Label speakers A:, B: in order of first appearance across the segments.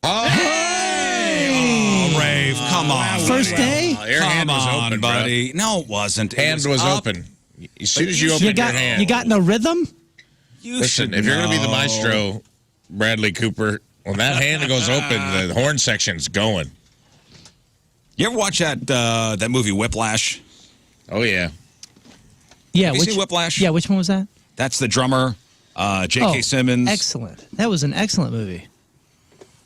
A: Hey! Oh, Rave, come on.
B: First day?
C: Your hand was open,
A: buddy. Bro. No, it wasn't.
C: Hand was open. As soon as you opened your hand.
B: You got in a rhythm?
C: Listen, if you're going to be the maestro, Bradley Cooper, when that hand goes open, the horn section's going.
A: You ever watch that movie Whiplash?
C: Oh, yeah.
B: Yeah.
A: Have you seen Whiplash?
B: Yeah, which one was that?
A: That's the drummer, J.K. Simmons.
B: Excellent. That was an excellent movie.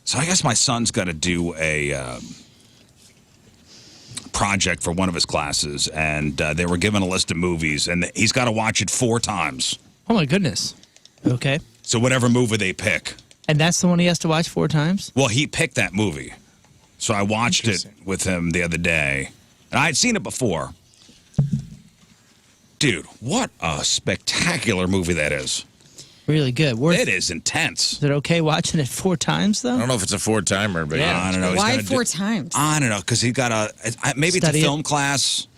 A: So I guess my son's got to do a project for one of his classes, and they were given a list of movies, and he's got to watch it 4 times.
B: Oh, my goodness. Okay.
A: So whatever movie they pick.
B: And that's the one he has to watch 4 times?
A: Well, he picked that movie. So I watched it with him the other day, and I had seen it before. Dude, what a spectacular movie that is.
B: Really good.
A: It is intense.
B: Is it okay watching it 4 times, though?
C: I don't know if it's a 4-timer, but yeah.
A: I don't know.
D: Why 4 times?
A: I don't know, because he got maybe it's a film class.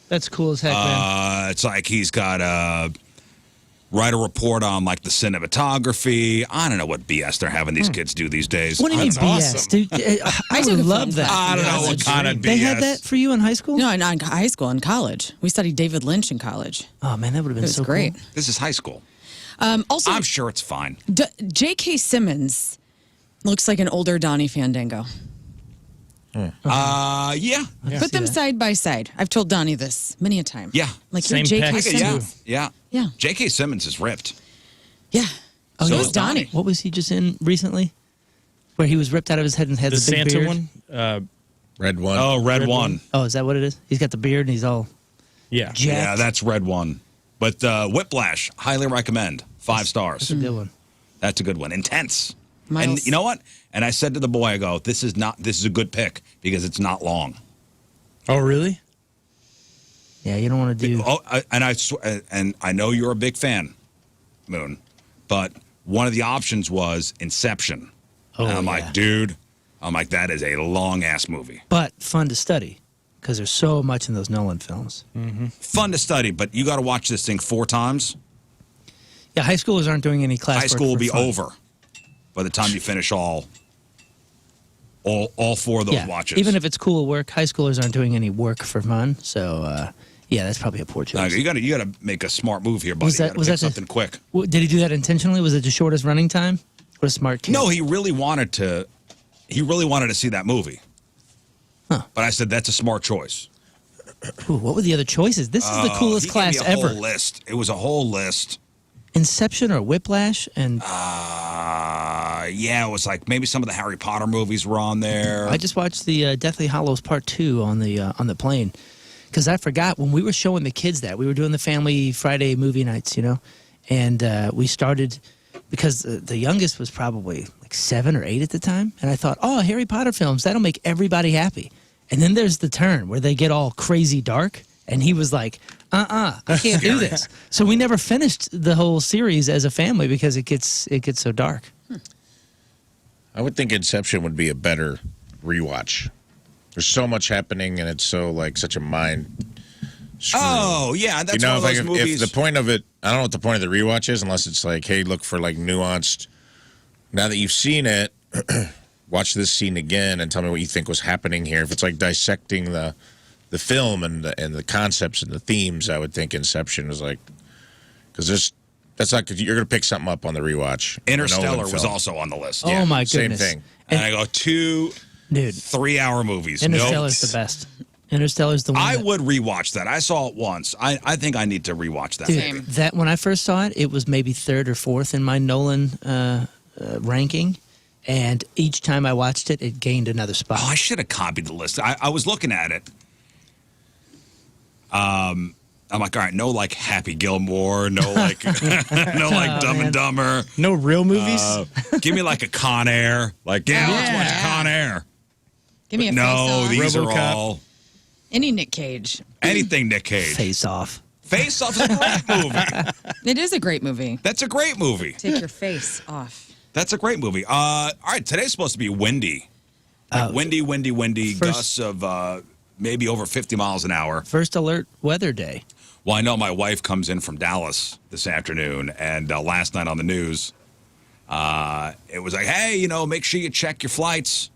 B: That's cool as heck, man.
A: It's like he's got to write a report on, like, the cinematography. I don't know what BS they're having these kids do these days.
B: What do you mean BS,
C: awesome.
B: dude? I would love that.
A: I don't know what kind of BS.
B: They had that for you in high school?
D: No, not in high school, in college. We studied David Lynch in college.
B: Oh, man, that would have been so
D: great.
B: cool.
A: This is high school.
D: Also,
A: I'm sure it's fine.
D: J.K. Simmons looks like an older Donnie Fandango.
A: Yeah.
D: Put them side by side. I've told Donnie this many a time.
A: Yeah.
D: Like
B: Same
D: you're J.K.
B: pecs,
D: Simmons.
A: Yeah.
D: Yeah.
A: J.K. Simmons is ripped.
D: Yeah.
B: Oh,
D: So
B: yeah.
D: is Donnie.
B: What was he just in recently? Where he was ripped out of his head and had
E: The
B: the big
E: Santa
B: beard?
E: one?
C: Red one.
A: Oh, Red One.
B: Oh, is that what it is? He's got the beard and he's all
E: Yeah.
B: jacked.
A: Yeah, that's Red One. But Whiplash, highly recommend. 5 stars.
B: That's a good one.
A: That's a good one. Intense.
D: Miles.
A: And you know what? And I said to the boy, I go, this is a good pick because it's not long.
E: Oh, really?
B: Yeah, you don't want to do...
A: And I know you're a big fan, Moon, but one of the options was Inception.
B: Oh,
A: and I'm
B: yeah.
A: like, dude, that is a long-ass movie.
B: But fun to study because there's so much in those Nolan films.
A: Fun to study, but you got to watch this thing 4 times.
B: Yeah, high schoolers aren't doing any classwork.
A: High school will
B: for
A: be
B: fun.
A: over by the time you finish all 4 of those
B: Yeah,
A: watches.
B: even if it's cool at work, high schoolers aren't doing any work for fun. So, yeah, that's probably a poor choice.
A: you got to make a smart move here, buddy.
B: Was that-
A: You gotta
B: was
A: pick
B: that the-
A: something quick?
B: Did he do that intentionally? Was it the shortest running time? What a smart kid.
A: No, he really wanted to. He really wanted to see that movie.
B: Huh.
A: But I said that's a smart choice.
B: Ooh, what were the other choices? This is the coolest
A: He
B: class
A: gave me a
B: ever.
A: Whole list. It was a whole list.
B: Inception or Whiplash and
A: Yeah, it was like maybe some of the Harry Potter movies were on there.
B: I just watched the Deathly Hallows Part 2 on the plane because I forgot when we were showing the kids that we were doing the family Friday movie nights, and we started because the youngest was probably like 7 or 8 at the time, and I thought, oh, Harry Potter films, that'll make everybody happy. And then there's the turn where they get all crazy dark, and he was like, I can't do this. So we never finished the whole series as a family because it gets so dark.
C: I would think Inception would be a better rewatch. There's so much happening, and it's so such a mind.
A: Oh yeah, that's one of those movies.
C: If the point of it, I don't know what the point of the rewatch is, unless it's like, hey, look for nuanced. Now that you've seen it, watch this scene again and tell me what you think was happening here. If it's like dissecting the film and the concepts and the themes, I would think Inception is because that's not because you're gonna pick something up on the rewatch.
A: Interstellar was also on the list.
B: Oh
A: Yeah.
B: my
C: Same
B: goodness.
C: thing.
A: And I go 2
B: Dude,
A: 3-hour movies.
B: Interstellar's the best. Interstellar's the one.
A: I would rewatch that. I saw it once. I think I need to rewatch that.
B: Dude, that when I first saw it, it was maybe 3rd or 4th in my Nolan ranking, and each time I watched it, it gained another spot.
A: Oh, I should have copied the list. I was looking at it. I'm like, all right, no Happy Gilmore, no Dumb and Dumber.
E: No real movies?
A: Give me a Con Air. Let's watch Con Air.
D: Give me a
A: No,
D: face-off.
A: these are
E: RoboCop.
A: all
D: Any Nick Cage.
A: anything Nick Cage.
B: Face Off.
A: Face Off is a great movie.
D: It is a great movie.
A: That's a great movie.
D: Take your face off.
A: That's a great movie. All right, today's supposed to be windy. Windy, gusts of maybe over 50 miles an hour.
B: First alert weather day.
A: Well, I know my wife comes in from Dallas this afternoon, and last night on the news, It was like, hey, make sure you check your flights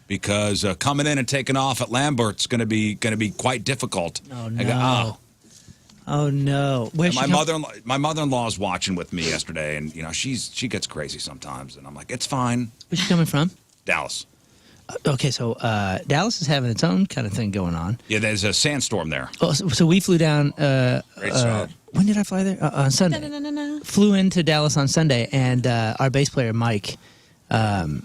A: because coming in and taking off at Lambert's going to be quite difficult.
B: Oh no!
A: I go,
B: Oh no! Where's
A: my mother-in-law is watching with me yesterday, and she gets crazy sometimes, and I'm like, it's fine.
B: Where's she coming from?
A: Dallas.
B: Okay, so Dallas is having its own kind of thing going on.
A: Yeah, there's a sandstorm there.
B: Oh, so we flew down.
A: Great job.
B: When did I fly there? On Sunday. Flew into Dallas on Sunday, and our bass player Mike from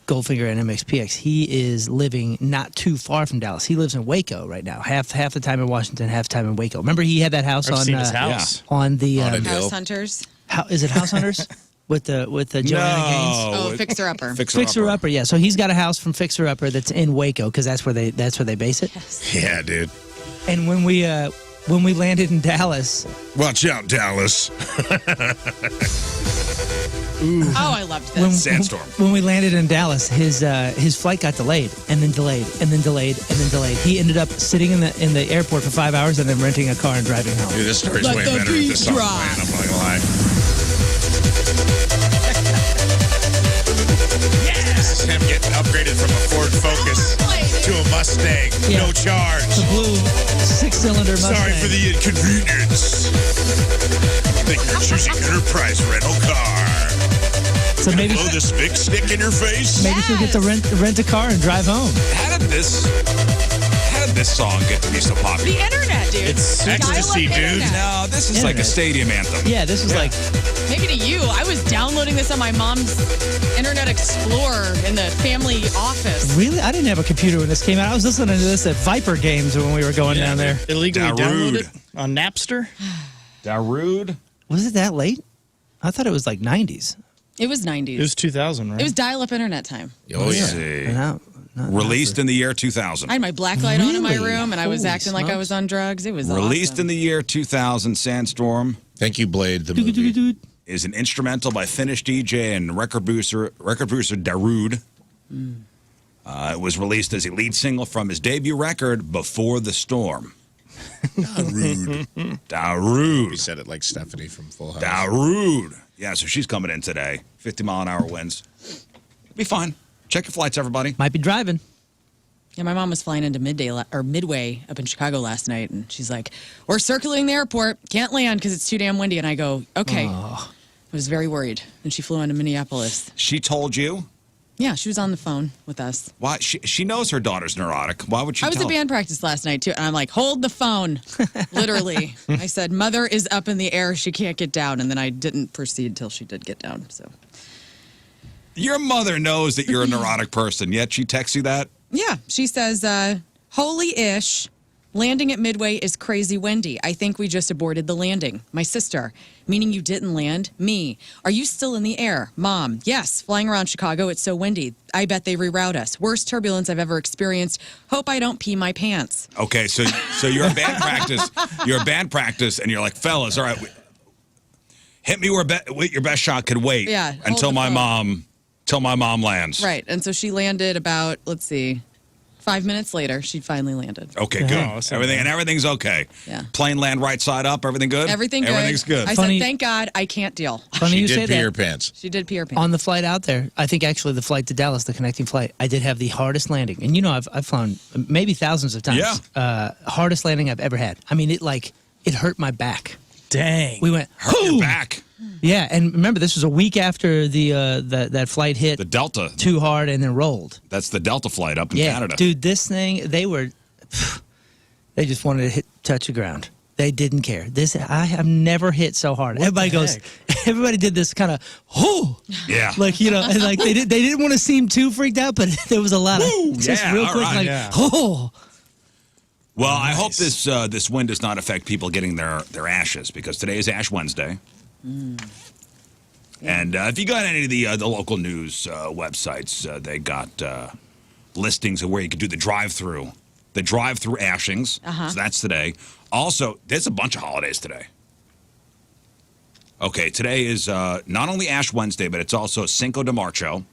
B: Goldfinger and MXPX, he is living not too far from Dallas. He lives in Waco right now. Half the time in Washington, half the time in Waco. Remember, he had that house
E: I've
B: on
E: seen his house.
B: on the
D: House Hunters.
B: Is it House Hunters with the Joanna Gaines?
D: Oh, Fixer Upper.
B: Fixer Upper, yeah. So he's got a house from Fixer Upper that's in Waco because that's where they base it.
D: Yes.
C: Yeah, dude.
B: And when we landed in Dallas,
C: Watch out, Dallas.
D: Oh, I loved this.
A: Sandstorm.
B: when we landed in Dallas, his flight got delayed and then delayed and then delayed and then delayed. He ended up sitting in the airport for 5 hours and then renting a car and driving home.
C: Dude, this story's
D: Let
C: way
D: the
C: better if
D: beat
C: this song's
D: drop.
C: playing. I'm not gonna lie. This is him getting upgraded from a Ford Focus to a Mustang.
B: Yeah.
C: No charge.
B: The blue 6-cylinder Mustang.
C: Sorry for the inconvenience. Think you're choosing Enterprise rental car.
B: So maybe
C: Blow this big stick in your face.
B: maybe she'll get to rent a car and drive home.
A: How did this song get to be so popular?
D: The internet, dude.
C: It's ecstasy,
D: Dial-up
C: dude.
D: internet.
A: No, this is like a
B: Internet.
A: stadium anthem.
B: Yeah, this was like
D: Maybe to you. I was downloading this on my mom's Internet Explorer in the family office.
B: really. I didn't have a computer when this came out. I was listening to this at Viper Games when we were going down there.
E: Illegally
A: Darude.
E: downloaded on Napster.
A: Darude.
B: Was it that late? I thought it was like 90s.
D: It was 90s.
E: It was 2000, right?
D: It was dial-up internet time.
C: Oh, yeah.
A: See.
B: Not
A: Released in the year 2000.
D: I had my black light on in my
B: Really?
D: room, and I was
B: Holy
D: acting like I
B: smokes.
D: was on drugs. It was
A: Released
D: awesome.
A: in the year 2000, Sandstorm
C: Thank you, Blade, the movie.
B: Dude.
A: is an instrumental by Finnish DJ and record producer Darude. It was released as a lead single from his debut record, Before the Storm.
C: Rude. He
A: Darude.
C: said it like Stephanie from Full House.
A: Darude. Yeah, so she's coming in today. 50-mile-an-hour winds. Be fine. Check your flights, everybody.
B: Might be driving.
D: Yeah, my mom was flying into Midway up in Chicago last night, and she's like, "We're circling the airport. Can't land because it's too damn windy." And I go, "Okay." I was very worried, and she flew into Minneapolis.
A: She told you?
D: Yeah, she was on the phone with us.
A: Why? She knows her daughter's neurotic. Why would she
D: I was
A: tell
D: at band practice last night too, and I'm like, "Hold the phone!" Literally, I said, "Mother is up in the air. She can't get down," and then I didn't proceed till she did get down. So,
A: Your mother knows that you're a neurotic person, yet she texts you that?
D: yeah, she says, "Holy-ish, landing at Midway is crazy windy. I think we just aborted the landing." My sister, meaning you didn't land? Me, are you still in the air? Mom, yes, flying around Chicago, it's so windy. I bet they reroute us. Worst turbulence I've ever experienced. Hope I don't pee my pants.
A: Okay, so you're at band practice. You're at band practice, and you're like, fellas, all right, hit me where your best shot could wait
D: Yeah, hold
A: until
D: the
A: my
D: phone.
A: mom lands.
D: Right, and so she landed about, 5 minutes later, she finally landed.
A: Okay,
B: Yeah.
A: good.
E: Oh, that's not
A: Everything's okay.
D: Yeah.
A: Plane land right side up. Everything good.
D: Everything good.
A: Everything's good.
D: I
B: Funny-
D: said, thank God, I can't deal.
B: Funny
C: She
B: you
C: did
B: say
C: pee
B: that.
C: her pants.
D: She did pee her pants.
B: On the flight out there, I think actually the flight to Dallas, the connecting flight, I did have the hardest landing. And I've flown maybe thousands of times.
A: Yeah.
B: Hardest landing I've ever had. I mean, it hurt my back.
E: Dang.
B: We went,
A: Hurt your
B: "Whoo!"
A: back.
B: Yeah, and remember, this was a week after that flight hit
A: The Delta.
B: too hard and then rolled.
A: That's the Delta flight up in
B: Yeah,
A: Canada.
B: dude, this thing, they just wanted to touch the ground. They didn't care. I have never hit so hard. Everybody
E: the
B: goes, everybody did this kind of, oh,
A: Yeah.
B: like, and like they didn't want to seem too freaked out, but there was a lot of just
A: Yeah,
B: real
A: all
B: quick,
A: right,
B: like,
E: yeah.
B: oh.
A: Well, I hope this wind does not affect people getting their ashes because today is Ash Wednesday. And if you got any of the local news websites, they got listings of where you could do the drive-through ashings. So that's today. Also, there's a bunch of holidays today. Okay, today is not only Ash Wednesday, but it's also Cinco de Marcho.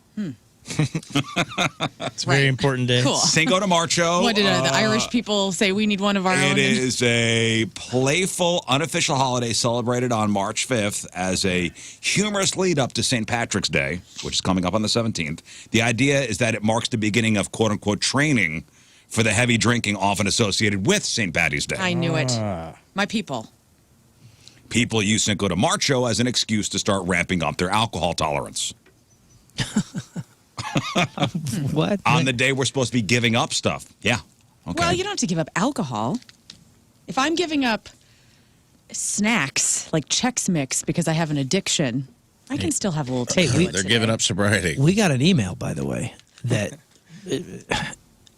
E: It's a very important day.
D: Cool.
A: Cinco de Marzo.
D: What did the Irish people say? We need one of our own.
A: It is a playful, unofficial holiday celebrated on March 5th as a humorous lead up to St. Patrick's Day, which is coming up on the 17th. The idea is that it marks the beginning of quote unquote training for the heavy drinking often associated with St. Patty's Day.
D: I knew it. My people.
A: People use Cinco de Marzo as an excuse to start ramping up their alcohol tolerance.
B: What?
A: On the day we're supposed to be giving up stuff. Yeah. Okay.
D: Well, you don't have to give up alcohol. If I'm giving up snacks like Chex Mix because I have an addiction, I can still have a little
B: Hey,
D: tequila
C: They're
D: today.
C: giving up sobriety.
B: We got an email, by the way, that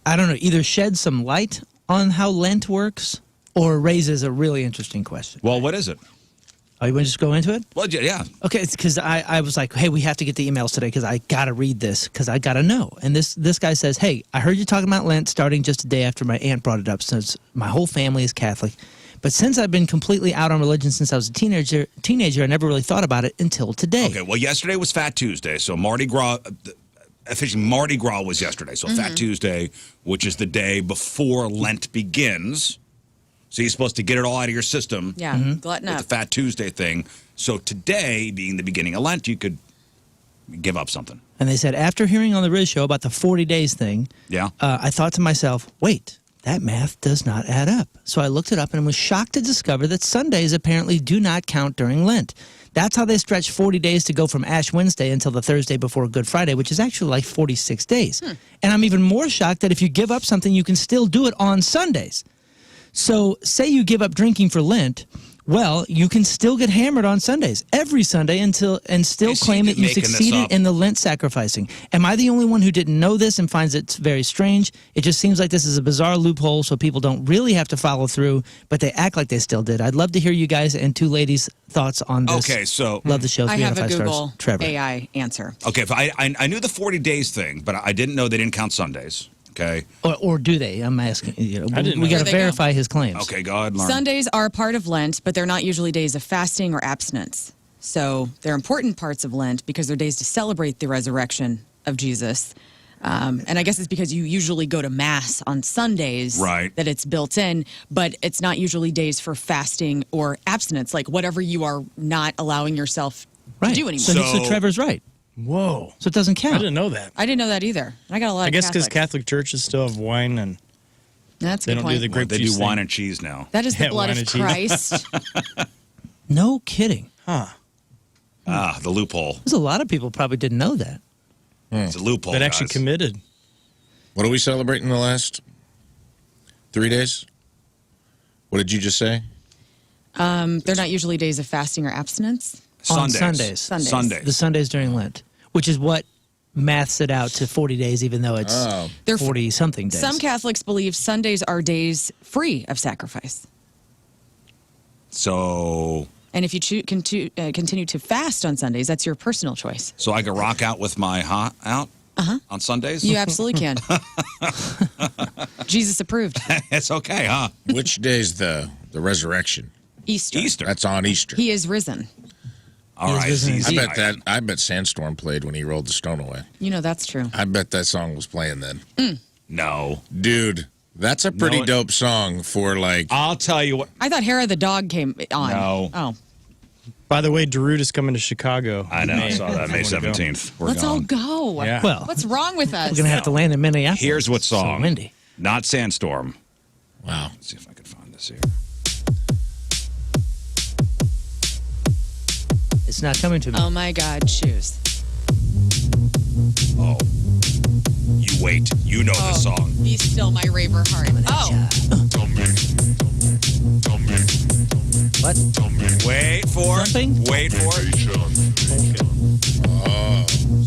B: I don't know, either sheds some light on how Lent works or raises a really interesting question.
A: Well, what is it?
B: Oh, you want to just go into it?
A: Well, yeah.
B: Okay, it's because I was like, hey, we have to get the emails today because I got to read this because I got to know. And this guy says, hey, I heard you talking about Lent starting just a day after my aunt brought it up since my whole family is Catholic. But since I've been completely out on religion since I was a teenager, I never really thought about it until today.
A: Okay, well, yesterday was Fat Tuesday, so Mardi Gras, officially Mardi Gras was yesterday. So Fat Tuesday, which is the day before Lent begins. So you're supposed to get it all out of your system.
D: Yeah, glutton
A: With
D: up.
A: the Fat Tuesday thing. So today, being the beginning of Lent, you could give up something.
B: And they said, after hearing on the Riz show about the 40 days thing,
A: Yeah.
B: I thought to myself, wait, that math does not add up. So I looked it up and was shocked to discover that Sundays apparently do not count during Lent. That's how they stretch 40 days to go from Ash Wednesday until the Thursday before Good Friday, which is actually like 46 days. And I'm even more shocked that if you give up something, you can still do it on Sundays. So say you give up drinking for Lent, well, you can still get hammered on Sundays, every Sunday, and still
A: You
B: claim
A: seem
B: that
A: to
B: you
A: making this
B: succeeded
A: up.
B: in the Lent sacrificing. Am I the only one who didn't know this and finds it very strange? It just seems like this is a bizarre loophole so people don't really have to follow through, but they act like they still did. I'd love to hear you guys and two ladies' thoughts on this.
A: Okay, so
B: Love the show.
D: I
B: 3 out
D: have
B: of
D: a
B: 5
D: Google
B: stars. Trevor.
D: AI answer.
A: okay, if I knew the 40 days thing, but I didn't know they didn't count Sundays. Okay.
B: Or do they? I'm asking. You know,
E: I didn't
B: we
E: know.
B: got to
D: There they go.
B: verify his claims.
A: Okay, go ahead and learn.
D: Sundays are a part of Lent, but they're not usually days of fasting or abstinence. So they're important parts of Lent because they're days to celebrate the resurrection of Jesus. And I guess it's because you usually go to Mass on Sundays
A: Right.
D: that it's built in, but it's not usually days for fasting or abstinence, like whatever you are not allowing yourself
B: Right.
D: to do anymore.
B: So Trevor's right.
E: Whoa.
B: So it doesn't
E: I
B: count.
E: didn't know that.
D: I didn't know that either. I got a lot
E: I
D: of
E: guess because
D: Catholics.
E: Catholic churches still have wine and
D: That's a
E: they
D: good
E: don't
D: point.
E: do the grape
A: They
E: juice
A: do wine
E: thing.
A: and cheese now.
D: That is the
E: Yeah,
D: blood
E: wine
D: of
E: and cheese.
D: Christ.
B: No kidding.
E: Huh.
A: Ah, the loophole.
B: There's a lot of people probably didn't know that.
A: It's a loophole.
E: That actually
A: guys.
E: committed.
C: What are we celebrating the last 3 days? What did you just say?
D: They're not usually days of fasting or abstinence.
B: On
A: Sundays.
B: Sundays.
D: Sundays.
B: The Sundays during Lent, which is what maths it out to 40 days, even though it's
D: They're
B: 40-something days.
D: Some Catholics believe Sundays are days free of sacrifice.
A: So
D: And if you continue to fast on Sundays, that's your personal choice.
A: I could rock out with my hot out on Sundays?
D: You absolutely can. Jesus approved.
A: It's okay, huh?
C: Which day's the resurrection?
D: Easter.
A: Easter.
C: That's on Easter.
D: He is risen.
A: All
B: He is
A: right.
B: visiting
A: see,
C: I bet Sandstorm played when he rolled the stone away.
D: You know that's true.
C: I bet that song was playing then.
A: No.
C: Dude, that's a pretty
A: No, it-
C: dope song for like
A: I'll tell you what.
D: I thought Hera the dog came on.
A: No.
D: Oh,
E: By the way, Darude is coming to Chicago.
A: I know. I
E: May.
A: saw that May
E: I wanna go.
A: 17th. We're
D: let's
A: gone.
D: all go.
E: Yeah.
B: Well,
D: What's wrong with us?
B: we're going to have to land in Minneapolis.
A: Here's what
B: So
A: song.
B: windy.
A: Not Sandstorm.
C: wow.
A: Let's see if I can find this here.
B: It's not coming to me.
D: Oh my God, shoes.
A: Oh. You wait. You know this song.
D: Be still my raver heart. Oh,
B: What?
A: Wait for it.
B: Something?
A: Wait for it.
C: Oh,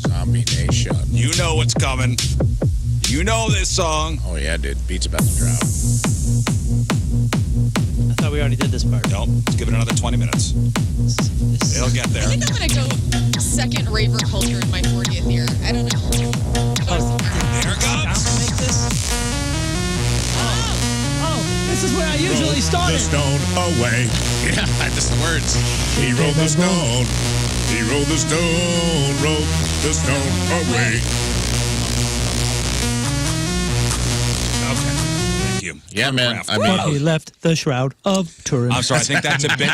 C: Zombie Nation.
A: You know what's coming. You know this song.
C: Oh yeah, dude. Beat's about to drop.
B: I thought we already did this part.
A: Nope. Let's give it another 20 minutes.
B: This-
A: It'll get there.
D: I think I'm gonna go second raver culture in my 40th year. I don't know.
A: There it comes.
B: Make this? Oh, this is where I usually started.
C: The stone away. Yeah, just the words. He rolled the stone. He rolled the stone. Rolled the snow away.
A: Okay. Thank you.
C: Yeah, man.
A: Craft.
C: I mean,
B: He left the Shroud of Turin.
A: I'm sorry. I think that's a bit.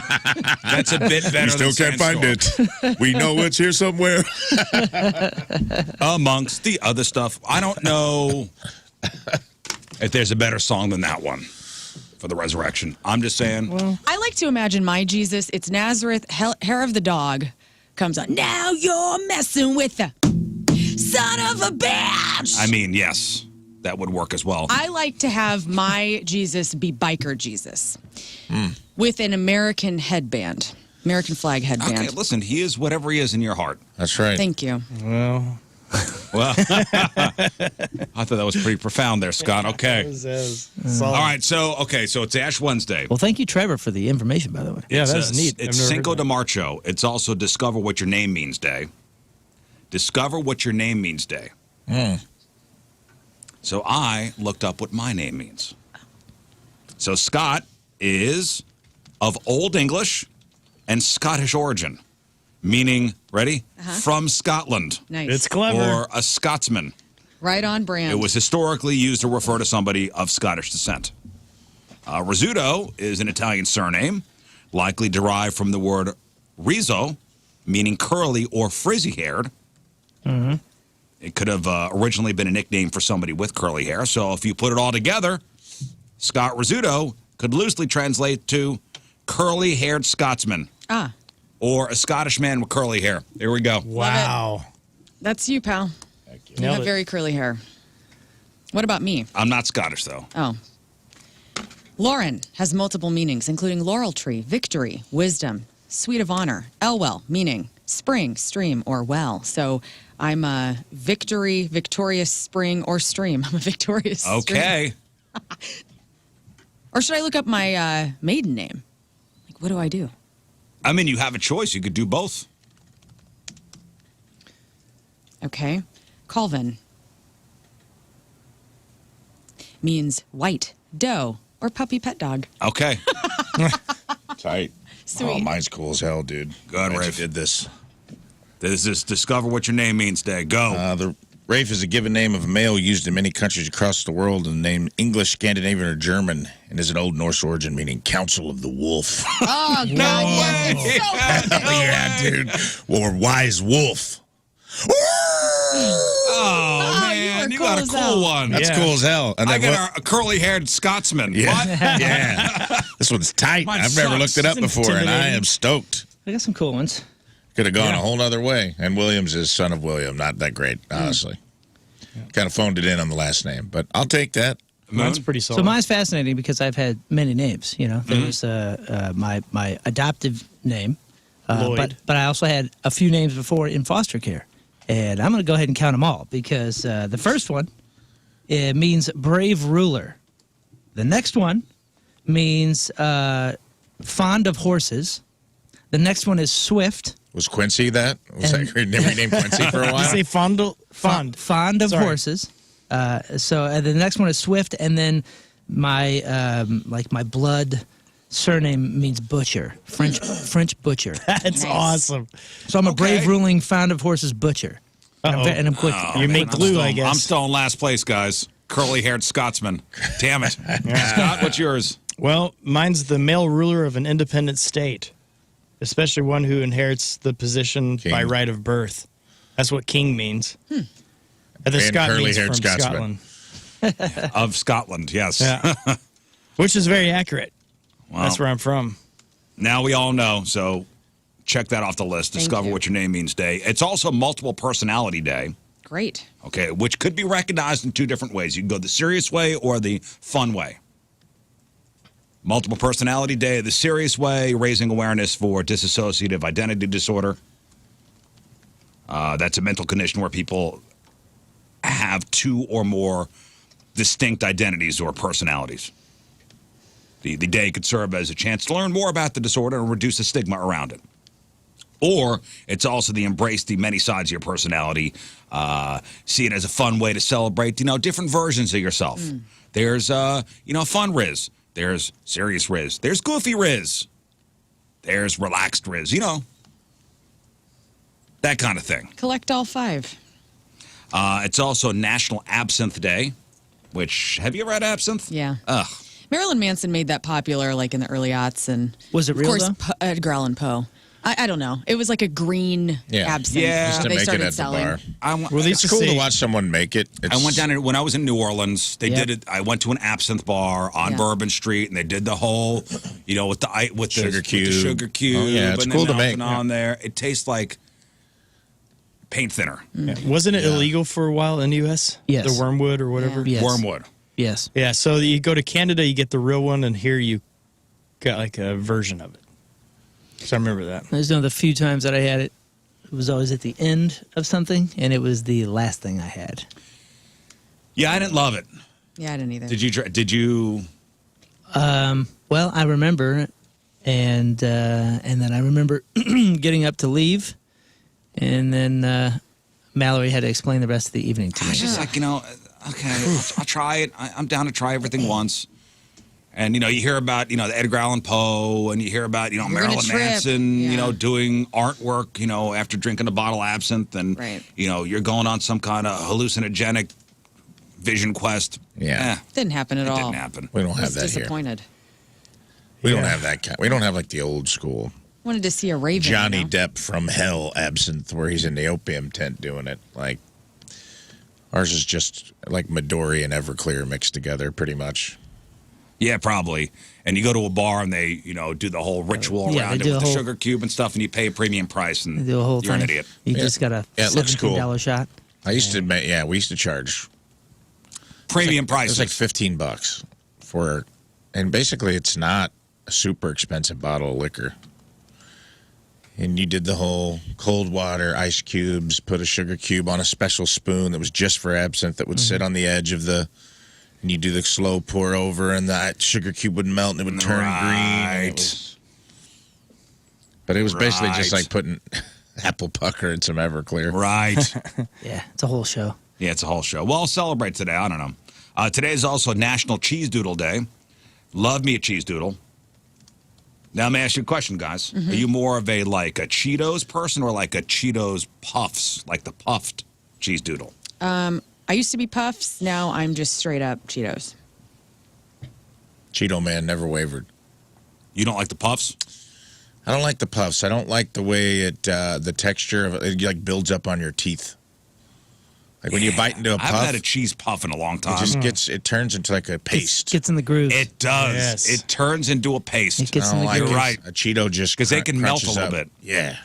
A: That's a bit better.
C: we still
A: than
C: can't find
A: Sandstorm.
C: it. We know it's here somewhere.
A: Amongst the other stuff, I don't know if there's a better song than that one for the resurrection. I'm just saying.
D: I like to imagine my Jesus. It's Nazareth, hair of the dog comes on. Now you're messing with the son of a bitch.
A: I mean, yes, that would work as well.
D: I like to have my Jesus be biker Jesus with an American headband, American flag headband.
A: Okay, listen, he is whatever he is in your heart.
C: That's right.
D: Thank you.
E: Well,
A: Well, I thought that was pretty profound there, Scott. Okay.
E: all
A: All right, so it's Ash Wednesday.
B: Well, thank you, Trevor, for the information, by the way.
E: Yeah,
A: It's,
E: that's neat.
A: It's
E: I've never
A: Cinco
E: heard
A: de
E: that.
A: Marzo. It's also Discover What Your Name Means Day. Discover What Your Name Means Day. So I looked up what my name means. So Scott is of Old English and Scottish origin, meaning, ready? From Scotland.
D: Nice.
E: It's clever.
A: Or a Scotsman.
D: Right on brand.
A: It was historically used to refer to somebody of Scottish descent. Rizzuto is an Italian surname, likely derived from the word rizzo, meaning curly or frizzy-haired. It could have originally been a nickname for somebody with curly hair. So if you put it all together, Scott Rizzuto could loosely translate to curly-haired Scotsman
D: Ah,
A: or a Scottish man with curly hair. There we go.
E: Wow.
D: that's you, pal. You
E: Nailed
D: have
E: it.
D: very curly hair. What about me?
A: I'm not Scottish, though.
D: Oh. Lauren has multiple meanings, including laurel tree, victory, wisdom, sweet of honor, Elwell, meaning spring, stream, or well. So I'm a victory, victorious spring, or stream. I'm a victorious stream.
A: Okay.
D: Or should I look up my maiden name? Like, what do I do?
A: I mean, you have a choice. You could do both.
D: Okay. Colvin means white, doe, or puppy pet dog.
A: Okay.
C: Tight.
D: Sweet.
C: Oh, mine's cool as hell, dude.
A: Good,
C: Glad you
A: Rafe.
C: did this.
A: This is Discover What Your Name Means Day. Go.
C: The Rafe is a given name of a male used in many countries across the world, and the name English, Scandinavian, or German, and is an Old Norse origin meaning Council of the Wolf.
D: Oh, God, yes. It's so good.
C: Oh, yeah, dude. Or Wise Wolf.
A: Oh, man.
D: you
A: You
D: were
A: got
D: cool
A: a
D: as
A: cool
D: hell.
A: one.
C: That's
E: Yeah.
C: cool as hell. And
A: I
C: then
A: got a curly-haired Scotsman.
C: Yeah.
A: What?
C: Yeah. This one's tight.
A: Mine
C: I've never
A: sucks.
C: looked it up
B: It's
C: before, and I
B: intimidating.
C: am stoked.
B: I got some cool ones.
C: Could have gone
E: Yeah.
C: a whole other way. And Williams is son of William. Not that great, honestly. Kind of phoned it in on the last name, but I'll take that.
E: Mine's
A: Moon?
E: pretty solid.
B: So mine's fascinating because I've had many names. You know, there was my adoptive name,
E: Lloyd.
B: but I also had a few names before in foster care, and I'm going to go ahead and count them all because the first one it means brave ruler. The next one means fond of horses. The next one is swift.
C: Was Quincy that? Was
B: And-
C: that renamed Quincy for a
E: you
C: while?
E: say fond.
B: Fond of
E: Sorry.
B: horses. So the next one is Swift, and then my my blood surname means butcher, French butcher.
E: That's
D: Nice.
E: awesome.
B: So I'm a
A: Okay.
B: brave, ruling, fond of horses butcher, and
E: Uh-oh.
B: I'm quick.
E: You make
A: I'm
E: glue,
A: still-
E: I guess.
A: I'm still in last place, guys. Curly-haired Scotsman. Damn it. Scott, what's yours?
E: Well, mine's the male ruler of an independent state, especially one who inherits the position
C: King.
E: by right of birth. That's what king means. And the
C: And
E: Scot means
C: curly-haired
E: from
C: Scotsman.
E: Scotland.
A: Of Scotland, yes.
E: Yeah. Which is very accurate.
A: Wow.
E: That's where I'm from.
A: Now we all know, so check that off the list.
D: Thank
A: Discover
D: you.
A: What Your Name Means Day. It's also Multiple Personality Day,
D: Great.
A: okay, which could be recognized in two different ways. You can go the serious way or the fun way. Multiple Personality Day, the serious way, raising awareness for dissociative identity disorder. That's a mental condition where people have two or more distinct identities or personalities. The day could serve as a chance to learn more about the disorder and reduce the stigma around it. Or it's also the embrace the many sides of your personality, see it as a fun way to celebrate, different versions of yourself. There's, fun Riz. There's serious Riz. There's goofy Riz. There's relaxed Riz, That kind of thing.
D: Collect all 5.
A: It's also National Absinthe Day, which, have you ever had absinthe?
D: Yeah.
A: Ugh.
D: Marilyn Manson made that popular, like, in the early aughts. And
B: Was it real,
D: Of course,
B: though?
D: Edgar Allan Poe. I don't know. It was like a green absinthe.
A: Yeah.
C: Used to
D: they
C: make it
D: started
C: at
D: selling.
C: the bar.
E: Well,
C: It's cool to watch someone make it.
A: I went down when I was in New Orleans. They
B: Yep.
A: did it. I went to an absinthe bar on
D: Yeah.
A: Bourbon Street, and they did the whole, with the
C: Sugar cube.
A: with the sugar cube.
C: Oh, yeah, it's
A: and
C: cool
A: then
C: to make,
A: melting on there. It tastes like paint thinner.
E: Wasn't it illegal for a while in the U.S.?
B: Yes.
E: The wormwood or whatever?
B: Yes.
A: Wormwood.
B: Yes.
E: Yeah, so you go to Canada, you get the real one, and here you got like a version of it. So I remember that.
B: There's one of the few times that I had it. It was always at the end of something, and it was the last thing I had.
A: Yeah, I didn't love it.
D: Yeah, I didn't either.
A: Did you?
B: Well, I remember, and then I remember getting up to leave, and then Mallory had to explain the rest of the evening to
A: I
B: me.
A: was just like, okay, I'll try it. I'm down to try everything once. And, you hear about, the Edgar Allan Poe, and you hear about,
D: gonna
A: Marilyn
D: trip.
A: Manson,
D: Yeah.
A: doing artwork, after drinking a bottle of absinthe. And,
D: Right.
A: You're going on some kind of hallucinogenic vision quest.
C: Yeah.
D: Didn't happen at
A: It
D: all.
A: didn't happen.
C: We don't
D: I
C: have
D: was
C: that here.
D: disappointed.
C: We don't have that kind. We don't have like the old school
D: Wanted to see a raven.
C: Johnny
D: you know?
C: Depp from hell absinthe where he's in the opium tent doing it. Like ours is just like Midori and Everclear mixed together pretty much.
A: Yeah, probably. And you go to a bar and they, do the whole ritual
B: Yeah,
A: around
B: they
A: it
B: do
A: with
B: the
A: the
B: whole-
A: sugar cube and stuff, and you pay a premium price, and
B: The whole
A: you're
B: thing.
A: an idiot.
B: You
C: Yeah.
B: just got a
C: Yeah, it looks cool.
B: $17 shot.
C: I used to we used to charge
A: Premium
C: it was
A: prices.
C: like $15 for, and basically it's not a super expensive bottle of liquor. And you did the whole cold water, ice cubes, put a sugar cube on a special spoon that was just for absinthe that would sit on the edge of the, and you do the slow pour over, and that sugar cube would melt and it would turn green. and
A: Right.
C: But it was basically just
A: Right.
C: like putting apple pucker in some Everclear.
A: Right.
B: Yeah, it's a whole show.
A: Yeah, it's a whole show. Well, I'll celebrate today. I don't know. Today is also National Cheese Doodle Day. Love me a cheese doodle. Now, let me ask you a question, guys. Are you more of a Cheetos person or like a Cheetos Puffs, like the puffed cheese doodle?
D: I used to be Puffs. Now I'm just straight up Cheetos.
C: Cheeto Man never wavered.
A: You don't like the Puffs?
C: I don't like the puffs. I don't like the way the texture of it like builds up on your teeth. Like when you bite into a
A: I
C: puff,
A: haven't had a cheese puff in a long time.
C: it turns into like a paste.
B: Gets in the groove.
A: It does.
E: Yes.
A: It turns into a paste.
B: It gets in the
C: like
B: groove.
A: You're
C: it.
A: right.
C: A Cheeto just
A: 'Cause they can melt a
C: crunches
A: little
C: up.
A: bit.
C: Yeah.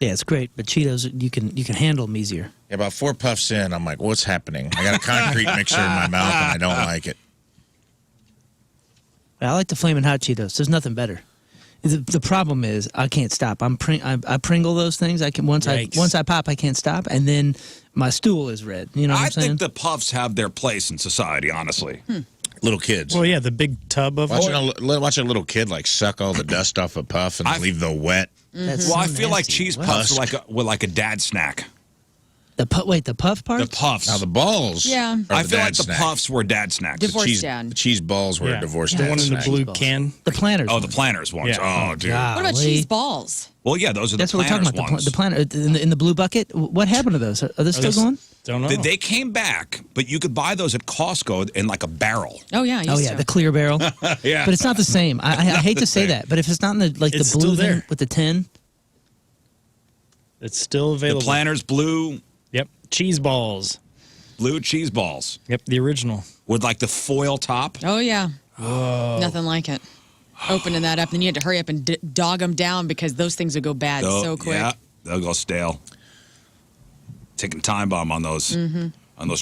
B: Yeah, it's great, but Cheetos you can handle them easier.
C: Yeah, about 4 puffs in, I'm like, what's happening? I got a concrete mixer in my mouth and I don't like it.
B: I like the flaming hot Cheetos. There's nothing better. The problem is I can't stop. I Pringle those things. I can once
E: Yikes.
B: I pop, I can't stop, and then my stool is red. You know what
A: I
B: I'm saying?
A: think the Puffs have their place in society, honestly.
C: Little kids.
E: Well, yeah, the big tub of
C: Watch a little kid like suck all the dust off a puff and leave the wet.
B: That's
A: Well, I
B: so
A: feel like
B: nasty.
A: cheese
B: What?
A: puffs are like a dad snack.
B: The puff part.
A: The Puffs.
C: Now the balls.
D: Yeah.
C: are
A: I
C: the
A: feel
C: dad
A: like the
C: snack.
A: Puffs were dad snacks.
D: Divorce
C: cheese,
D: dad.
C: The cheese balls were a divorced
E: the
C: dad
E: one in the
C: snack.
E: blue
B: balls.
E: can.
B: The planters.
A: Oh, the planners ones.
E: Yeah.
A: Oh, dude.
B: God.
D: What about
B: Golly.
D: cheese balls?
A: Well, yeah, those are
B: That's
A: the
B: what we're talking
A: planners
B: about.
A: ones.
B: The planner in the blue bucket. What happened to those? Are they still going?
E: Don't know.
A: They came back, but you could buy those at Costco in like a barrel.
D: Oh yeah. I
B: Oh
D: used
B: yeah,
D: to.
B: the clear barrel.
A: Yeah.
B: But it's not the same. I hate
A: the
B: to say
A: same.
B: that, but if it's not in the
E: It's
B: the
E: still
B: blue thing
E: there.
B: with the tin,
E: It's still
A: The
E: available.
A: planners blue
E: Cheese balls.
A: cheese balls
E: Yep, the original.
A: with like the foil top.
D: Oh yeah. Nothing like it. Opening that up, then you had to hurry up and dog them down because those things would go bad so quick.
A: Yeah, they'll go stale. Taking time bomb on those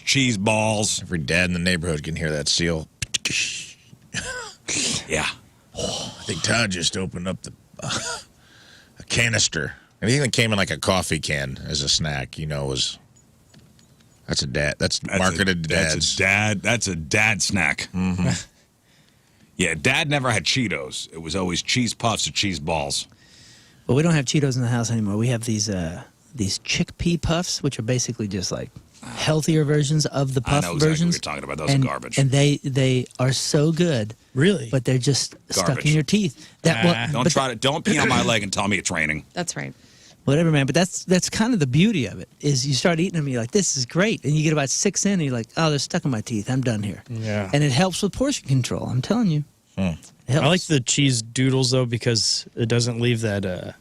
A: cheese balls.
C: Every dad in the neighborhood can hear that seal.
A: Yeah.
C: I think Todd just opened up a canister. Anything that came in like a coffee can as a snack, was that's a dad. That's marketed to dads.
A: That's a dad snack. Mm-hmm. Yeah, Dad never had Cheetos. It was always cheese puffs or cheese balls.
B: but we don't have Cheetos in the house anymore. We have these chickpea puffs, which are basically just like healthier versions of the
A: I
B: puff
A: know exactly
B: versions.
A: what you're talking about. Those
B: and,
A: are garbage.
B: And they are so good.
E: Really?
B: But they're just stuck
A: Garbage.
B: in your teeth.
A: Don't pee on my leg and tell me it's raining.
D: That's right.
B: Whatever, man. But that's kind of the beauty of it, is you start eating them, and you're like, this is great. And you get about 6 in, and you're like, oh, they're stuck in my teeth. I'm done here.
E: Yeah.
B: And it helps with portion control. I'm telling you. It helps.
E: I like the cheese doodles, though, because it doesn't leave that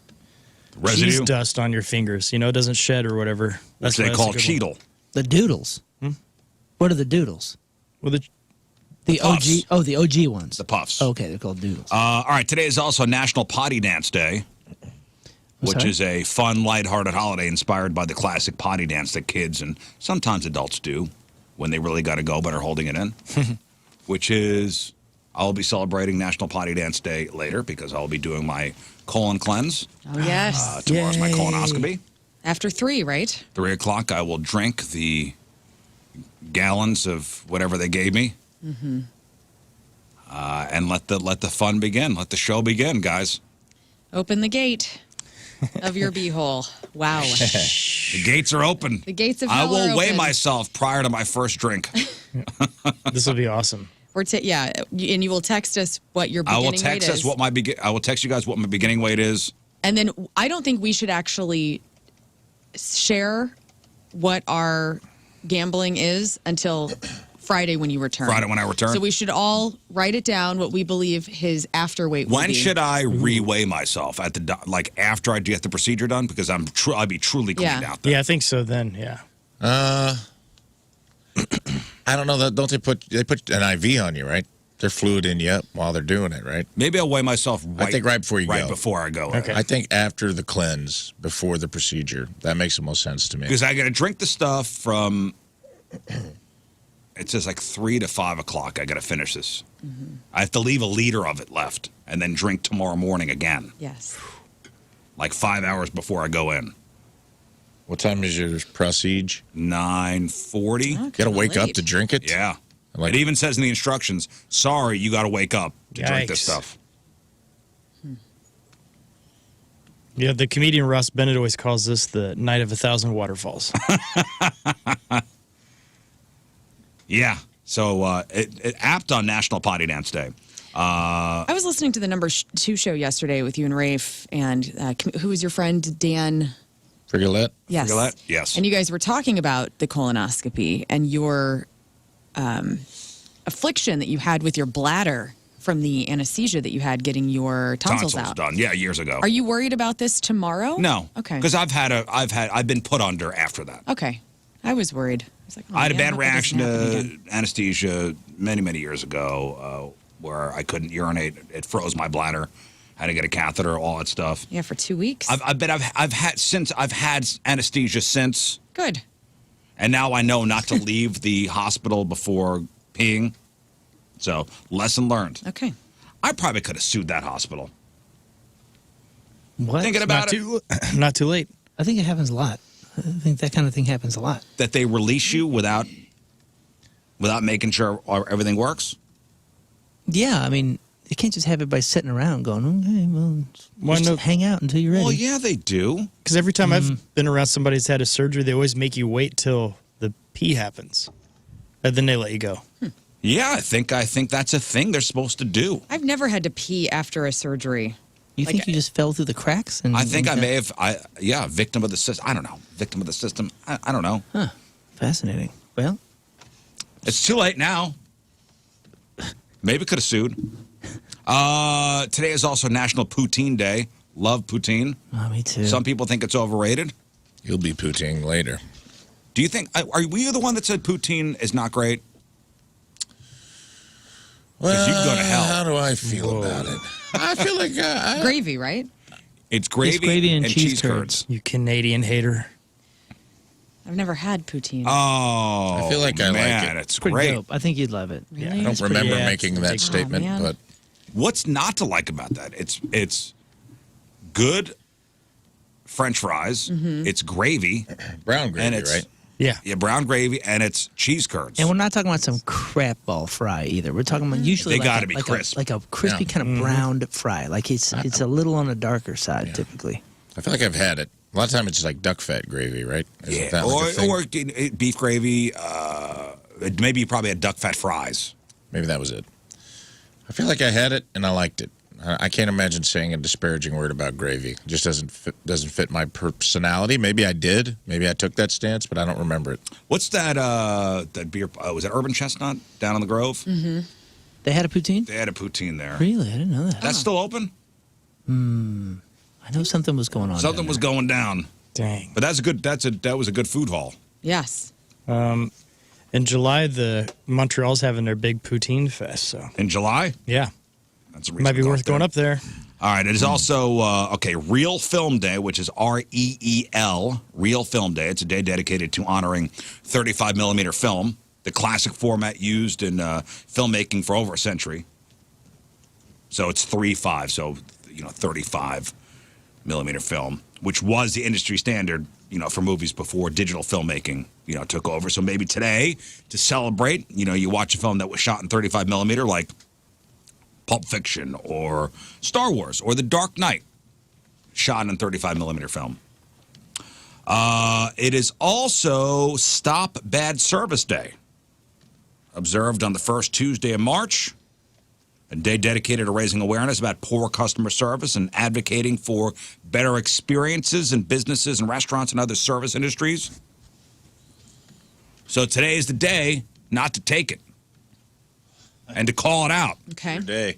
A: Residue.
E: cheese dust on your fingers. You know, it doesn't shed or whatever.
A: That's
E: why
A: they
E: it's
A: call
E: a good
A: Cheetle.
E: one.
B: The doodles. What are the doodles?
E: Well,
B: The OG.
A: puffs.
B: Oh, the OG ones.
A: The puffs.
B: Okay, they're called doodles.
A: All right, today is also National Potty Dance Day, which
B: sorry?
A: is a fun, lighthearted holiday inspired by the classic potty dance that kids and sometimes adults do when they really got to go but are holding it in, which is I'll be celebrating National Potty Dance Day later because I'll be doing my colon cleanse.
D: Oh, yes.
A: Tomorrow's my
B: Yay.
A: colonoscopy.
D: After 3, right?
A: 3 o'clock, I will drink the gallons of whatever they gave me. And let the fun begin. Let the show begin, guys.
D: Open the gate of your beehole. Wow.
A: The gates are open.
D: The gates of
A: I
D: hell
A: will
D: are
A: weigh
D: open.
A: myself prior to my first drink.
E: This will be awesome.
D: And you will text us what your
A: I
D: beginning
A: will text
D: weight
A: us
D: is.
A: what my I will text you guys what my beginning weight is.
D: And then I don't think we should actually share what our gambling is until Friday when you return.
A: Friday when I return.
D: So we should all write it down what we believe his after weight will
A: When
D: be.
A: should I re-weigh myself at the like after I get the procedure done because I'll be truly cleaned
D: Yeah.
A: out then.
E: Yeah, I think so then, yeah.
C: I don't know. Don't they put an IV on you, right? They're fluiding you up while they're doing it, right?
A: Maybe I'll weigh myself
C: I think right before you
A: right
C: go.
A: before I go.
E: Okay.
C: I think after the cleanse, before the procedure. That makes the most sense to me.
A: Because I got to drink the stuff from. It says like 3 to 5 o'clock. I got to finish this. I have to leave a liter of it left, and then drink tomorrow morning again,
D: Yes.
A: like 5 hours before I go in.
C: What time is your procedure?
A: 9:40.
C: You got to wake up to drink it?
A: Yeah.
C: Like-
A: It even says in the instructions, sorry, you got to wake up to drink this
E: Yikes.
A: stuff.
E: Yeah, the comedian Ross Bennett always calls this the night of 1,000 waterfalls.
A: Yeah. So it apt on National Potty Dance Day.
D: I was listening to the Number 2 show yesterday with you and Rafe, and who was your friend, Dan?
C: Frigolette?
D: Yes.
A: Frigolette? Yes.
D: And you guys were talking about the colonoscopy and your affliction that you had with your bladder from the anesthesia that you had getting your tonsils out.
A: done. Yeah, years ago.
D: Are you worried about this tomorrow?
A: No.
D: Okay.
A: Because I've been put under after that.
D: Okay. I was worried. I was like, oh,
A: I had a
D: man,
A: bad
D: I hope that doesn't
A: reaction
D: happen
A: to
D: again.
A: anesthesia many years ago, where I couldn't urinate. It froze my bladder. Had to get a catheter, all that stuff.
D: Yeah, for 2 weeks.
A: I've had anesthesia since,
D: Good.
A: and now I know not to leave the hospital before peeing. So lesson learned.
D: Okay.
A: I probably could have sued that hospital.
B: What?
A: Thinking about it,
E: Not too late.
B: I think it happens a lot. I think that kind of thing happens a lot.
A: that they release you without making sure everything works.
B: Yeah, I mean, you can't just have everybody sitting around going, okay, well,
E: Why
B: just
E: no-
B: hang out until you're ready.
A: Well, yeah, they do.
E: Because every time I've been around somebody who's had a surgery, they always make you wait till the pee happens. And then they let you go.
A: Yeah, I think that's a thing they're supposed to do.
D: I've never had to pee after a surgery.
B: You think
D: Like-
B: you just fell through the cracks? And
A: I think I
B: and,
A: may have. Victim of the system. I don't know. Victim of the system. I don't know.
B: Huh. Fascinating. Well,
A: It's too late now. Maybe could have sued. Today is also National Poutine Day. Love poutine.
B: oh, me too.
A: Some people think it's overrated.
C: You'll be poutine later.
A: Do you think? Were you the one that said poutine is not great?
C: Well,
A: you can go to hell.
C: How do I feel about it? I feel like
D: Gravy, right?
A: It's gravy,
B: It's gravy and cheese
A: curds.
E: You Canadian hater.
D: I've never had poutine.
A: Oh,
C: I feel like I like
A: man,
C: it.
A: it's
B: pretty
A: great.
B: dope. I think you'd love it.
D: Really?
C: I don't
E: That's pretty-
C: remember
E: yeah,
C: making
E: it's
C: that
E: big.
C: statement,
D: man.
C: but
A: What's not to like about that? It's good French fries. It's gravy.
C: brown gravy,
A: And it's-
C: right?
E: Yeah.
A: Yeah, brown gravy, and it's cheese curds.
B: And we're not talking about some crap ball fry either. We're talking about usually
A: They
B: like
A: gotta
B: a,
A: be
B: like
A: crisp.
B: like a crispy
C: Yeah.
B: kind of browned fry. Like it's a little on the darker side typically.
C: I feel like I've had it. A lot of times it's like duck fat gravy, right? Isn't
A: yeah,
C: that like a thing?
A: or beef gravy. Maybe you probably had duck fat fries.
C: Maybe that was it. I feel like I had it and I liked it. I can't imagine saying a disparaging word about gravy. It just doesn't fit my personality. Maybe I did. Maybe I took that stance, but I don't remember it.
A: What's that beer? Was it Urban Chestnut down on the Grove?
D: Mm-hmm.
B: They had a poutine?
A: They had a poutine there.
B: Really? I didn't know that.
A: That's still open?
B: I know something was going on.
A: Something was going down.
E: Dang.
A: But that was a good food hall.
D: Yes.
E: In July, the Montreal's having their big Poutine Fest. So
A: In July?
E: yeah,
A: That's a reason
E: might be
A: to go
E: worth going up there.
A: All right. It is also, Real Film Day, which is REEL, Real Film Day. It's a day dedicated to honoring 35 millimeter film, the classic format used in filmmaking for over a century. So it's 3.5, so, 35 millimeter film, which was the industry standard, for movies before digital filmmaking, took over. So maybe today, to celebrate, you watch a film that was shot in 35 millimeter, like Pulp Fiction or Star Wars or The Dark Knight, shot in 35 millimeter film. It is also Stop Bad Service Day, observed on the first Tuesday of March. A day dedicated to raising awareness about poor customer service and advocating for better experiences in businesses and restaurants and other service industries. So today is the day not to take it and to call it out.
D: Okay.
C: Good day.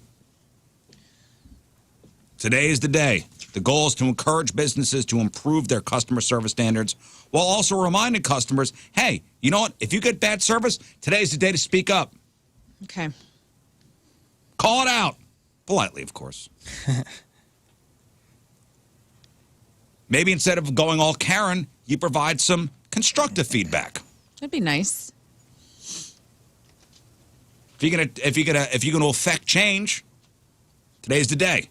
A: Today is the day. The goal is to encourage businesses to improve their customer service standards while also reminding customers, hey, you know what? If you get bad service, today's the day to speak up.
D: Okay.
A: Call it out. Politely, of course. Maybe instead of going all Karen, you provide some constructive feedback.
D: That'd be nice.
A: If you're gonna affect change, today's the day.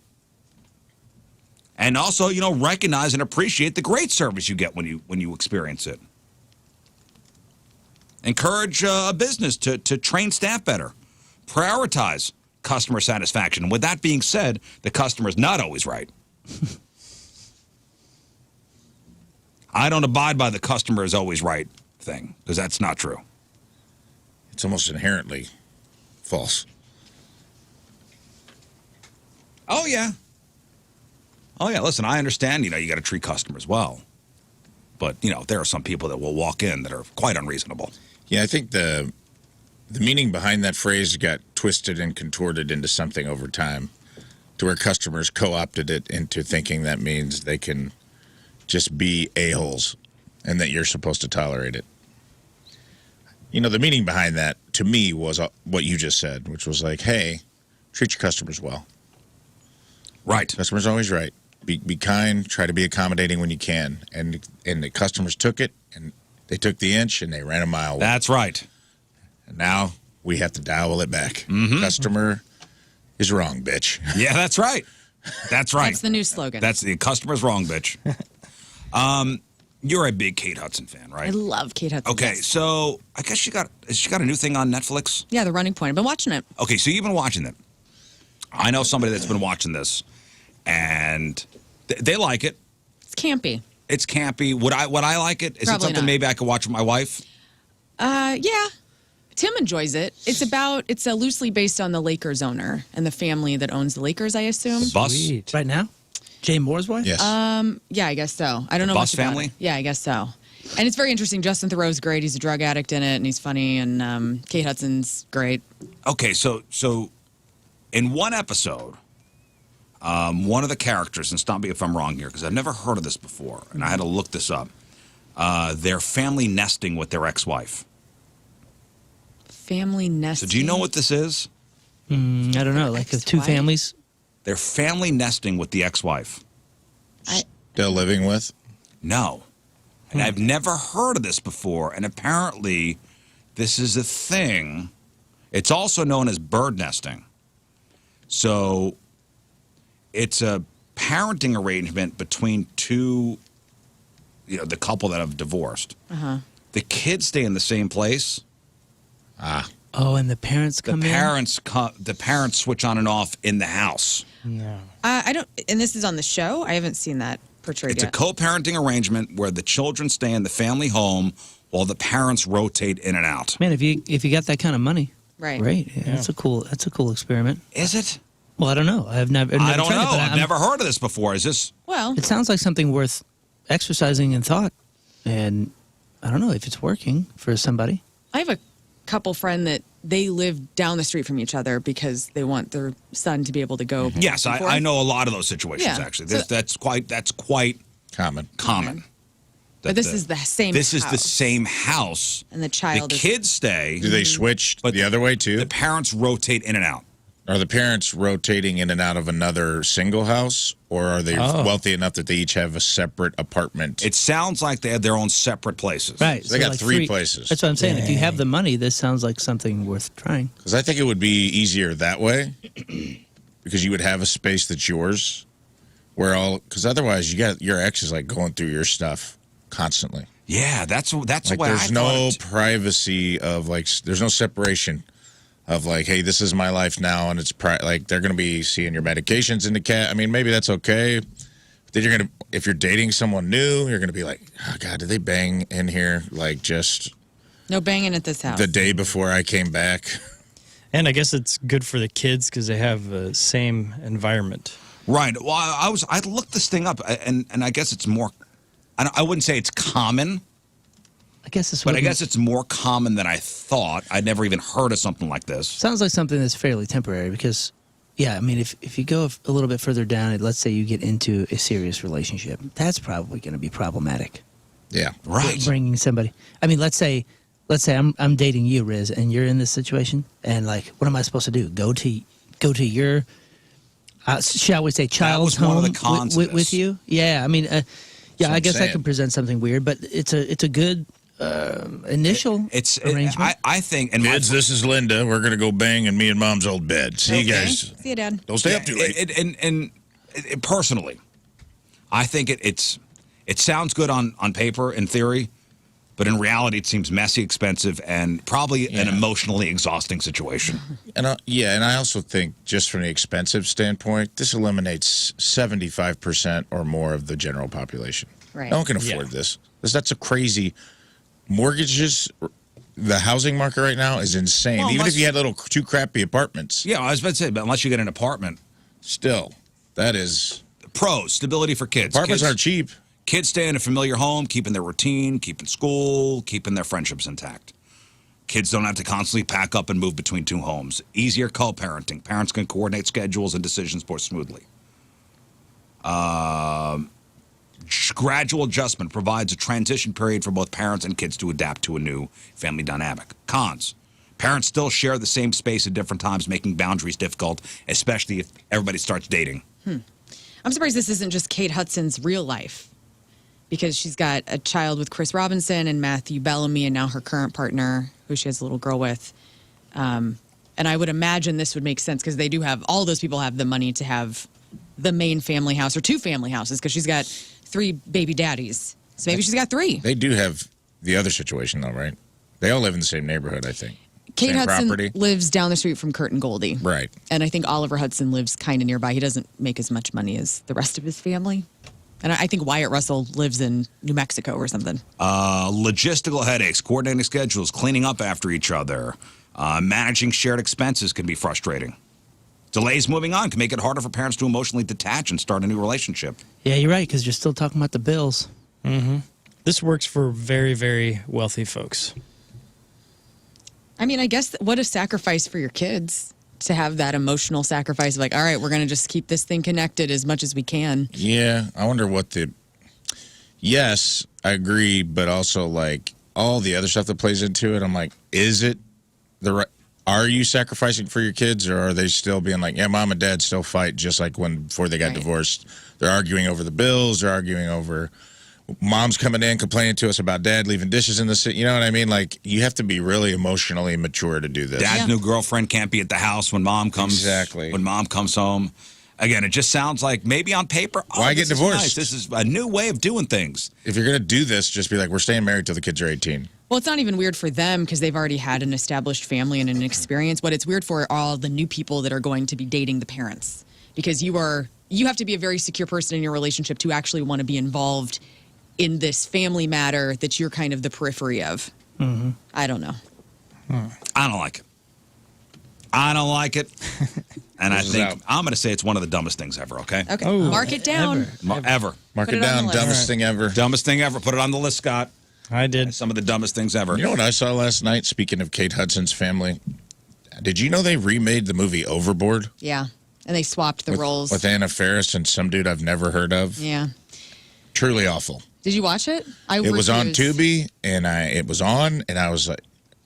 A: And also, recognize and appreciate the great service you get when you experience it. Encourage a business to train staff better. Prioritize customer satisfaction. With that being said, the customer's not always right. I don't abide by the customer is always right thing, because that's not true.
C: It's almost inherently false.
A: Oh, yeah. Listen, I understand, you got to treat customers well. But, there are some people that will walk in that are quite unreasonable.
C: Yeah, I think the meaning behind that phrase got twisted and contorted into something over time to where customers co-opted it into thinking that means they can just be a-holes and that you're supposed to tolerate it. The meaning behind that, to me, was what you just said, which was like, hey, treat your customers well.
A: Right.
C: Customer's always right. Be kind, try to be accommodating when you can. And the customers took it, and they took the inch, and they ran a mile.
A: That's right.
C: And now we have to dial it back. Mm-hmm. Customer is wrong, bitch.
A: Yeah, that's right. That's right.
D: That's the new slogan.
A: That's the customer's wrong, bitch. You're a big Kate Hudson fan, right?
D: I love Kate Hudson.
A: Okay,
D: yes.
A: so I guess she got a new thing on Netflix.
D: Yeah, The Running Point. I've been watching it.
A: Okay, so you've been watching it. I know somebody that's been watching this, and they like it.
D: It's campy.
A: It's campy. Would I like it? Is
D: Probably
A: it something
D: not.
A: maybe I could watch with my wife?
D: Yeah. Tim enjoys it. It's loosely based on the Lakers owner and the family that owns the Lakers, I assume.
A: Bus?
B: Sweet. Right now? Jay Moore's wife?
C: Yes.
D: Yeah, I guess so. I don't know
A: Bus
D: much about
A: family?
D: it. Yeah, I guess so. And it's very interesting. Justin Theroux's great. He's a drug addict in it, and he's funny. And Kate Hudson's great.
A: Okay, so in one episode, one of the characters, and stop me if I'm wrong here, because I've never heard of this before, and I had to look this up. They're family nesting with their ex-wife.
D: Family nesting.
A: So do you know what this is?
B: I don't know. Like of two
D: Ex-wife?
B: families?
A: They're family nesting with the ex-wife.
C: Still living with?
A: No. And I've never heard of this before, and apparently this is a thing. It's also known as bird nesting. So it's a parenting arrangement between two, the couple that have divorced.
D: Uh-huh.
A: The kids stay in the same place.
B: Oh, and the parents come in?
A: The parents switch on and off in the house.
E: No.
D: I don't. And this is on the show. I haven't seen that portrayed
A: It's a
D: yet.
A: co-parenting arrangement where the children stay in the family home while the parents rotate in and out.
B: Man, if you got that kind of money,
D: Right.
B: great. Yeah, That's a cool experiment.
A: Is it?
B: Well, I don't know. I've never
A: I don't
B: tried
A: know.
B: it, but
A: I've never heard of this before. Is this?
D: Well,
B: It sounds like something worth exercising in thought, and I don't know if it's working for somebody.
D: I have a couple friend that they live down the street from each other because they want their son to be able to go.
A: Yes,
D: back and
A: I
D: forth.
A: know a lot of those situations.
D: Yeah.
A: Actually,
D: So-
A: that's quite
C: Common.
A: common.
D: But this is the same.
A: This is the
D: house.
A: same house.
D: And the child
A: The
D: is-
A: kids stay.
C: Do they switch
A: But
C: the other way too?
A: The parents rotate in and out.
C: Are the parents rotating in and out of another single house, or are they wealthy enough that they each have a separate apartment?
A: It sounds like they have their own separate places.
B: Right.
C: So they got three places.
B: That's what I'm saying. If you have the money, this sounds like something worth trying.
C: Because I think it would be easier that way, because you would have a space that's yours, because otherwise you got your ex is like going through your stuff constantly.
A: Yeah, that's
C: Like
A: the way
C: there's
A: I
C: no
A: thought it.
C: privacy of like there's no separation of like, hey, this is my life now, and it's like they're gonna be seeing your medications in the cat. I mean, maybe that's okay. But then you're gonna, if you're dating someone new, you're gonna be like, oh God, did they bang in here like just
D: No banging at this house.
C: the day before I came back?
E: And I guess it's good for the kids because they have the same environment.
A: Right. Well, I looked this thing up, and I guess it's more. I wouldn't say it's common,
B: I guess this.
A: but I guess it's more common than I thought. I'd never even heard of something like this.
B: sounds like something that's fairly temporary because, yeah, I mean, if you go a little bit further down, and let's say you get into a serious relationship, that's probably going to be problematic.
C: Yeah.
A: Right.
B: Bringing somebody. I mean, let's say I'm dating you, Riz, and you're in this situation, and like, what am I supposed to do? Go to your, shall we say, child's
A: was one of
B: home
A: the cons of
B: with
A: this.
B: you? Yeah, I mean, yeah,
C: what
B: I
C: I'm
B: guess that
C: saying.
B: can present something weird, but it's a good initial arrangement.
A: I think, and
C: Kids, this is Linda. We're gonna go bang in me and Mom's old bed. See you
D: Okay.
C: guys.
D: See you, Dad.
C: Don't stay up too late.
A: personally, I think it sounds good on paper in theory, but in reality, it seems messy, expensive, and probably an emotionally exhausting situation.
C: And I also think, just from the expensive standpoint, this eliminates 75% or more of the general population.
D: Right.
C: No one can afford this. That's a crazy mortgages. The housing market right now is insane.
A: Well,
C: Even
A: unless-
C: if you had little two crappy apartments,
A: Yeah, I was about to say, but unless you get an apartment,
C: still, that is
A: pros, stability for kids.
C: apartments
A: kids,
C: aren't cheap.
A: Kids stay in a familiar home, keeping their routine, keeping school, keeping their friendships intact. Kids don't have to constantly pack up and move between two homes. Easier co-parenting. Parents can coordinate schedules and decisions more smoothly. Gradual adjustment provides a transition period for both parents and kids to adapt to a new family dynamic. Cons. Parents still share the same space at different times, making boundaries difficult, especially if everybody starts dating.
D: I'm surprised this isn't just Kate Hudson's real life, because she's got a child with Chris Robinson and Matthew Bellamy, and now her current partner, who she has a little girl with. And I would imagine this would make sense because they do have, all those people have the money to have the main family house or two family houses, because she's got 3 baby daddies. So maybe she's got 3.
C: They do have the other situation, though, right? They all live in the same neighborhood, I think.
D: Kate
C: Same
D: Hudson
C: property.
D: lives down the street from Kurt and Goldie.
C: Right.
D: And I think Oliver Hudson lives kind of nearby. He doesn't make as much money as the rest of his family. And I think Wyatt Russell lives in New Mexico or something.
A: Logistical headaches, coordinating schedules, cleaning up after each other, managing shared expenses can be frustrating. Delays moving on can make it harder for parents to emotionally detach and start a new relationship.
B: Yeah, you're right, because you're still talking about the bills.
E: This works for very, very wealthy folks.
D: I mean, I guess what a sacrifice for your kids to have that emotional sacrifice of like, all right, we're going to just keep this thing connected as much as we can.
C: Yeah, I wonder what the. Yes, I agree, but also like all the other stuff that plays into it. I'm like, is it the right? Are you sacrificing for your kids, or are they still being like, yeah, mom and dad still fight just like before they got
D: Right.
C: divorced? They're arguing over the bills. They're arguing over. Mom's coming in complaining to us about dad leaving dishes in the sink. You know what I mean? Like, you have to be really emotionally mature to do this.
A: Dad's
D: Yeah.
A: new girlfriend can't be at the house when mom comes.
C: Exactly.
A: When mom comes home. Again, it just sounds like maybe on paper.
C: Why get
A: this is
C: divorced?
A: nice. This is a new way of doing things.
C: If you're going to do this, just be like, we're staying married till the kids are 18.
D: Well, it's not even weird for them because they've already had an established family and an experience. What it's weird for are all the new people that are going to be dating the parents, because you have to be a very secure person in your relationship to actually want to be involved in this family matter that you're kind of the periphery of. I don't know.
A: I don't like it. I don't like it. And I
C: This is
A: think
C: out.
A: I'm going to say it's one of the dumbest things ever, okay?
D: Okay,
E: Oh,
D: mark it down.
A: Ever.
C: Mark
D: Put
C: it
D: it on
C: down.
D: the list.
C: Dumbest thing ever.
A: Dumbest thing ever. Put it on the list, Scott.
E: I did.
A: Some of the dumbest things ever.
C: You know what I saw last night? Speaking of Kate Hudson's family, did you know they remade the movie Overboard
D: Yeah, and they swapped the roles.
C: with Anna Faris and some dude I've never heard of?
D: Yeah.
C: Truly awful.
D: Did you watch it?
C: It was on Tubi, and it was on, and I was like,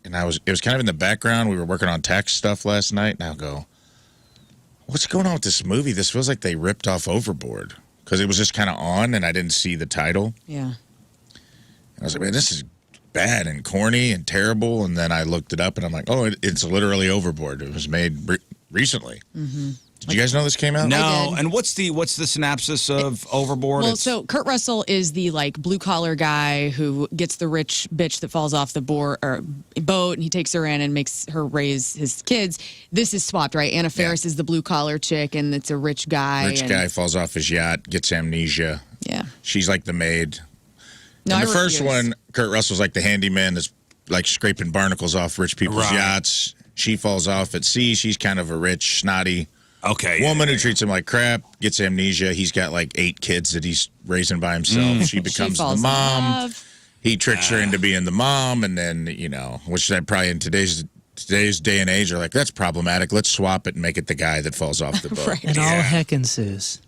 C: it was kind of in the background. We were working on tax stuff last night, and I'll go, what's going on with this movie? This feels like they ripped off Overboard because it was just kind of on, and I didn't see the title.
D: Yeah.
C: I was like, man, this is bad and corny and terrible. And then I looked it up, and I'm like, oh, it's literally Overboard. It was made recently. Mm-hmm. Did you guys know this came out?
A: No,
D: did.
A: and what's the synopsis of Overboard?
D: Well, so Kurt Russell is the blue collar guy who gets the rich bitch that falls off the boat, and he takes her in and makes her raise his kids. This is swapped, right? Anna Faris is the blue collar chick, and it's a rich guy.
C: Rich guy falls off his yacht, gets amnesia.
D: Yeah.
C: She's like the maid.
D: No,
C: In
D: I
C: the first
D: refuse.
C: one, Kurt Russell's like the handyman that's like scraping barnacles off rich people's
A: Right.
C: yachts. She falls off at sea. She's kind of a rich, snotty
A: okay.
C: woman who treats him like crap, gets amnesia. He's got like 8 kids that he's raising by himself. She becomes the
D: falls in
C: mom.
D: love.
C: He tricks her into being the mom, and then, which that probably in today's day and age are like, that's problematic. Let's swap it and make it the guy that falls off the boat.
D: Right.
B: And all heck ensues.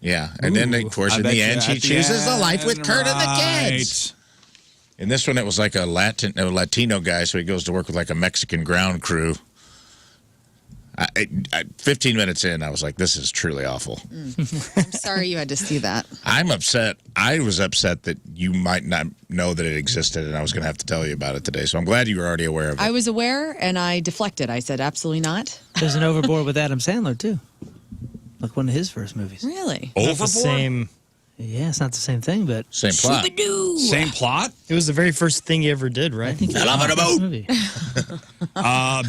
C: Yeah. And then, of course, in the end, she chooses the life with Kurt and the kids. In this one, it was like a Latino guy, so he goes to work with like a Mexican ground crew. 15 minutes in, I was like, this is truly awful.
D: I'm sorry you had to see that.
C: I'm upset. I was upset that you might not know that it existed, and I was going to have to tell you about it today. So I'm glad you were already aware of it.
D: I was aware, and I deflected. I said, absolutely not.
B: There's an Overboard with Adam Sandler, too. Like one of his first movies.
D: Really?
E: Not
A: Overboard?
E: the same.
B: Yeah, it's not the same thing, but
C: Same plot.
A: Same plot?
E: It was the very first thing he ever did, right?
B: I think
C: I love it about.
B: movie.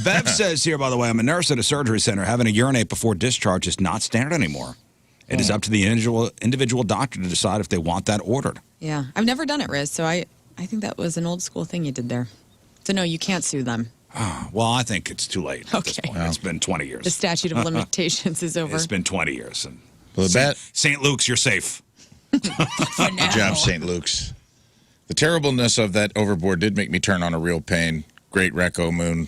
A: Bev says here, by the way, I'm a nurse at a surgery center. Having to urinate before discharge is not standard anymore. It is up to the individual doctor to decide if they want that ordered.
D: Yeah. I've never done it, Riz, so I think that was an old school thing you did there. So, no, you can't sue them.
A: Well, I think it's too late at this
D: Okay.
A: point. It's been 20 years.
D: The statute of limitations is over.
A: It's been 20 years. And
C: Well, the bet.
A: St. Luke's, you're safe.
C: Good job, St. Luke's. The terribleness of that Overboard did make me turn on a real pain. Great Reco Moon.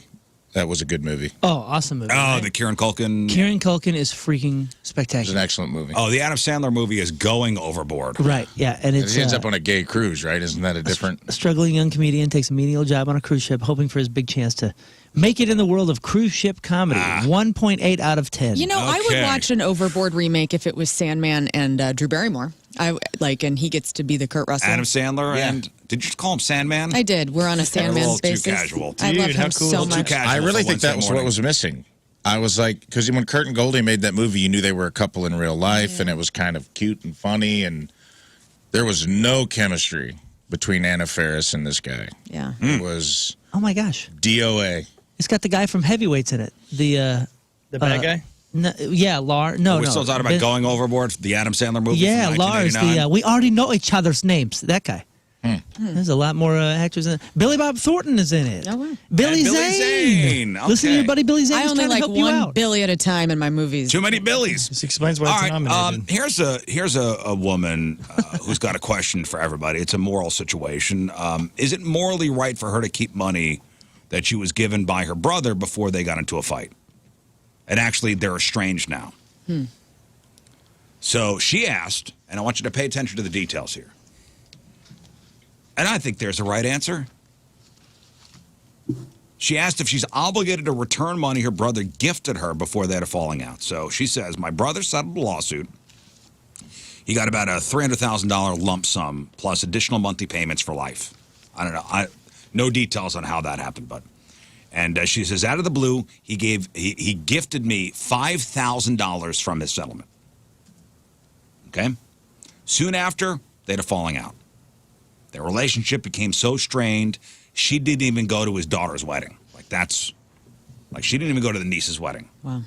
C: That was a good movie.
B: Oh, awesome movie.
A: Oh,
B: right?
A: the Kieran Culkin.
B: Kieran Culkin is freaking
C: It was
B: spectacular.
C: an excellent movie.
A: Oh, the Adam Sandler movie is Going Overboard.
B: Right, yeah, and
C: And
B: it's
C: he ends up on a gay cruise, right? Isn't that a different?
B: a struggling young comedian takes a menial job on a cruise ship, hoping for his big chance to make it in the world of cruise ship comedy. 1.8 out of 10.
D: You know, I would
A: Okay.
D: watch an Overboard remake if it was Sandman and Drew Barrymore. And he gets to be the Kurt Russell.
A: Adam Sandler
C: Yeah.
A: and did you just call him Sandman?
D: I did. We're on a
A: a
D: Sandman
A: little too
D: basis.
A: casual.
D: I love
E: Dude, how
D: him
E: cool.
D: so
E: A little
A: too
D: much.
A: casual.
C: I really
A: for
C: think that
A: Wednesday
C: was
A: morning.
C: what was missing. I was like, because when Kurt and Goldie made that movie, you knew they were a couple in real life, and it was kind of cute and funny, and there was no chemistry between Anna Faris and this guy.
D: Yeah.
C: It was
B: Oh my gosh.
C: DOA.
B: It's got the guy from Heavyweights in it. The
E: bad guy?
B: No, yeah, Lars. No,
A: We're
B: no.
A: still talking about
B: Ben-
A: Going Overboard, the Adam Sandler movie.
B: Yeah,
A: from
B: Lars.
A: 1989.
B: We already know each other's names. That guy. There's a lot more actors in it. Billy Bob Thornton is in it.
D: Oh, wow.
B: Billy
A: And Billy
B: Zane.
A: Zane.
B: Listen to your
A: Okay.
B: buddy Billy Zane.
D: I
B: He's
D: only
B: trying to
D: like
B: help you
D: one
B: out.
D: Billy at a time in my movies.
A: Too many Billies.
E: This explains why
A: All
E: it's
A: right,
E: nominated.
A: here's a woman who's got a question for everybody. It's a moral situation. Is it morally right for her to keep money that she was given by her brother before they got into a fight? And actually, they're estranged now. So she asked, and I want you to pay attention to the details here. And I think there's a right answer. She asked if she's obligated to return money her brother gifted her before they had a falling out. So she says, my brother settled a lawsuit. He got about a $300,000 lump sum plus additional monthly payments for life. I don't know. No details on how that happened, but. And she says, out of the blue, he gifted me $5,000 from his settlement. Okay? Soon after, they had a falling out. Their relationship became so strained, she didn't even go to his daughter's wedding. She didn't even go to the niece's wedding.
D: Wow.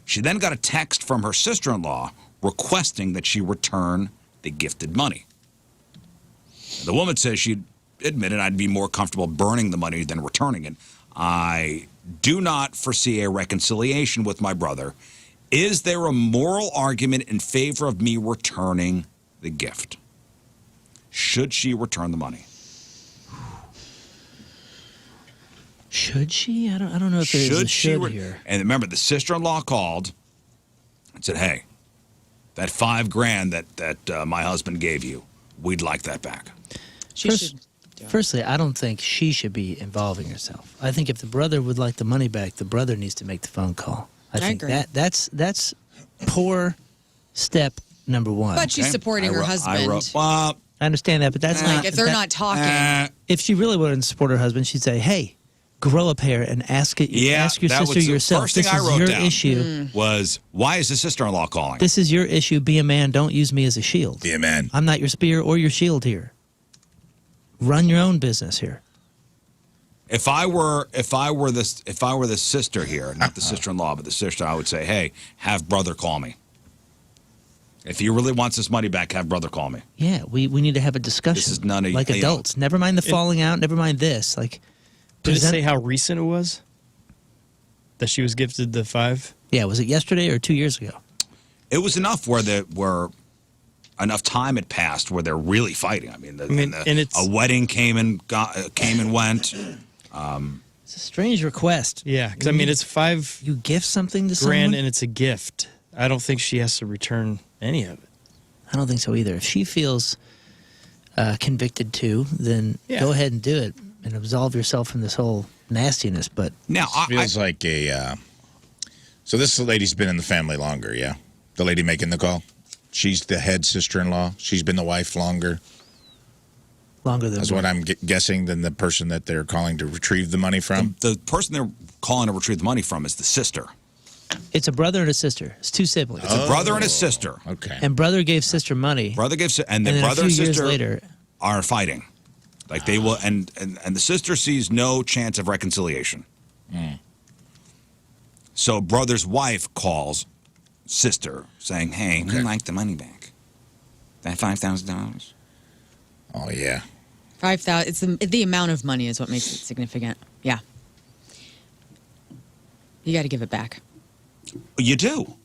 A: She then got a text from her sister-in-law requesting that she return the gifted money. The woman says she admitted, I'd be more comfortable burning the money than returning it. I do not foresee a reconciliation with my brother. Is there a moral argument in favor of me returning the gift? Should she return the money?
B: Should she? I don't know if there's a should here.
A: And remember, the sister-in-law called and said, "Hey, that $5,000 that my husband gave you, we'd like that back."
B: Firstly, I don't think she should be involving herself. I think if the brother would like the money back, the brother needs to make the phone call. I think
D: agree.
B: that's poor step number one.
D: But she's supporting her husband.
B: I understand that, but that's not.
D: If they're not talking.
B: If she really wanted to support her husband, she'd say, "Hey, grow a pair and ask your sister yourself.
A: First thing
B: this
A: I
B: is
A: wrote
B: your
A: down
B: issue.
A: Was, why is the sister-in-law calling?
B: This is your issue. Be a man. Don't use me as a shield.
C: Be a man.
B: I'm not your spear or your shield here. Run your own business here."
A: If I were the sister here, not the sister-in-law, but the sister, I would say, "Hey, have brother call me. If he really wants this money back, have brother call me."
B: Yeah, we need to have a discussion.
A: This is none of
B: like adults. Never mind the falling out. Never mind this. Like,
E: did it say how recent it was that she was gifted the 5?
B: Yeah, was it yesterday or 2 years ago?
A: It was enough where enough time had passed where they're really fighting. I mean, a wedding came and went.
B: It's a strange request.
E: Yeah, because I mean, it's $5,000
B: You gift something to someone,
E: and it's a gift. I don't think she has to return any of it.
B: I don't think so either. If she feels convicted to, then go ahead and do it and absolve yourself from this whole nastiness. But
C: now feels like a. So this lady's been in the family longer, yeah. The lady making the call, she's the head sister-in-law. She's been the wife longer.
B: Longer than
C: that's what I'm guessing than the person that they're calling to retrieve the money from.
A: The person they're calling to retrieve the money from is the sister.
B: It's a brother and a sister. It's two siblings.
A: It's a brother and a sister.
C: Okay.
B: And brother gave sister money.
A: Brother gives, and
B: then
A: brother
B: a
A: and
B: few years
A: sister
B: later
A: are fighting. Like they will, and the sister sees no chance of reconciliation. So brother's wife calls sister saying, "Hey, we'd like the money back. That $5,000."
C: Oh yeah.
D: 5,000. It's the amount of money is what makes it significant. Yeah. You got to give it back.
A: You do.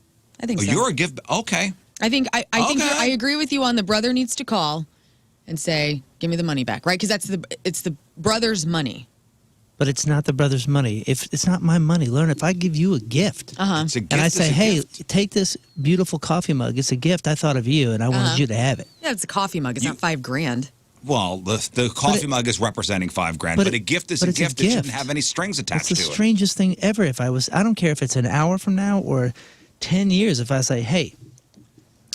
D: I think so.
A: You're a gift. Okay.
D: I think I agree with you on the brother needs to call and say, "Give me the money back," right? Because it's the brother's money.
B: But it's not the brother's money. If it's not my money, learn. If I give you a gift,
A: It's a gift,
B: and I
A: it's
B: say,
A: a
B: "Hey,
A: gift.
B: take this beautiful coffee mug. It's a gift. I thought of you, and I wanted you to have it."
D: Yeah, it's a coffee mug. It's not $5,000.
A: Well, the coffee mug is representing $5,000, but a gift is a gift. It shouldn't have any strings attached to it.
B: It's the strangest thing ever. I don't care if it's an hour from now or 10 years. If I say, "Hey,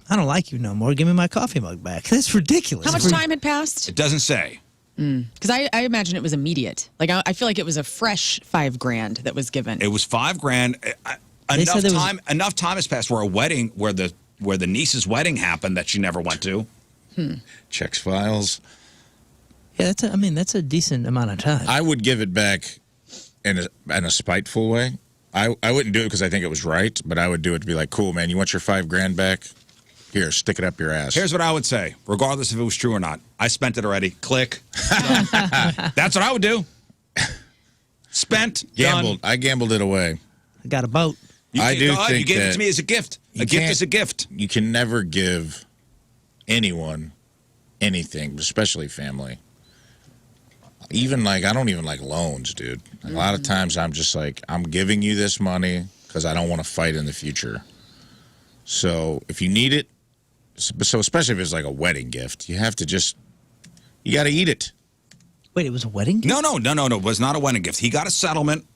B: I don't like you no more. Give me my coffee mug back." That's ridiculous.
D: How much time had passed?
A: It doesn't say.
D: Because I imagine it was immediate. Like I feel like it was a fresh $5,000 that was given.
A: It was $5,000. Enough time has passed where a wedding, where the niece's wedding happened that she never went to.
C: Checks files.
B: Yeah, that's a decent amount of time.
C: I would give it back in a spiteful way. I wouldn't do it because I think it was right, but I would do it to be like, "Cool, man, you want your $5,000 back? Here, stick it up your ass."
A: Here's what I would say, regardless if it was true or not. I spent it already. Click. That's what I would do. Spent.
C: Gambled.
A: Done.
C: I gambled it away.
B: I got a boat.
A: You gave it to me as a gift. A gift is a gift.
C: You can never give anyone anything, especially family. Even I don't even like loans, dude. A lot of times I'm just like, I'm giving you this money because I don't want to fight in the future. So if you need it, so especially if it's like a wedding gift, you have to you got to eat it.
B: Wait, it was a wedding gift?
A: No. It was not a wedding gift. He got a settlement.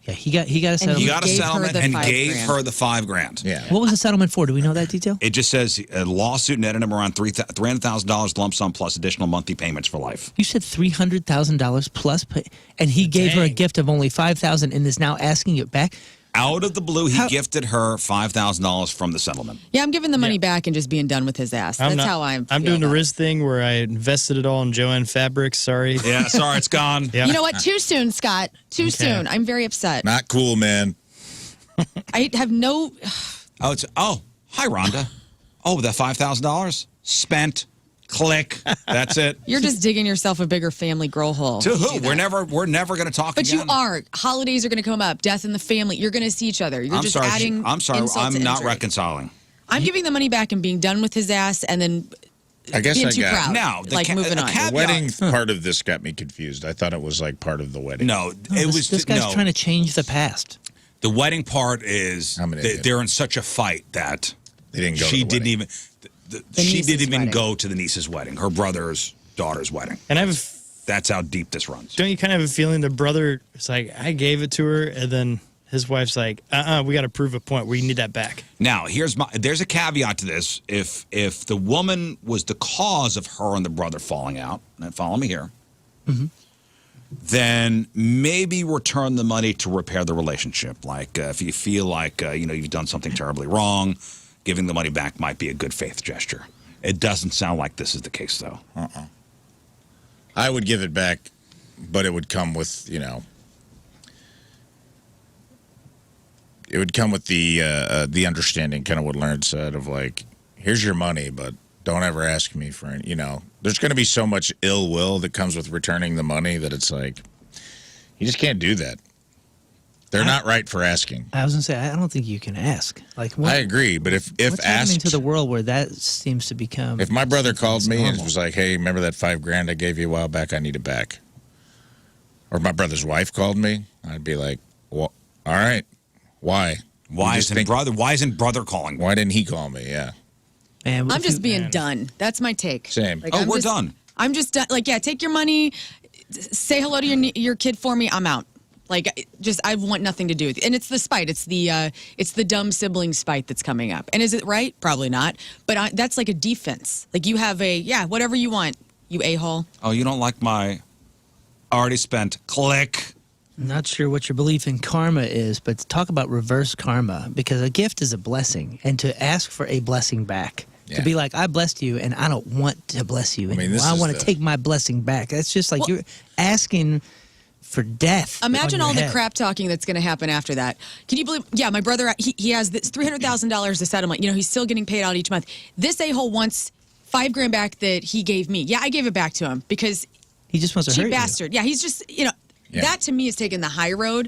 B: Yeah, he got a settlement.
A: He got a
D: gave her
A: settlement
D: the
A: and
D: $5,000.
A: gave her the $5,000.
C: Yeah.
B: What was the settlement for? Do we know that detail?
A: It just says a lawsuit netted him around $300,000 lump sum plus additional monthly payments for life.
B: You said $300,000 plus, and he gave her a gift of only $5,000 and is now asking it back.
A: Out of the blue, he gifted her $5,000 from the settlement.
D: Yeah, I'm giving the money back and just being done with his ass. That's how I'm.
E: I'm doing the Riz thing where I invested it all in Joanne Fabrics. Sorry.
A: Yeah, sorry, it's gone.
E: Yeah.
D: You know what? Too soon, Scott. Too soon. I'm very upset.
C: Not cool, man.
D: I have no.
A: Hi, Rhonda. Oh, that $5,000 spent. Click. That's it.
D: You're just digging yourself a bigger family grow hole.
A: To
D: You
A: who?
D: do
A: We're
D: that.
A: never going to talk
D: But
A: again.
D: you are. Holidays are going to come up. Death in the family. You're going to see each other. You're
A: I'm
D: just
A: sorry.
D: adding.
A: I'm sorry.
D: insult
A: I'm
D: to
A: not
D: injury.
A: reconciling.
D: I'm giving the money back and being done with his ass, and then
C: I guess
D: being
C: I
D: too
C: got
D: proud.
A: Now,
D: moving on.
C: the wedding part of this got me confused. I thought it was like part of the wedding.
A: No,
B: This guy's trying to change the past.
A: The wedding part is
C: I'm an idiot.
A: they're in such a fight that
C: They didn't go.
A: she
C: to the
A: didn't
C: wedding.
A: even.
D: The
A: She
D: niece's
A: didn't even
D: wedding.
A: go to the niece's wedding. Her daughter's wedding.
E: And I have,
A: That's how deep this runs.
E: don't you kind of have a feeling the brother is like, I gave it to her, and then his wife's like, we got to prove a point. We need that back.
A: Now, there's a caveat to this. If the woman was the cause of her and the brother falling out, and follow me here, then maybe return the money to repair the relationship. Like if you feel like you've done something terribly wrong, giving the money back might be a good faith gesture. It doesn't sound like this is the case, though.
C: I would give it back, but it would come with it would come with the understanding, kind of what Learn said of like, here's your money, but don't ever ask me for it. There's going to be so much ill will that comes with returning the money that it's like, you just can't do that. They're not right for asking.
B: I was gonna say I don't think you can ask. Like, what,
C: I agree, but if
B: what's happening
C: asked,
B: to the world where that seems to become?
C: if my brother called me and
B: normal.
C: was like, hey, remember that $5,000 I gave you a while back? I need it back. Or my brother's wife called me, I'd be like, well, all right, why?
A: Why
C: You just
A: isn't
C: think-
A: brother? Why isn't brother calling?
C: Why didn't he call me? Yeah.
B: Man,
D: I'm
B: if
D: just
B: you-
D: being done. That's my take.
C: Same.
D: Like,
A: Oh,
D: I'm
A: we're
D: just-
A: done.
D: I'm just done. Like, yeah, take your money, say hello to your kid for me. I'm out. Like, just I want nothing to do with it. And it's the spite. It's the dumb sibling spite that's coming up. And is it right? Probably not. But that's like a defense. Like you have whatever you want, you a-hole.
A: Oh, you don't like my already spent click.
B: Not sure what your belief in karma is, but talk about reverse karma, because a gift is a blessing, and to ask for a blessing back, to
C: Yeah.
B: be like, I blessed you, and I don't want to bless you anymore.
C: this
B: I
C: is
B: want to
C: the-
B: take my blessing back. That's just like you're asking for death.
D: Imagine
B: on
D: all
B: your
D: the
B: head.
D: crap talking that's going to happen after that. Can you believe? Yeah, my brother, he has this $300,000 to settlement. He's still getting paid out each month. This a-hole wants $5,000 back that he gave me. Yeah, I gave it back to him because
B: He just wants to
D: cheap
B: hurt
D: bastard. Yeah, he's just,
C: Yeah.
D: that to me is taking the high road.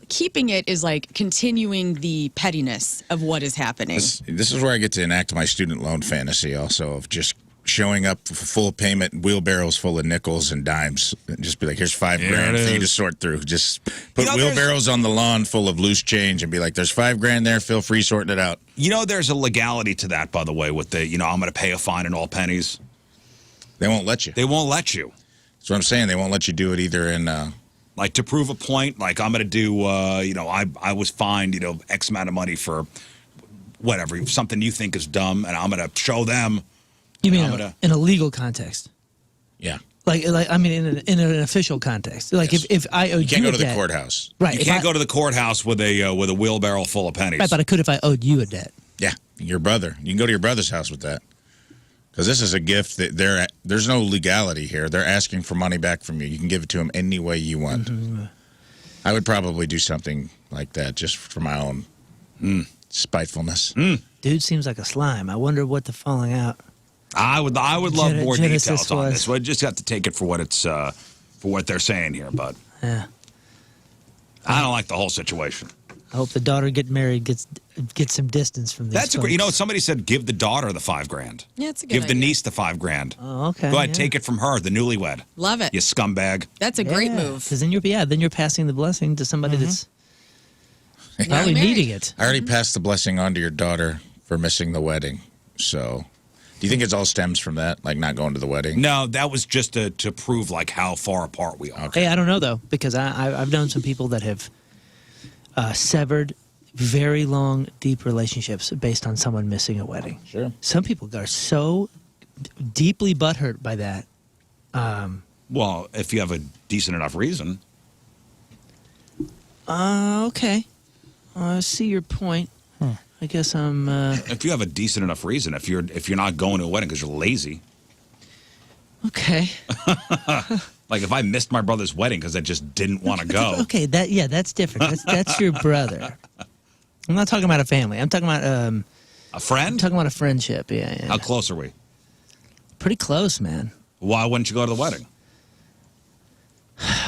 D: Keeping it is like continuing the pettiness of what is happening.
C: This is where I get to enact my student loan fantasy also of just showing up for full payment, wheelbarrows full of nickels and dimes. And just be like, here's $5,000
A: it
C: for you to
A: is.
C: sort through. Just put
A: there's-
C: wheelbarrows on the lawn full of loose change and be like, there's $5,000 there. Feel free sorting it out.
A: There's a legality to that, by the way, with the, I'm going to pay a fine in all pennies.
C: They won't let you.
A: They won't let you.
C: That's what I'm saying. They won't let you do it either in.
A: Like to prove a point, like I'm going to do, I was fined, X amount of money for whatever, something you think is dumb, and I'm going to show them.
B: You mean
A: I'm gonna-
B: in a legal context?
C: Yeah.
B: Like I mean, in an official context. Like
C: Yes.
B: if I owed
C: You can't
B: you
C: go
B: a
C: to the
B: debt,
C: courthouse.
B: right?
A: You
B: if
A: can't
B: I-
A: go to the courthouse with a wheelbarrow full of pennies.
B: Right, but I could if I owed you a debt.
C: Yeah. Your brother. You can go to your brother's house with that. Because this is a gift that there's no legality here. They're asking for money back from you. You can give it to them any way you want.
B: Mm-hmm.
C: I would probably do something like that just for my own spitefulness.
B: Dude seems like a slime. I wonder what the falling out.
A: I would love more
B: Genesis
A: details on
B: was-
A: this. We just have to take it for what it's for what they're saying here, but
B: Yeah.
A: I don't like the whole situation.
B: I hope the daughter get married gets some distance from these.
A: That's a great.
B: folks.
A: Somebody said give the daughter the $5,000.
D: Yeah, it's a good
A: Give the
D: idea.
A: niece the $5,000.
B: Oh, okay.
A: Go ahead,
B: yeah.
A: take it from her, the newlywed.
D: Love it.
A: You scumbag.
D: That's a great move.
B: Because then you're passing the blessing to somebody that's probably
D: married.
B: needing it.
C: I already passed the blessing on to your daughter for missing the wedding. So, do you think it all stems from that, like not going to the wedding?
A: No, that was just to prove like how far apart we are.
B: Hey, I don't know though, because I've known some people that have severed very long, deep relationships based on someone missing a wedding.
C: Sure.
B: Some people are so deeply butthurt by that.
A: Well, if you have a decent enough reason.
B: Okay. I see your point. I guess I'm.
A: If you have a decent enough reason, if you're not going to a wedding because you're lazy.
B: Okay.
A: Like if I missed my brother's wedding because I just didn't want to go.
B: Okay. That's different. That's your brother. I'm not talking about a family. I'm talking about
A: A friend?
B: a friendship. Yeah.
A: How close are we?
B: pretty close, man.
A: Why wouldn't you go to the wedding?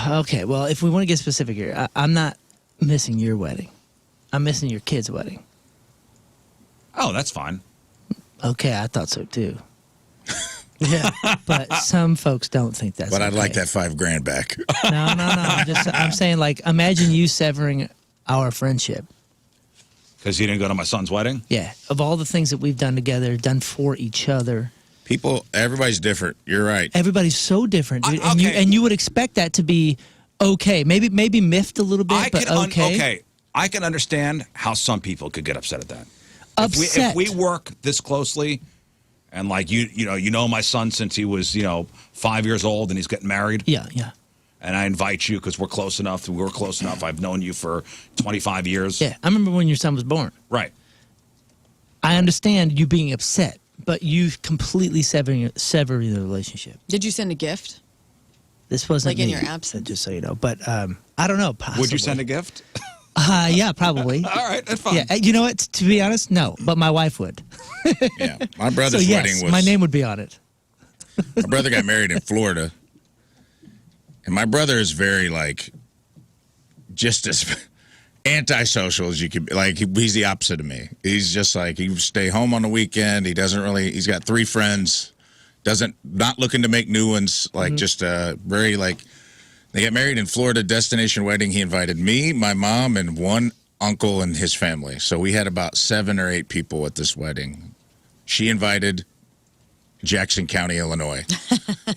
B: Okay, well, if we want to get specific here, I'm not missing your wedding. I'm missing your kid's wedding.
A: Oh, that's fine.
B: Okay, I thought so too. Yeah, but some folks don't think that's.
C: But I'd
B: okay.
C: like that $5,000 back.
B: No. I'm saying, like, imagine you severing our friendship.
A: Because you didn't go to my son's wedding?
B: Yeah, of all the things that we've done together, done for each other.
C: Everybody's different. You're right.
B: Everybody's so different, dude.
A: Okay.
B: And you would expect that to be okay. Maybe miffed a little bit, but okay.
A: Okay, I can understand how some people could get upset at that.
B: Upset.
A: If we work this closely, and like you know my son since he was 5 years old and he's getting married.
B: Yeah.
A: And I invite you because we're close enough. We're close enough. I've known you for 25 years.
B: Yeah, I remember when your son was born.
A: Right.
B: I understand you being upset, but you completely severing the relationship.
D: Did you send a gift?
B: This wasn't
D: Like in
B: me,
D: your absence?
B: just so you know. But I don't know. Possibly.
A: Would you send a gift?
B: Yeah, probably.
A: All right, that's fine.
B: Yeah, you know what? To be honest, no. But my wife would.
C: Yeah. My brother's
B: So
C: wedding
B: yes,
C: was.
B: my name would be on it.
C: My brother got married in Florida. And my brother is very, like, just as antisocial as you could be. Like, he's the opposite of me. He's just like, he stay home on the weekend. He doesn't really, he's got 3 friends. Not looking to make new ones. Like, just very, like, they got married in Florida, destination wedding. He invited me, my mom, and one uncle and his family. So we had about 7 or 8 people at this wedding. She invited Jackson County, Illinois.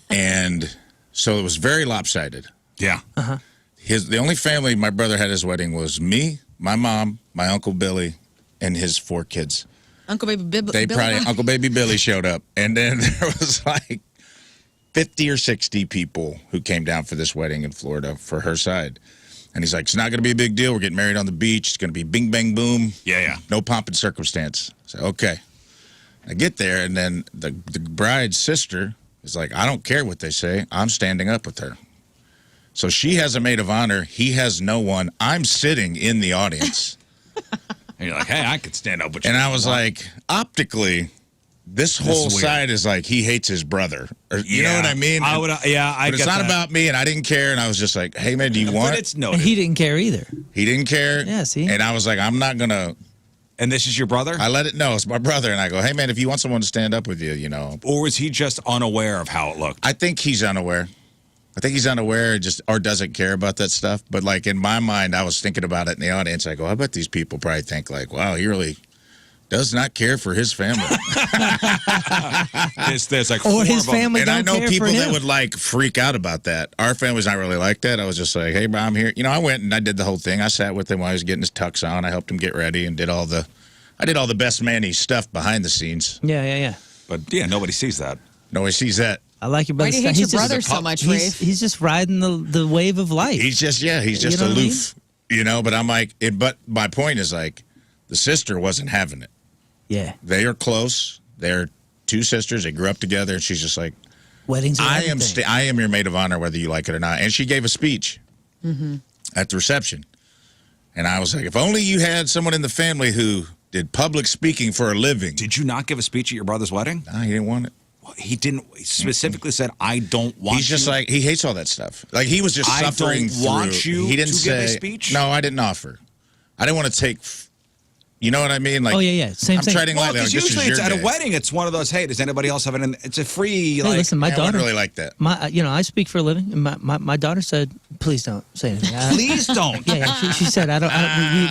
C: And so it was very lopsided.
A: Yeah.
C: The only family my brother had at his wedding was me, my mom, my Uncle Billy, and his 4 kids.
D: Uncle Baby
C: They probably Uncle Baby Billy showed up. And then there was like 50 or 60 people who came down for this wedding in Florida for her side. And he's like, it's not going to be a big deal. We're getting married on the beach. It's going to be bing, bang, boom.
A: Yeah.
C: No pomp and circumstance. So, okay. I get there, and then the bride's sister is like, I don't care what they say. I'm standing up with her. So she has a maid of honor. He has no one. I'm sitting in the audience.
A: And you're like, hey, I could stand up with you.
C: And I was like, optically, this whole
A: is weird.
C: side is like he hates his brother. Or, you know what I mean?
A: I would. Yeah, I
C: But it's
A: get
C: not
A: that.
C: about me, and I didn't care. And I was just like, hey, man, do you want
A: But
C: it?
A: it's
B: And
A: noted.
B: he didn't care either.
C: He didn't care.
B: Yeah, see?
C: And I was like, I'm not going to.
A: And this is your brother?
C: I let it know. It's my brother. And I go, hey, man, if you want someone to stand up with you, you know.
A: Or was he just unaware of how it looked?
C: I think he's unaware. Or doesn't care about that stuff. But, like, in my mind, I was thinking about it in the audience. I go, I bet these people probably think, like, wow, he really does not care for his family.
A: There's like
B: Or
A: 4
B: his
A: of them.
B: family
C: And I
B: don't
C: know
B: care
C: people
B: for
C: that
B: him.
C: would, like, freak out about that. Our family's not really like that. I was just like, hey, bro, I'm here. You know, I went and I did the whole thing. I sat with him while he was getting his tux on. I helped him get ready and did all the best manny stuff behind the scenes.
B: Yeah.
A: But yeah, nobody sees that.
C: Nobody sees that.
B: I like your
D: Why
B: brother.
D: do you hate your
B: He's just-
D: brother so much,
B: he's,
D: Rafe?
B: he's just riding the wave of life.
C: He's just
B: You know what I
C: aloof, you know. But I'm like, but my point is, like, the sister wasn't having it.
B: Yeah.
C: They are close. They're 2 sisters. They grew up together. And she's just like,
B: Weddings are
C: I
B: everything.
C: am your maid of honor, whether you like it or not. And she gave a speech at the reception. And I was like, if only you had someone in the family who did public speaking for a living.
A: Did you not give a speech at your brother's wedding?
C: No, he didn't want it.
A: Well, he didn't. He specifically said, I don't want
C: He's just
A: you.
C: like, he hates all that stuff. Like, he was just
A: I
C: suffering
A: don't want
C: through.
A: you
C: He didn't
A: to
C: say,
A: give a speech?
C: No, I didn't offer. I didn't want to take, you know what I mean? Like,
B: Oh, yeah. Same
C: I'm
B: thing.
C: treading
A: Well,
C: lightly.
A: because
C: Like, this
A: usually
C: is
A: it's
C: your
A: at
C: day.
A: a wedding. It's one of those, hey, does anybody else have it? It's a free,
B: Hey,
A: like,
B: listen, my
C: I
B: daughter.
C: wouldn't really like that.
B: I speak for a living, and my daughter said, "Please don't say anything."
A: please don't.
B: Yeah, she said,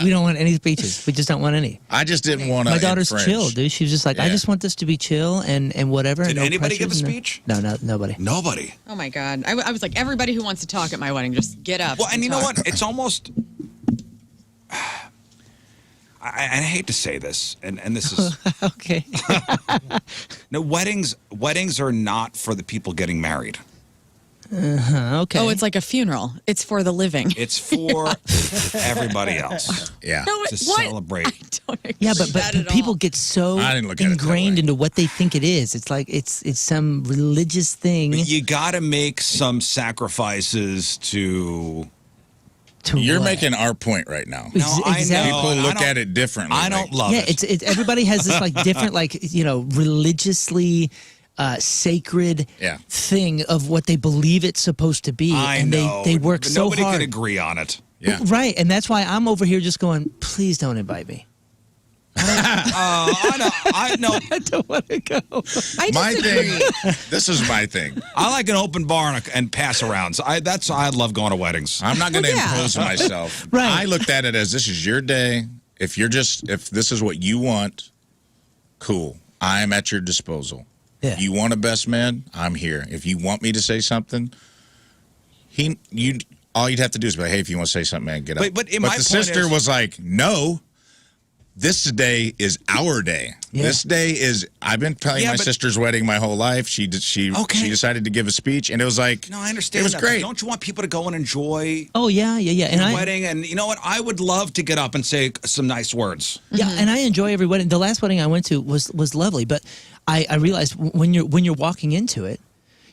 B: we don't want any speeches. We just don't want any.
C: I just didn't want to.
B: My daughter's chill, dude. She was just like, I
C: Yeah.
B: just want this to be chill and whatever.
A: Did
B: no
A: anybody give a
B: pressures,
A: speech?
B: No, nobody.
A: Nobody.
D: Oh my God! I was like, everybody who wants to talk at my wedding, just get up.
A: Well, and you know
D: talk.
A: what? It's almost. I hate to say this, and this is
B: Okay.
A: no weddings. Weddings are not for the people getting married.
B: Okay.
D: Oh, it's like a funeral. It's for the living.
A: It's for everybody else
C: Yeah.
D: No,
A: to
D: what?
A: celebrate.
D: I don't agree
B: Yeah,
D: with that
B: but
D: at
B: people
D: all.
B: get so
C: I didn't look at it that
B: ingrained
C: way.
B: into what they think it is. It's like it's some religious thing.
A: You got to make some sacrifices to.
B: to
C: You're
B: what?
C: making our point right now.
A: No, I
B: exactly.
A: know.
C: People
A: and I
C: look
A: don't-
C: at it differently.
A: I don't love
B: Yeah,
A: it.
B: it's everybody has this like different like religiously sacred
C: Yeah.
B: thing of what they believe it's supposed to be,
A: I
B: and
A: know.
B: they work
A: But
B: so
A: nobody
B: hard.
A: can agree on it.
C: Yeah.
B: Right, and that's why I'm over here just going, please don't invite me.
A: I know.
B: I don't want to go.
D: I
C: My
D: disagree.
C: thing, this is my thing.
A: I like an open bar and pass arounds. I love going to weddings.
C: I'm not going to
D: Well, yeah.
C: impose myself.
B: Right.
C: I looked at it as this is your day. If this is what you want, cool. I'm at your disposal.
B: Yeah.
C: If you want a best man, I'm here. If you want me to say something, all you'd have to do is be like, hey, if you want to say something, man, get up.
A: But my
C: the
A: point
C: sister
A: is-
C: was like, no. This day is our day.
B: Yeah.
C: This day is. I've been planning
A: Yeah,
C: my
A: but-
C: sister's wedding my whole life. She
A: Okay.
C: decided to give a speech, and it was like,
A: No, I understand.
C: It was
A: that, but
C: great.
A: Don't you want people to go and enjoy
B: Oh yeah. And
A: your
B: I
A: wedding? And you know what? I would love to get up and say some nice words.
B: Yeah, and I enjoy every wedding. The last wedding I went to was lovely, but I realized when you're walking into it,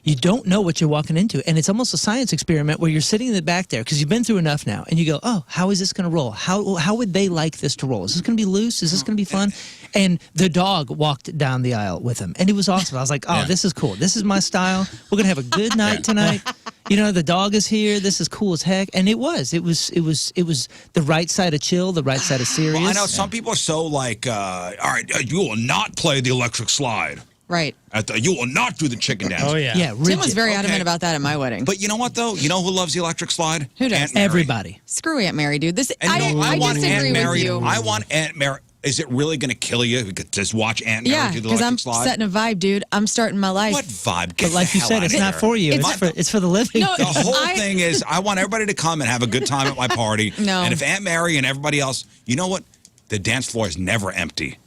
B: you don't know what you're walking into, and it's almost a science experiment where you're sitting in the back there because you've been through enough now, and you go, oh, how is this going to roll? How would they like this to roll? Is this going to be loose? Is this going to be fun? And the dog walked down the aisle with him, and it was awesome. I was like, oh,
C: Yeah.
B: this is cool. This is my style. We're gonna have a good night tonight. You know, the dog is here. This is cool as heck, and it was the right side of chill, the right side of serious.
A: Well, I know some people are so like, all right, you will not play the electric slide.
D: Right.
A: You will not do the chicken dance.
E: Oh yeah.
B: Yeah,
D: Tim was
B: rigid.
D: very
A: Okay.
D: adamant about that at my wedding.
A: But you know what though? You know who loves the electric slide?
D: Who does?
A: Aunt Mary.
B: Everybody.
D: Screw Aunt Mary, dude. This
A: And you know,
D: I
A: want
D: disagree
A: Aunt Mary.
D: with you.
A: I want Aunt Mary. Is it really going to kill you? We could just watch Aunt Mary
D: Yeah,
A: do the
D: because
A: electric
D: I'm
A: slide.
D: setting a vibe, dude. I'm starting my life.
A: What vibe? Get
B: But like
A: the
B: you
A: hell
B: said,
A: outta
B: it's
A: here.
B: not for you. It's for the living.
D: No,
A: The whole
D: I-
A: thing is, I want everybody to come and have a good time at my party.
D: No.
A: And if Aunt Mary and everybody else, you know what? The dance floor is never empty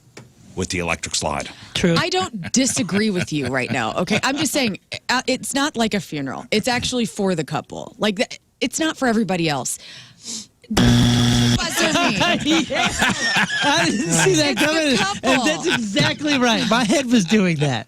A: with the electric slide.
B: True.
D: I don't disagree with you right now. Okay, I'm just saying it's not like a funeral. It's actually for the couple. Like it's not for everybody else. Buzzer me.
B: I didn't see that
D: It's the
B: coming.
D: couple.
B: And that's exactly right. My head was doing that.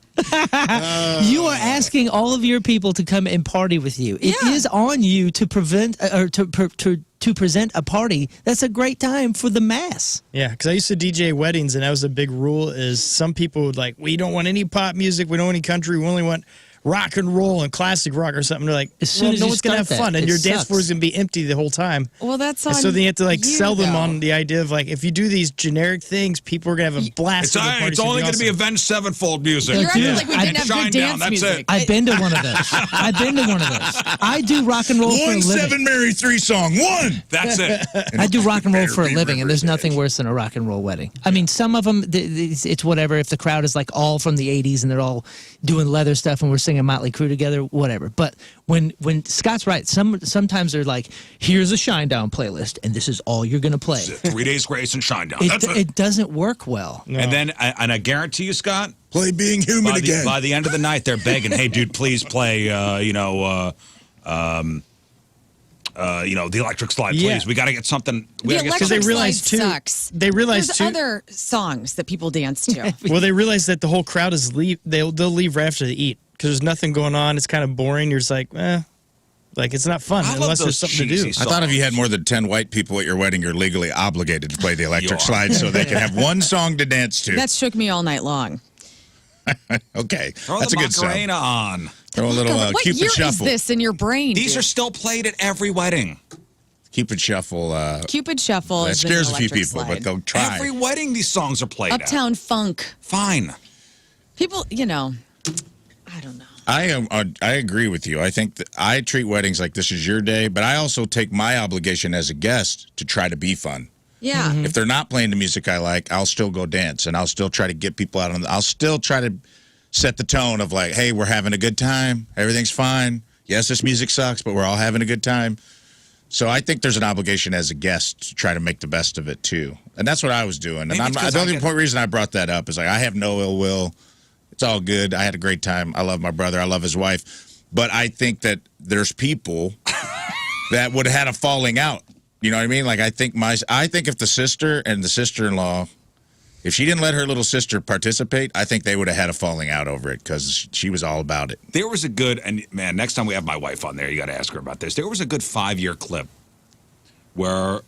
B: You are asking all of your people to come and party with you. It
D: Yeah.
B: is on you to to present a party that's a great time for the mass.
E: Yeah, because I used to DJ weddings, and that was a big rule. Is some people would like, we don't want any pop music, we don't want any country, we only want rock and roll and classic rock or something. They're like,
B: As soon as
E: no
B: you
E: one's gonna have
B: start that,
E: fun, and
B: it
E: your dance
B: sucks.
E: floor is gonna be empty the whole time.
D: Well, that's on
E: And so then you have to like
D: you,
E: sell them
D: though.
E: on the idea of like, if you do these generic things, people are gonna have a blast.
A: It's,
E: at the party,
A: it's
E: so
A: only
E: it'll
A: going to be
E: awesome.
A: Avenged Sevenfold music.
D: You're acting
B: Yeah.
D: like we didn't have
A: Shine
D: good
A: down,
D: dance
A: that's
D: music.
A: it.
B: I've been to one of those. I've been to one of those. I do rock and roll for a living.
C: Mary 3 song. 1.
A: That's it.
B: I do rock and roll for a
C: Barely
B: living, and there's
C: remembers
B: nothing worse than a rock and roll wedding. I mean, some of them, it's whatever. If the crowd is like all from the 80s and they're all doing leather stuff and we're singing Motley Crue together, whatever. But when Scott's right, sometimes they're like, here's a Shinedown playlist, and this is all you're going to play.
A: 3 Days Grace and Shinedown. That's it.
B: It doesn't work well.
A: And then, and I guarantee you, Scott,
C: Play Being Human again.
A: by the end of the night, they're begging, "Hey, dude, please play, the electric slide, please.
E: Yeah.
A: We got to get something." We
D: The
A: gotta get
D: electric
A: something.
E: they realized
D: slide
E: too-
D: sucks.
E: they realized
D: There's
E: too-
D: other songs that people dance to.
E: Well, they realize that the whole crowd is they'll leave right after they eat because there's nothing going on. It's kind of boring. You're just like, like it's not fun
A: I love
E: unless
A: those
E: there's something to do.
A: cheesy
C: I thought if you had more than 10 white people at your wedding, you're legally obligated to play the electric
A: are.
C: slide so they can have one song to dance to.
D: That shook me all night long.
C: Okay.
A: Throw
C: That's
A: the
C: a good song.
A: Macarena on.
C: Throw a little
D: what
C: Cupid
D: year is
C: Shuffle.
D: this in your brain?
A: These
D: dude?
A: are still played at every wedding.
C: Cupid Shuffle.
D: Cupid Shuffle.
C: That
D: is the
C: scares a few
D: electric
C: people,
D: slide.
C: but they'll try.
A: Every wedding, these songs are played at.
D: Uptown Funk.
A: Fine.
D: People, I don't know.
C: I agree with you. I think that I treat weddings like this is your day, but I also take my obligation as a guest to try to be fun.
D: Yeah.
C: If they're not playing the music I like, I'll still go dance, and I'll still try to get people out on. I'll still try to set the tone of like, hey, we're having a good time. Everything's fine. Yes, this music sucks, but we're all having a good time. So I think there's an obligation as a guest to try to make the best of it too, and that's what I was doing. And
A: Maybe it's 'cause
C: the
A: I
C: only
A: get-
C: reason I brought that up is like I have no ill will. It's all good. I had a great time. I love my brother. I love his wife. But I think that there's people that would have had a falling out. You know what I mean? Like I think if the sister and the sister-in-law, if she didn't let her little sister participate, I think they would have had a falling out over it because she was all about it.
A: There was a good, and man, next time we have my wife on there, you got to ask her about this. There was a good 5-year clip where,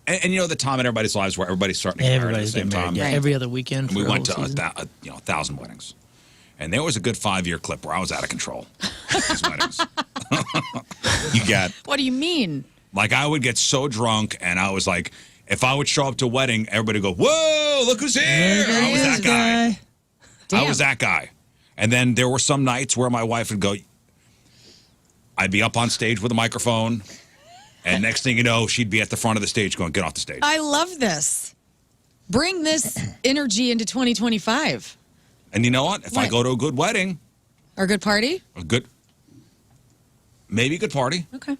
A: and you know the time in everybody's lives where everybody's starting to get married at the
B: Everybody's
A: same
B: getting
A: time.
B: married. Yeah,
D: Right.
B: every other weekend.
A: And we
B: for
A: went
B: a
A: to
B: whole season.
A: 1,000 weddings. And there was a good 5-year clip where I was out of control. These weddings.
C: You got
D: What do you mean?
A: Like, I would get so drunk, and I was like, if I would show up to a wedding, everybody would go, whoa, look who's here. I was that guy.
D: Damn.
A: I was that guy. And then there were some nights where my wife would go, I'd be up on stage with a microphone, and next thing you know, she'd be at the front of the stage going, get off the stage.
D: I love this. Bring this energy into 2025.
A: And you know what? If I
D: What?
A: go to a good wedding,
D: Or a good party?
A: maybe a good party,
D: Okay.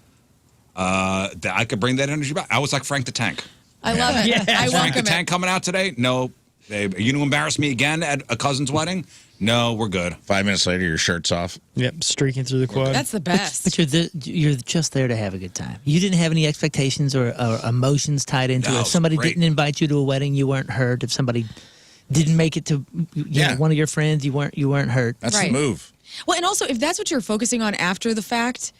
A: that I could bring that energy back. I was like Frank the Tank.
D: I love it.
E: Yeah.
D: I
A: Frank the
D: welcome
A: Tank
D: it.
A: coming out today? No. Babe, are you going to embarrass me again at a cousin's wedding? No, we're good.
C: 5 minutes later, your shirt's off.
E: Yep, streaking through the quad.
D: That's the best.
B: But you're just there to have a good time. You didn't have any expectations or emotions tied into
A: No,
B: it. If somebody
A: great.
B: didn't invite you to a wedding, you weren't hurt. If somebody didn't make it to
C: Yeah.
B: one of your friends, you weren't hurt.
C: That's
D: Right.
C: the move.
D: Well, and also, if that's what you're focusing on after the fact,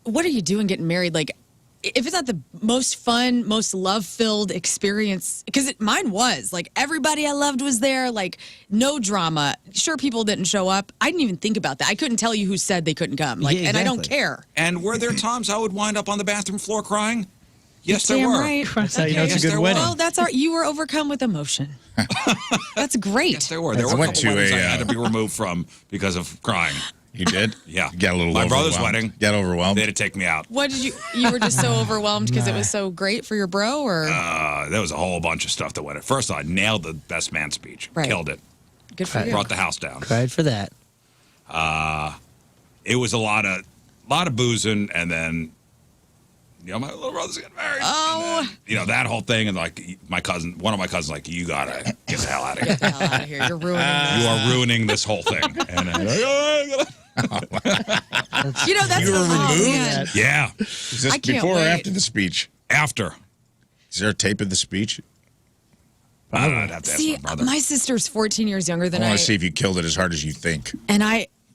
D: what are you doing getting married? Like, if it's not the most fun, most love-filled experience, because mine was, like, everybody I loved was there, like, no drama. Sure, people didn't show up. I didn't even think about that. I couldn't tell you who said they couldn't come. Like,
B: Yeah,
D: and I don't
B: exactly.
D: care.
A: And were there times I would wind up on the bathroom floor crying? Yes, there
D: Damn
A: were.
D: right.
E: That's how you know it's a
A: Yes,
E: good
A: there
E: wedding.
D: Well, you were overcome with emotion. That's great.
A: Yes, there were. There
C: I
A: were a
C: went
A: couple
C: to
A: weddings I
C: a,
A: had to be removed from because of crying.
C: You did?
A: Yeah.
C: You got a little
A: My brother's
C: overwhelmed.
A: wedding.
C: Got overwhelmed?
A: They had to take me out.
D: What did you were just so overwhelmed because it was so great for your bro, or
A: There was a whole bunch of stuff that went in. First, I nailed the best man speech.
D: Right.
A: Killed it.
D: good for you?
A: Brought the house down.
B: Cried for that.
A: It was a lot of boozing, and then, my little brother's getting married.
D: Oh.
A: And then, that whole thing, and like one of my cousins, like, you gotta get the hell out of here.
D: Get the hell out of here. You're ruining
A: You are ruining this whole thing. And then,
D: this. You know, that's
C: You were removed?
D: man.
A: yeah,
C: Is this
D: I can't
C: before or
D: wait.
C: after the speech?
A: after.
C: Is there a tape of the speech?
A: I'd have to ask
D: See,
A: my brother.
D: my sister's 14 years younger
C: I
D: than
C: want to see if you killed it as hard as you think.
D: and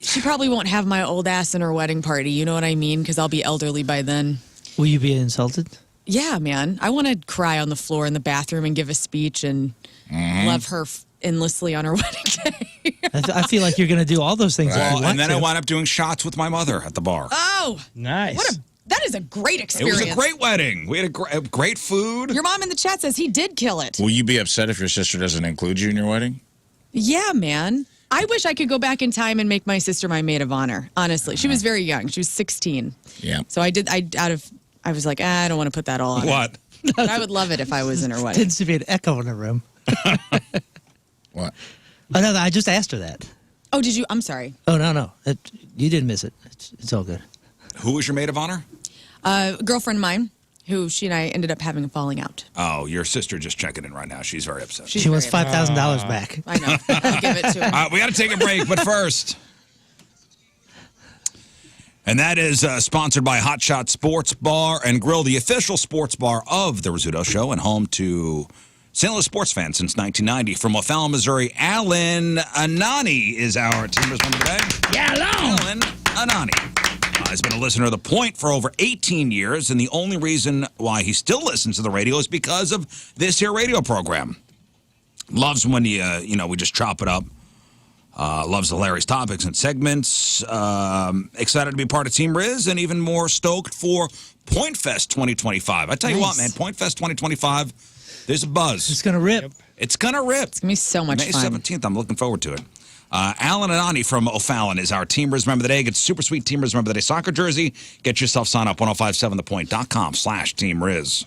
D: she probably won't have my old ass in her wedding party. You know what I mean? Because I'll be elderly by then.
B: Will you be insulted?
D: Yeah, man. I want to cry on the floor in the bathroom and give a speech and love her endlessly on her wedding day.
B: I feel like you're going to do all those things. if you
A: Well,
B: want
A: and then
B: to.
A: I wound up doing shots with my mother at the bar.
D: Oh,
E: Nice.
D: that is a great
A: It
D: experience.
A: was a great wedding. We had great food.
D: Your mom in the chat says he did kill it.
C: Will you be upset if your sister doesn't include you in your wedding?
D: Yeah, man. I wish I could go back in time and make my sister my maid of honor. Honestly, she was very young. She was 16.
C: Yeah.
D: So I was like, I don't want to put that all on her.
A: What?
D: But I would love it if I was in her wedding.
B: Tends to be an echo in the room.
C: What?
B: Oh, no, I just asked her that.
D: Oh, did you? I'm sorry.
B: Oh, no. You didn't miss it. It's all good.
A: Who was your maid of honor?
D: A girlfriend of mine, who she and I ended up having a falling out.
A: Oh, your sister just checking in right now. She's very upset.
D: She's
B: She wants
D: very upset.
B: $5,000 back.
D: I know. I'll give it to her.
A: All right, we got to take a break, but first. And that is sponsored by Hot Shot Sports Bar and Grill, the official sports bar of the Rizzuto Show and home to St. Louis sports fans since 1990. From O'Fallon, Missouri, Alan Anani is our team member today.
B: Yeah,
A: Alan Anani has been a listener of The Point for over 18 years, and the only reason why he still listens to the radio is because of this here radio program. Loves when we just chop it up. Loves hilarious topics and segments. Excited to be part of Team Riz, and even more stoked for Point Fest 2025. I tell you what, man, Point Fest 2025, there's a buzz.
B: It's going to rip.
A: It's gonna rip.
D: It's going to be so much
A: May
D: fun.
A: 17th, I'm looking forward to it. Alan Anani from O'Fallon is our Team Riz Member of the Day. Get super sweet Team Riz Member of the Day soccer jersey. Get yourself signed up, 1057thepoint.com/Team Riz.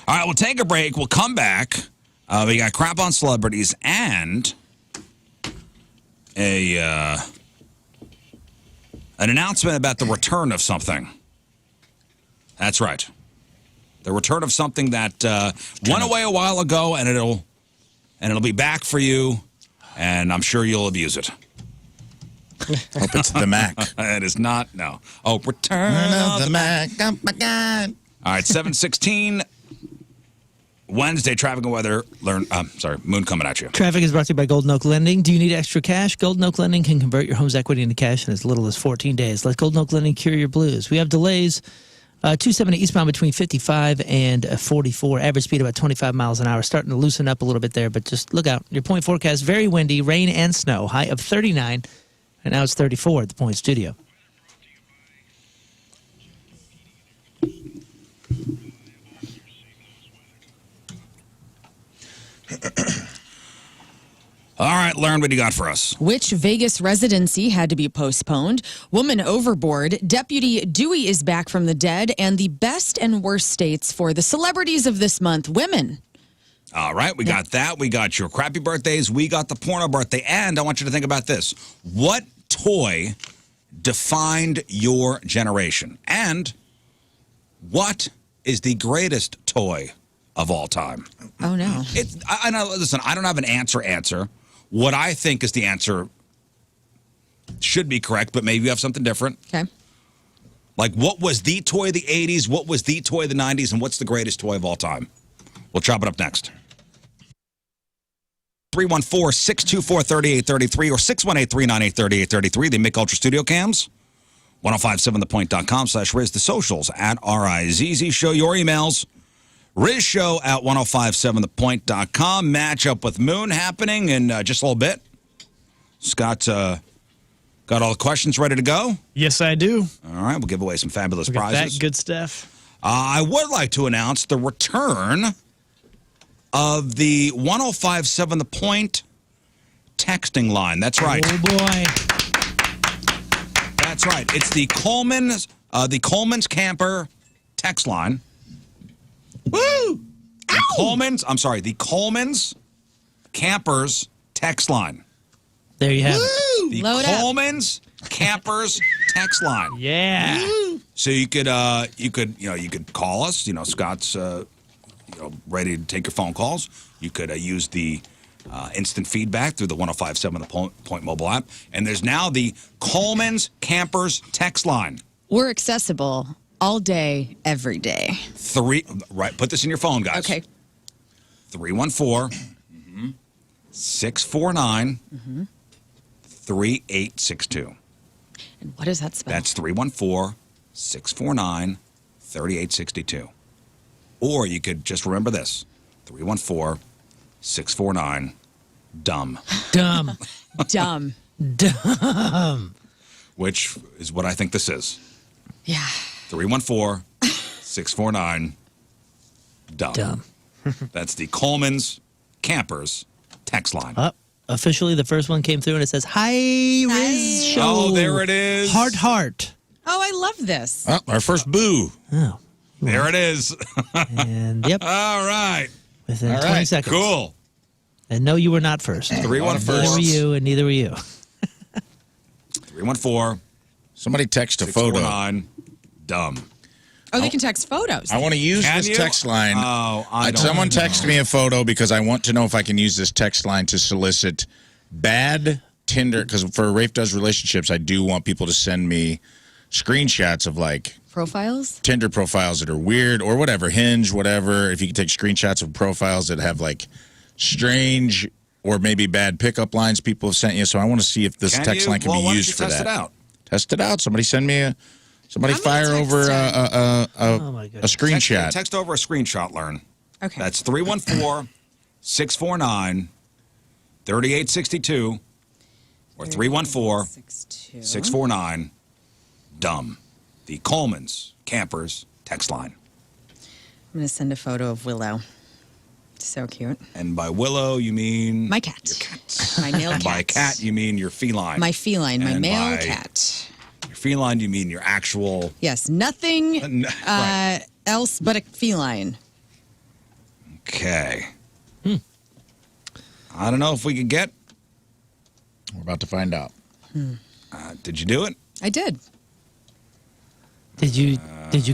A: All right, we'll take a break. We'll come back. We got crap on celebrities and an announcement about the return of something. That's right. The return of something that went away a while ago, and it'll be back for you, and I'm sure you'll abuse it.
C: Hope it's the Mac.
A: It is not, no. Oh, return of the
C: Mac. Oh my God.
A: All right, 7:16. Wednesday, traffic and weather. Moon coming at you.
B: Traffic is brought to you by Golden Oak Lending. Do you need extra cash? Golden Oak Lending can convert your home's equity into cash in as little as 14 days. Let Golden Oak Lending cure your blues. We have delays 270 eastbound between 55 and 44. Average speed about 25 miles an hour. Starting to loosen up a little bit there, but just look out. Your point forecast, very windy, rain and snow. High of 39, and now it's 34 at the Point Studio.
A: All right, learn what you got for us.
D: Which Vegas residency had to be postponed? Woman overboard. Deputy Dewey is back from the dead. And the best and worst states for the celebrities of this month. Women.
A: All right, we got that. We got your crappy birthdays. We got the porno birthday. And I want you to think about this. What toy defined your generation? And what is the greatest toy of all time?
D: Oh, no.
A: I know. Listen, I don't have an answer. What I think is the answer should be correct, but maybe you have something different.
D: Okay.
A: Like, what was the toy of the 80s? What was the toy of the 90s? And what's the greatest toy of all time? We'll chop it up next. 314-624-3833 or 618-398-3833. The Mick Ultra Studio Cams. 1057thepoint.com/Riz. The socials at RIZZ. Show your emails. RizShow at 1057thepoint.com. Matchup with Moon happening in just a little bit. Scott, got all the questions ready to go?
E: Yes, I do.
A: All right, we'll give away some fabulous
E: Look at
A: prizes.
E: that good stuff.
A: I would like to announce the return of the 1057 The Point texting line. That's right.
B: Oh, boy.
A: That's right. It's the Coleman's Camper text line. Woo! The Coleman's Campers text line.
B: There you have it.
A: The
D: Load up.
A: Coleman's Campers text line.
B: Yeah.
A: So you could call us. You know, Scott's ready to take your phone calls. You could use the instant feedback through the 1057 The Point mobile app. And there's now the Coleman's Campers text line.
D: We're accessible all day, every day.
A: Put this in your phone, guys.
D: Okay.
A: 314-649-3862.
D: And what does that spell?
A: That's 314-649-3862. Or you could just remember this. 314-649-DUMB.
B: Dumb.
D: Dumb.
B: Dumb.
A: Which is what I think this is.
D: Yeah.
A: 314-649-DUMB.
B: Dumb.
A: That's the Coleman's Campers text line.
B: Officially, the first one came through and it says, "Hi, Riz Show."
A: Oh, there it is.
B: Heart.
D: Oh, I love this.
C: Oh, our first boo.
B: Oh.
A: There it is.
B: And yep,
A: All right.
B: within
C: All
B: 20
C: right,
B: seconds.
A: Cool.
B: And no, you were not first.
A: 314.
B: Neither were you, and neither were you.
A: 314.
C: Somebody text a photo.
A: 649-DUMB.
D: Oh, they can text photos.
C: I want to use
A: Can
C: this
A: you?
C: text line.
A: Oh, I don't
C: Someone
A: know.
C: text me a photo because I want to know if I can use this text line to solicit bad Tinder. Because for Rafe Does Relationships, I do want people to send me screenshots of like
D: Profiles?
C: Tinder profiles that are weird or whatever, Hinge, whatever. If you can take screenshots of profiles that have like strange or maybe bad pickup lines people have sent you. So I want to see if this text line can
A: Well,
C: be
A: why don't
C: used
A: you
C: for
A: test
C: that.
A: it out.
C: Test it out. Somebody send me Somebody
D: I'm gonna
C: fire
D: text
C: over
D: him.
B: Oh, my
C: a
B: goodness.
C: screenshot.
A: Text over a screenshot, Learn.
D: Okay.
A: That's 314-649-3862 or 314-649-DUMB. The Coleman's Campers text line.
D: I'm going to send a photo of Willow. So cute.
A: And by Willow, you mean?
D: My cat.
A: Your cat.
D: My male
A: And
D: cat.
A: by cat, you mean your feline.
D: My feline, my
A: And
D: male
A: by
D: cat.
A: Your feline, you mean your actual...
D: Yes, nothing
A: Right.
D: else but a feline.
A: Okay. I don't know if we could get...
C: We're about to find out.
A: Did you do it?
D: I did.
B: Did you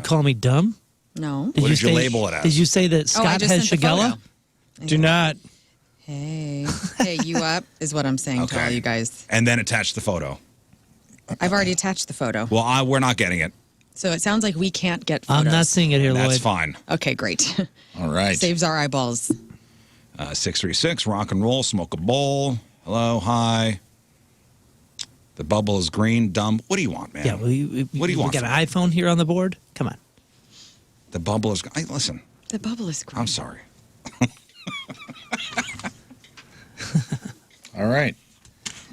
B: call me dumb?
D: No.
B: Did
A: What did you
B: say-
A: label it as?
B: Did you say that
D: Oh, I
B: Scott
D: just
B: has
D: sent the
B: Shigella?
D: photo.
E: Do not.
D: Hey, you up is what I'm saying to all you guys.
A: And then attach the photo.
D: I've already attached the photo.
A: Well, we're not getting it.
D: So it sounds like we can't get photos.
B: I'm not seeing it here,
A: That's
B: Lloyd.
A: fine.
D: Okay, great.
C: All right.
D: Saves our eyeballs.
A: 636, rock and roll, smoke a bowl. Hello, hi. The bubble is green, dumb. What do you want, man?
B: Yeah,
A: What do you want
B: We got
A: from
B: an iPhone here on the board. Come on.
A: The bubble is. Hey, listen,
D: The bubble is great.
A: I'm sorry.
C: All right.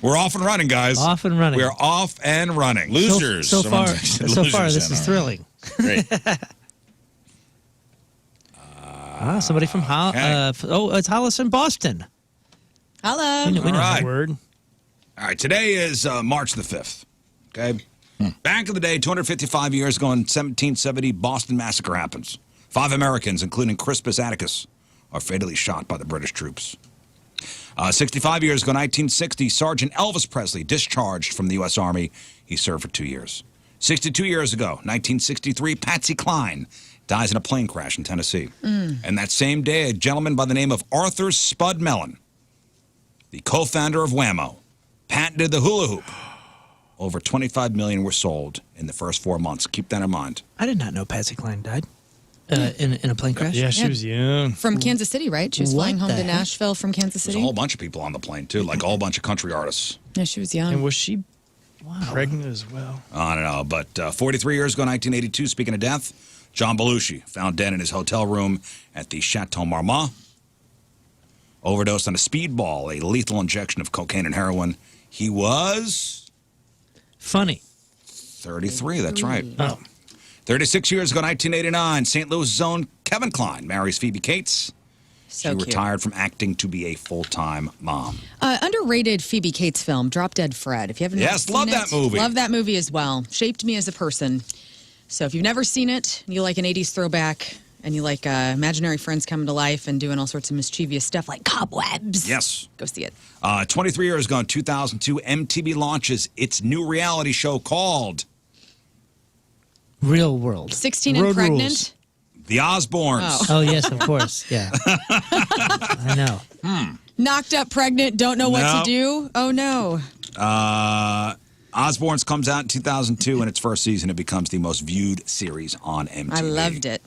A: We're off and running, guys.
B: Off and running.
A: We're off and running.
C: Losers.
B: So
C: Someone
B: far,
C: texted
B: so
C: losers
B: far, this
C: in
B: is
C: already.
B: thrilling.
C: Great.
B: Somebody from it's Hollis in Boston.
D: Hello.
B: We know
A: All right.
B: that word.
A: All right, today is March the 5th. Okay? Back in the day, 255 years ago in 1770, Boston Massacre happens. 5 Americans, including Crispus Attucks, are fatally shot by the British troops. 65 years ago, 1960, Sergeant Elvis Presley discharged from the U.S. Army. He served for 2 years. 62 years ago, 1963, Patsy Cline dies in a plane crash in Tennessee. And that same day, a gentleman by the name of Arthur Spud Mellon, the co-founder of Whammo, patented the hula hoop. Over 25 million were sold in the first 4 months. Keep that in mind.
B: I did not know Patsy Cline died in a plane crash.
E: Yeah, she
D: Yeah.
E: was young.
D: From Kansas City, right? She was
B: What
D: flying home
B: the
D: to
B: heck?
D: Nashville from Kansas
A: There's
D: City.
A: a whole bunch of people on the plane, too, like a whole bunch of country artists.
D: Yeah, she was young.
E: And was she pregnant as well?
A: I don't know, but 43 years ago, 1982, speaking of death, John Belushi found dead in his hotel room at the Chateau Marmont. Overdosed on a speedball, a lethal injection of cocaine and heroin. He was
B: Funny.
A: 33, that's right.
B: Oh.
A: 36 years ago, 1989, St. Louis' own Kevin Kline marries Phoebe Cates.
D: So
A: she
D: cute.
A: retired from acting to be a full-time mom.
D: Underrated Phoebe Cates film, Drop Dead Fred. If you haven't
A: Yes,
D: seen
A: love
D: it,
A: that movie.
D: Love that movie as well. Shaped me as a person. So if you've never seen it, you like an 80s throwback, and you like imaginary friends coming to life and doing all sorts of mischievous stuff like cobwebs.
A: Yes.
D: Go see it.
A: 23 years ago, in 2002, MTV launches its new reality show called
B: Real world.
D: 16 and
E: Road
D: pregnant.
E: rules.
A: The Osbournes.
D: Oh.
B: Oh, yes, of course. Yeah. I know.
D: Knocked up pregnant, don't know what
A: No.
D: to do. Oh, no.
A: Osbournes comes out in 2002. In its first season, it becomes the most viewed series on MTV.
D: I loved it.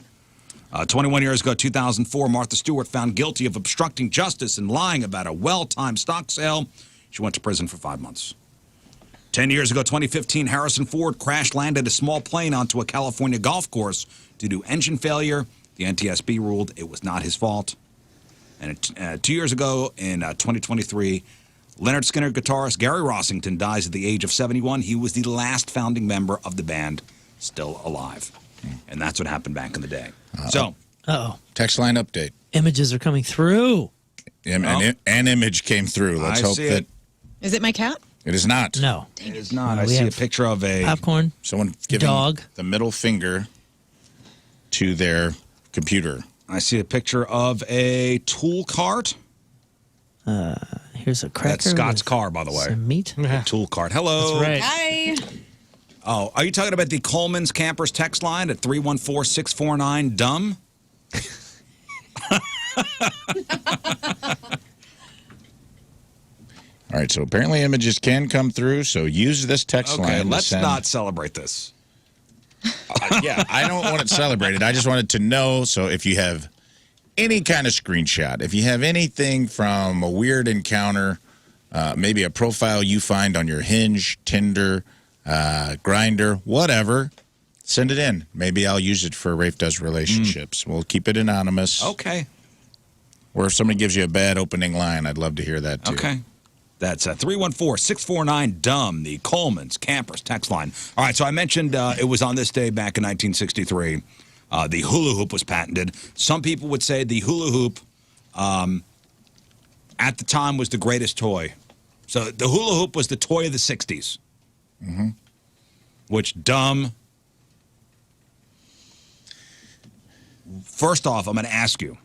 A: 21 years ago, 2004, Martha Stewart found guilty of obstructing justice and lying about a well-timed stock sale. She went to prison for 5 months. 10 years ago, 2015, Harrison Ford crash-landed a small plane onto a California golf course due to engine failure. The NTSB ruled it was not his fault. And 2 years ago, in 2023, Leonard Skinner guitarist Gary Rossington dies at the age of 71. He was the last founding member of the band still alive. And that's what happened back in the day. So,
B: Uh-oh.
C: Text line update.
B: Images are coming through.
C: An image came through. Let's
A: I
C: hope
A: see
C: that
A: it.
D: Is it my cat?
C: it is not.
B: No.
A: it is not.
B: No,
A: I
B: we
A: see a
B: have
A: picture of a
B: Popcorn.
C: Someone giving
B: Dog.
C: the middle finger to their computer.
A: I see a picture of a tool cart.
B: Here's a cracker.
A: That's Scott's
B: with
A: car, by the way.
B: Some meat.
A: Tool cart. Hello.
E: That's right.
D: Hi.
A: Oh, are you talking about the Coleman's Campers text line at 314-649-DUMB?
C: All right, so apparently images can come through, so use this text line.
A: Okay,
C: to
A: let's
C: send-
A: not celebrate this.
C: Yeah, I don't want it celebrated. I just wanted to know, so if you have any kind of screenshot, if you have anything from a weird encounter, maybe a profile you find on your Hinge, Tinder, Grindr, whatever, send it in. Maybe I'll use it for Rafe Does Relationships. We'll keep it anonymous.
A: Okay.
C: Or if somebody gives you a bad opening line, I'd love to hear that too.
A: Okay. That's 314-649-DUMB, the Coleman's Campers text line. All right, so I mentioned it was on this day back in 1963. The hula hoop was patented. Some people would say the hula hoop at the time was the greatest toy. So the hula hoop was the toy of the 60s. Mm-hmm. Which, dumb. First off, I'm going to ask you,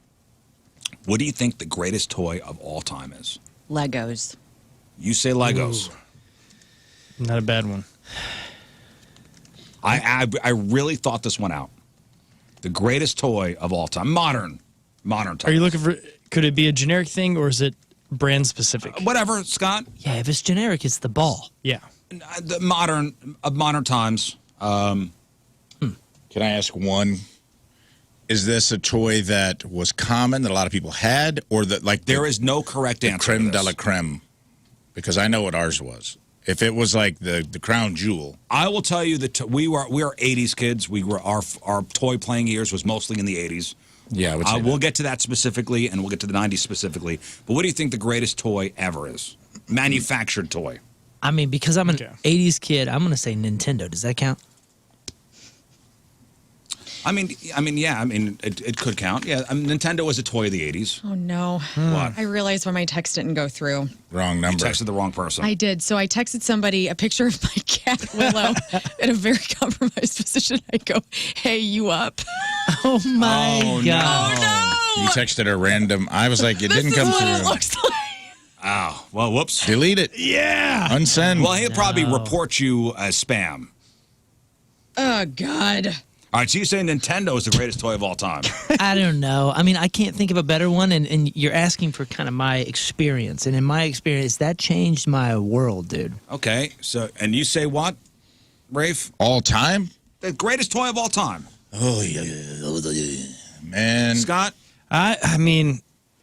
A: what do you think the greatest toy of all time is?
D: Legos.
A: You say Legos.
E: Ooh. Not a bad one.
A: I really thought this one out. The greatest toy of all time. Modern time.
E: Are you looking for, could it be a generic thing or is it brand specific?
A: Whatever, Scott.
B: Yeah, if it's generic, it's the ball.
E: Yeah.
A: The modern times.
C: Can I ask one? Is this a toy that was common that a lot of people had, or that like
A: There is no correct
C: the
A: answer.
C: creme
A: to
C: de
A: this.
C: la creme? Because I know what ours was. If it was like the crown jewel.
A: I will tell you that we are 80s kids. We were our toy playing years was mostly in the 80s.
C: Yeah, I would say
A: we'll get to that specifically, and we'll get to the 90s specifically. But what do you think the greatest toy ever is? Manufactured toy.
B: I mean, because I'm an 80s kid, I'm going to say Nintendo. Does that count?
A: I mean, yeah. I mean, it could count. Yeah, Nintendo was a toy of the 80s.
D: Oh, no.
A: What?
D: I realized why my text didn't go through.
C: Wrong
A: You
C: number.
A: texted the wrong person.
D: I did. So I texted somebody a picture of my cat, Willow, in a very compromised position. I go, hey, you up?
B: Oh, my
A: Oh,
B: God.
D: Oh,
C: You texted a random. I was like, it
D: this
C: didn't
D: is
C: come
D: what it
C: through.
D: looks like.
A: Oh, well, whoops.
C: Delete it.
E: Yeah.
C: Unsend.
A: Well, he'll probably report you as spam.
D: Oh, God.
A: All right, so you say Nintendo is the greatest toy of all time.
B: I don't know. I mean, I can't think of a better one, and you're asking for kind of my experience. And in my experience, that changed my world, dude.
A: Okay, so, and you say what, Rafe?
C: All time?
A: The greatest toy of all time.
C: Oh, yeah. Man.
A: Scott?
E: I mean,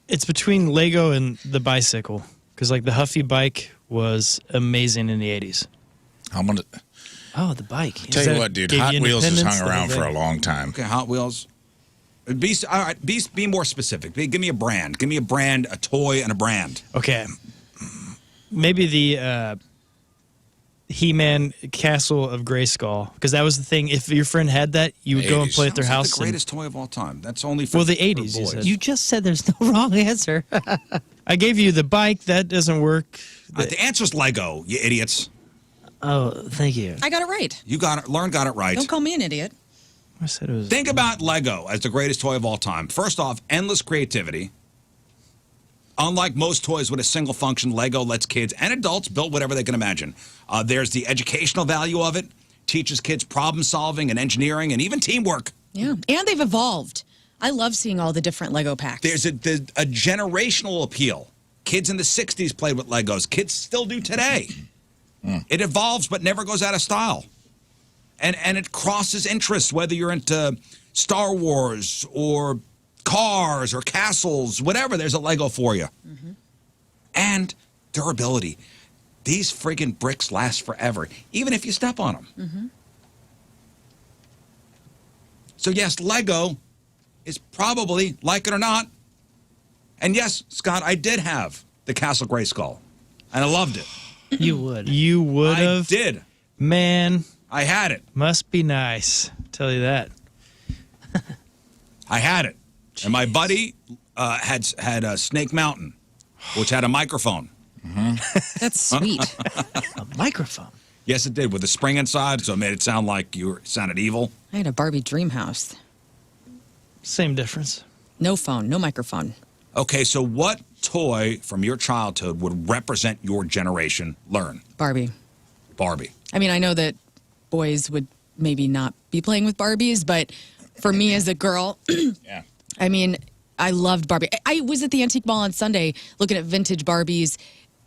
E: it's between Lego and the bicycle. Because, like, the Huffy bike was amazing in the 80s.
C: I'm going to
B: Oh, the bike.
C: tell you what, dude.
E: Gave
C: Hot
E: you
C: Wheels has
E: independence,
C: hung
E: the whole
C: around for a
E: thing.
C: long time.
A: Okay, Hot Wheels. All right, be more specific. Give me a brand. Give me a brand, a toy, and a brand.
E: Okay. Maybe the He-Man Castle of Grayskull. Because that was the thing. If your friend had that, you would go and
C: 80s.
E: play at their
A: Sounds like
E: house.
A: the greatest toy of all time. That's only for
E: Well, the
A: for
E: 80s, you
A: boys.
E: said.
B: You just said there's no wrong answer.
E: I gave you the bike. That doesn't work.
A: The answer's Lego, you idiots.
B: Oh, thank you.
D: I got it right.
A: You got it. Lauren got it right.
D: Don't call me an idiot.
E: I said it was.
A: Think about Lego as the greatest toy of all time. First off, endless creativity. Unlike most toys with a single function, Lego lets kids and adults build whatever they can imagine. There's the educational value of it. Teaches kids problem solving and engineering and even teamwork.
D: Yeah. And they've evolved. I love seeing all the different Lego packs.
A: There's a generational appeal. Kids in the 60s played with Legos. Kids still do today. It evolves but never goes out of style. And it crosses interests, whether you're into Star Wars or cars or castles, whatever, there's a Lego for you. And durability. These friggin' bricks last forever, even if you step on them. So yes, Lego is probably, like it or not, and yes, Scott, I did have the Castle Grayskull, and I loved it.
B: You would.
E: You would
A: I
E: have.
A: did.
E: Man,
A: I had it.
E: must be nice. Tell you that.
A: I had it. And my buddy had Snake Mountain, which had a microphone.
D: That's sweet.
B: A microphone.
A: Yes, it did, with a spring inside, so it made it sound like you sounded evil.
D: I had a Barbie dream house.
E: Same difference.
D: No phone, no microphone.
A: Okay, so what toy from your childhood would represent your generation? Learn.
D: Barbie.
A: Barbie.
D: I mean, I know that boys would maybe not be playing with Barbies, but for me as a girl,
C: Yeah.
D: I mean, I loved Barbie. I was at the Antique Mall on Sunday looking at vintage Barbies,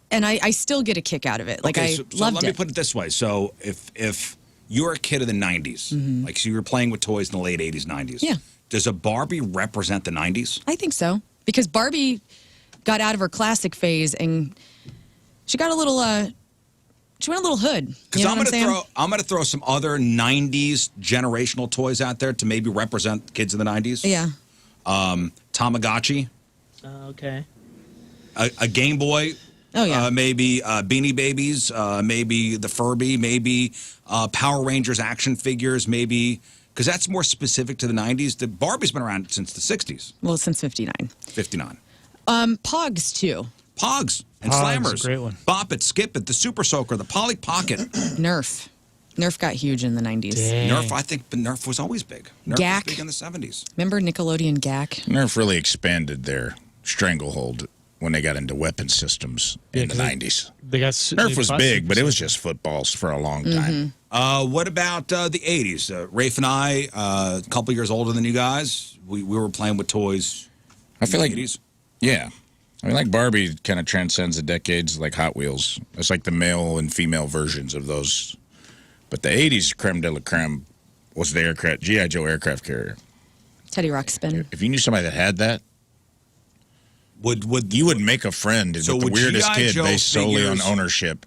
D: and I still get a kick out of it. Like,
A: Okay,
D: I
A: so
D: loved
A: let
D: it.
A: me put it this way. So if you're a kid of the 90s, like so you were playing with toys in the late 80s, 90s,
D: Yeah.
A: does a Barbie represent the 90s?
D: I think so. Because Barbie got out of her classic phase, and she got a little, she went a little hood.
A: Because
D: You know what I'm saying?
A: I'm gonna throw some other 90s generational toys out there to maybe represent kids of the 90s.
D: Yeah.
A: Tamagotchi,
B: Okay.
A: a Game Boy.
D: Oh, yeah.
A: Maybe Beanie Babies, maybe the Furby, maybe Power Rangers action figures, maybe, because that's more specific to the 90s. The Barbie's been around since the 60s,
D: Well, since 59.
A: 59.
D: Pogs, too.
A: Pogs and
E: Pogs,
A: Slammers.
E: a great one.
A: Bop It, Skip It, the Super Soaker, the Polly Pocket.
D: Nerf. Nerf got huge in the 90s.
E: Dang.
A: Nerf, I think, but Nerf was always big. Nerf
D: Gak.
A: was big in the 70s.
D: Remember Nickelodeon Gak?
C: Nerf really expanded their stranglehold when they got into weapon systems in the 90s.
E: They got
C: Nerf was big, but it was just footballs for a long time.
A: What about the 80s? Rafe and I, a couple years older than you guys, we were playing with toys.
C: I feel
A: in
C: like,
A: the 80s.
C: yeah. I mean, like Barbie kind of transcends the decades, like Hot Wheels. It's like the male and female versions of those. But the 80s creme de la creme was the aircraft, G.I. Joe aircraft carrier.
D: Teddy Ruxpin.
C: If you knew somebody that had that,
A: Would
C: you would make a friend
A: So
C: with the
A: would
C: weirdest
A: G.I.
C: kid
A: Joe
C: based solely on
A: figures-
C: ownership.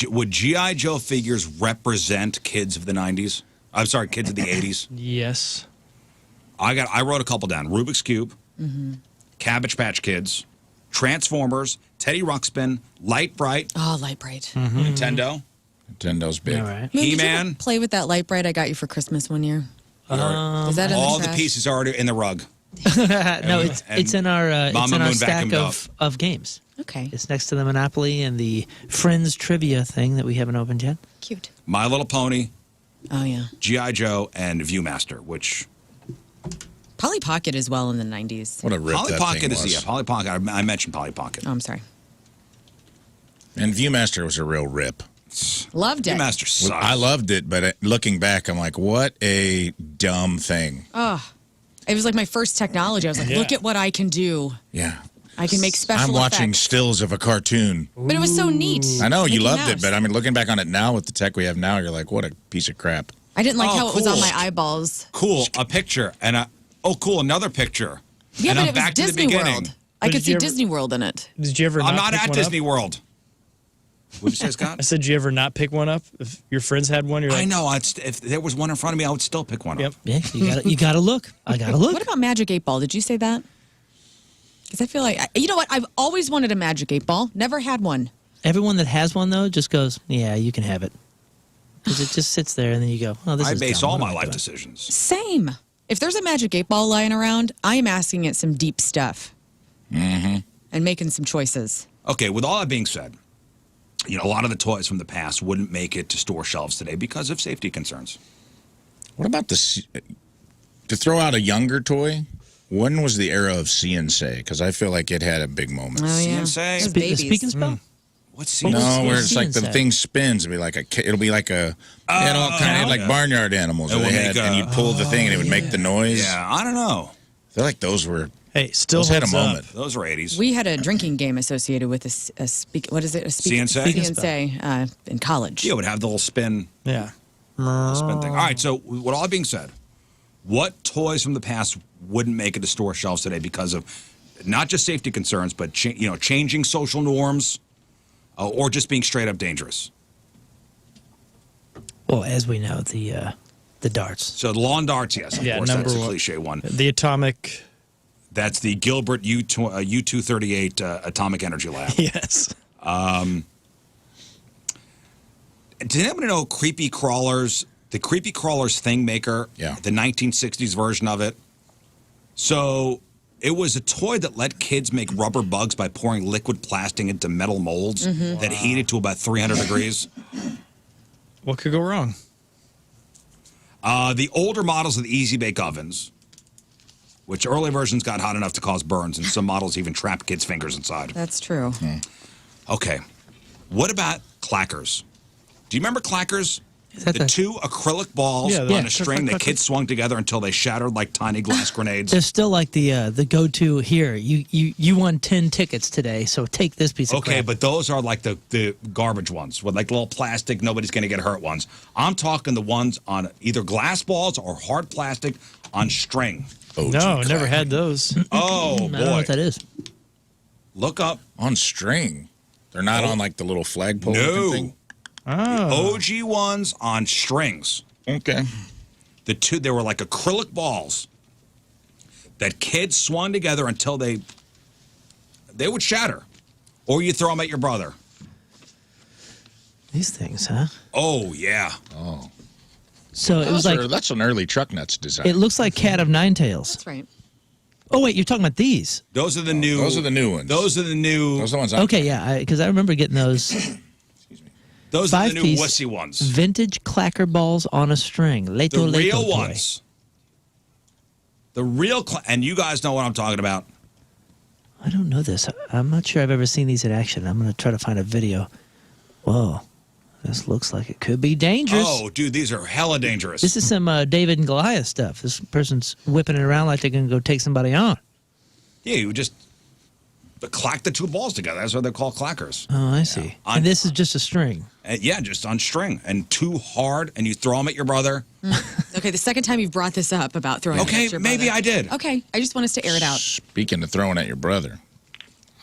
A: Would G.I. Joe figures represent kids of the 90s? I'm sorry, kids of the 80s?
E: Yes.
A: I wrote a couple down. Rubik's Cube, Cabbage Patch Kids, Transformers, Teddy Ruxpin, Light Bright,
D: Oh, Light Bright.
A: Nintendo,
C: Nintendo's big.
B: All right.
D: Did you
A: He-Man.
D: ever play with that Light Bright I got you for Christmas one year? Is that in
A: all
D: the
A: the
D: trash?
A: pieces are already in the rug.
B: No, it's in our
A: Mama Moon
B: stack
A: vacuumed
B: of games.
D: Okay,
B: It's next to the Monopoly and the Friends trivia thing that we haven't opened yet.
D: cute.
A: My Little Pony,
D: Oh, yeah.
A: G.I. Joe, and Viewmaster, which
D: Polly Pocket as well in the 90s.
C: What a rip
A: Polly
C: that
A: Pocket
C: thing
A: is,
C: was.
A: yeah, Polly Pocket. I mentioned Polly Pocket.
D: Oh, I'm sorry.
C: And Viewmaster was a real rip.
D: Loved it.
A: Viewmaster sucks.
C: I loved it, but looking back, I'm like, what a dumb thing.
D: Oh, it was like my first technology. I was like,
E: Yeah.
D: look at what I can do.
C: Yeah.
D: I can make special
C: I'm watching
D: effects.
C: stills of a cartoon.
D: But it was so neat.
C: I know you
D: Mickey
C: loved
D: Mouse.
C: it, but I mean, looking back on it now with the tech we have now, you're like, what a piece of crap.
D: I didn't like
A: Oh,
D: how it was on
A: cool.
D: my eyeballs.
A: Cool, a picture, and cool, another picture.
D: Yeah,
A: and
D: but
A: I'm
D: it was
A: back
D: Disney
A: to the beginning.
D: World. I
E: But
D: could
E: did
D: see
E: you ever-
D: Disney World in it.
E: Did you ever
A: I'm
E: not
A: not
E: pick
A: at
E: one
A: Disney
E: up?
A: World. What did you say,
E: I
A: Scott?
E: said, did you ever not pick one up? If your friends had one, you're like,
A: I know. If there was one in front of me, I would still pick one
E: Yep.
A: up.
B: Yeah, you gotta look. I gotta look.
D: What about Magic 8 Ball? Did you say that? Because I feel like, you know what? I've always wanted a Magic 8 Ball. Never had one.
B: Everyone that has one though just goes, yeah, you can have it, because it just sits there and then you go, oh, this
A: I
B: is
A: base
B: dumb.
A: all
B: What
A: my
B: am I
A: life
B: doing?
A: decisions.
D: Same. If there's a Magic 8 Ball lying around, I am asking it some deep stuff. Mm-hmm. And making some choices.
A: Okay, with all that being said, a lot of the toys from the past wouldn't make it to store shelves today because of safety concerns.
C: What about to throw out a younger toy? When was the era of CNC? Because I feel like it had a big moment.
D: Oh, yeah.
A: CNC?
D: Those
B: The
D: babies.
B: speak and spell.
A: What's
B: What was
A: CNC?
C: No, where
B: what's
C: it's like the
B: CNC?
C: thing spins. It'll be like a. They had all kind of like barnyard animals.
A: It
C: Where
A: would
C: they had,
A: make
C: and
A: a-
C: you'd pull the thing and it would make the noise.
A: Yeah, I don't know.
C: I feel like those were.
E: hey, still
C: Those had a
E: holds up.
C: moment.
A: Those were 80s.
D: We had a drinking game associated with a speak. What is it? A
A: CNC?
D: CNC in college.
A: Yeah, it would have the little spin
E: Yeah.
A: thing. All right, so with all that being said, what toys from the past wouldn't make it to store shelves today because of not just safety concerns, but changing social norms, or just being straight up dangerous?
B: Well, as we know, the darts.
A: So the lawn darts, yes, of
E: Yeah,
A: course,
E: number
A: that's a
E: one.
A: cliche one.
E: The atomic.
A: That's the Gilbert U-238 Atomic Energy Lab.
E: Yes.
A: Did anybody know Creepy Crawlers? The Creepy Crawlers Thing Maker,
C: Yeah.
A: the 1960s version of it. So it was a toy that let kids make rubber bugs by pouring liquid plastic into metal molds that heated to about 300 degrees.
E: What could go wrong?
A: The older models of the Easy Bake Ovens, which early versions got hot enough to cause burns, and some models even trapped kids' fingers inside.
D: That's true.
A: Okay. What about clackers? Do you remember clackers?
B: Is that
A: The two acrylic balls
E: Yeah,
A: on
E: yeah.
A: a string that kids swung together until they shattered like tiny glass grenades.
B: They're still like the go-to here. You won 10 tickets today, so take this piece of
A: Okay,
B: crap.
A: but those are like the garbage ones with like little plastic, nobody's going to get hurt ones. I'm talking the ones on either glass balls or hard plastic on string.
C: OG
E: No, never
C: clack.
E: had those.
A: Oh,
B: I don't know
A: boy.
B: what that is.
A: Look up.
C: On string. They're not on like the little flagpole
A: No.
C: looking thing.
E: Oh.
A: OG ones on strings.
C: Okay.
A: They were like acrylic balls that kids swung together until they would shatter. Or you throw them at your brother.
B: These things, huh?
A: Oh, yeah.
B: So it was like
C: That's an early truck nuts design.
B: it looks like Cat of Nine Tails.
D: That's right.
B: Oh wait, you're talking about these?
A: Those are the new
C: Those are the new ones.
A: Those are the new
C: Those are the ones.
B: Okay, yeah, because I remember getting those
A: those are the new
B: five-piece
A: wussy ones.
B: vintage clacker balls on a string.
A: The
B: Leto Leto
A: real
B: toy.
A: ones. The real and you guys know what I'm talking about.
B: I don't know this. I'm not sure I've ever seen these in action. I'm going to try to find a video. Whoa, this looks like it could be dangerous.
A: Oh, dude, these are hella dangerous.
B: This is some David and Goliath stuff. This person's whipping it around like they're going to go take somebody on.
A: Yeah, you just clack the two balls together. That's what they're called clackers.
B: Oh, I see.
A: On-
B: And this is just a string.
A: Yeah, just on string and too hard, and you throw them at your brother.
D: Okay, the second time you've brought this up about throwing.
A: Okay,
D: at your
A: maybe
D: brother.
A: I did.
D: Okay, I just want us to air it out.
C: Speaking of throwing at your brother,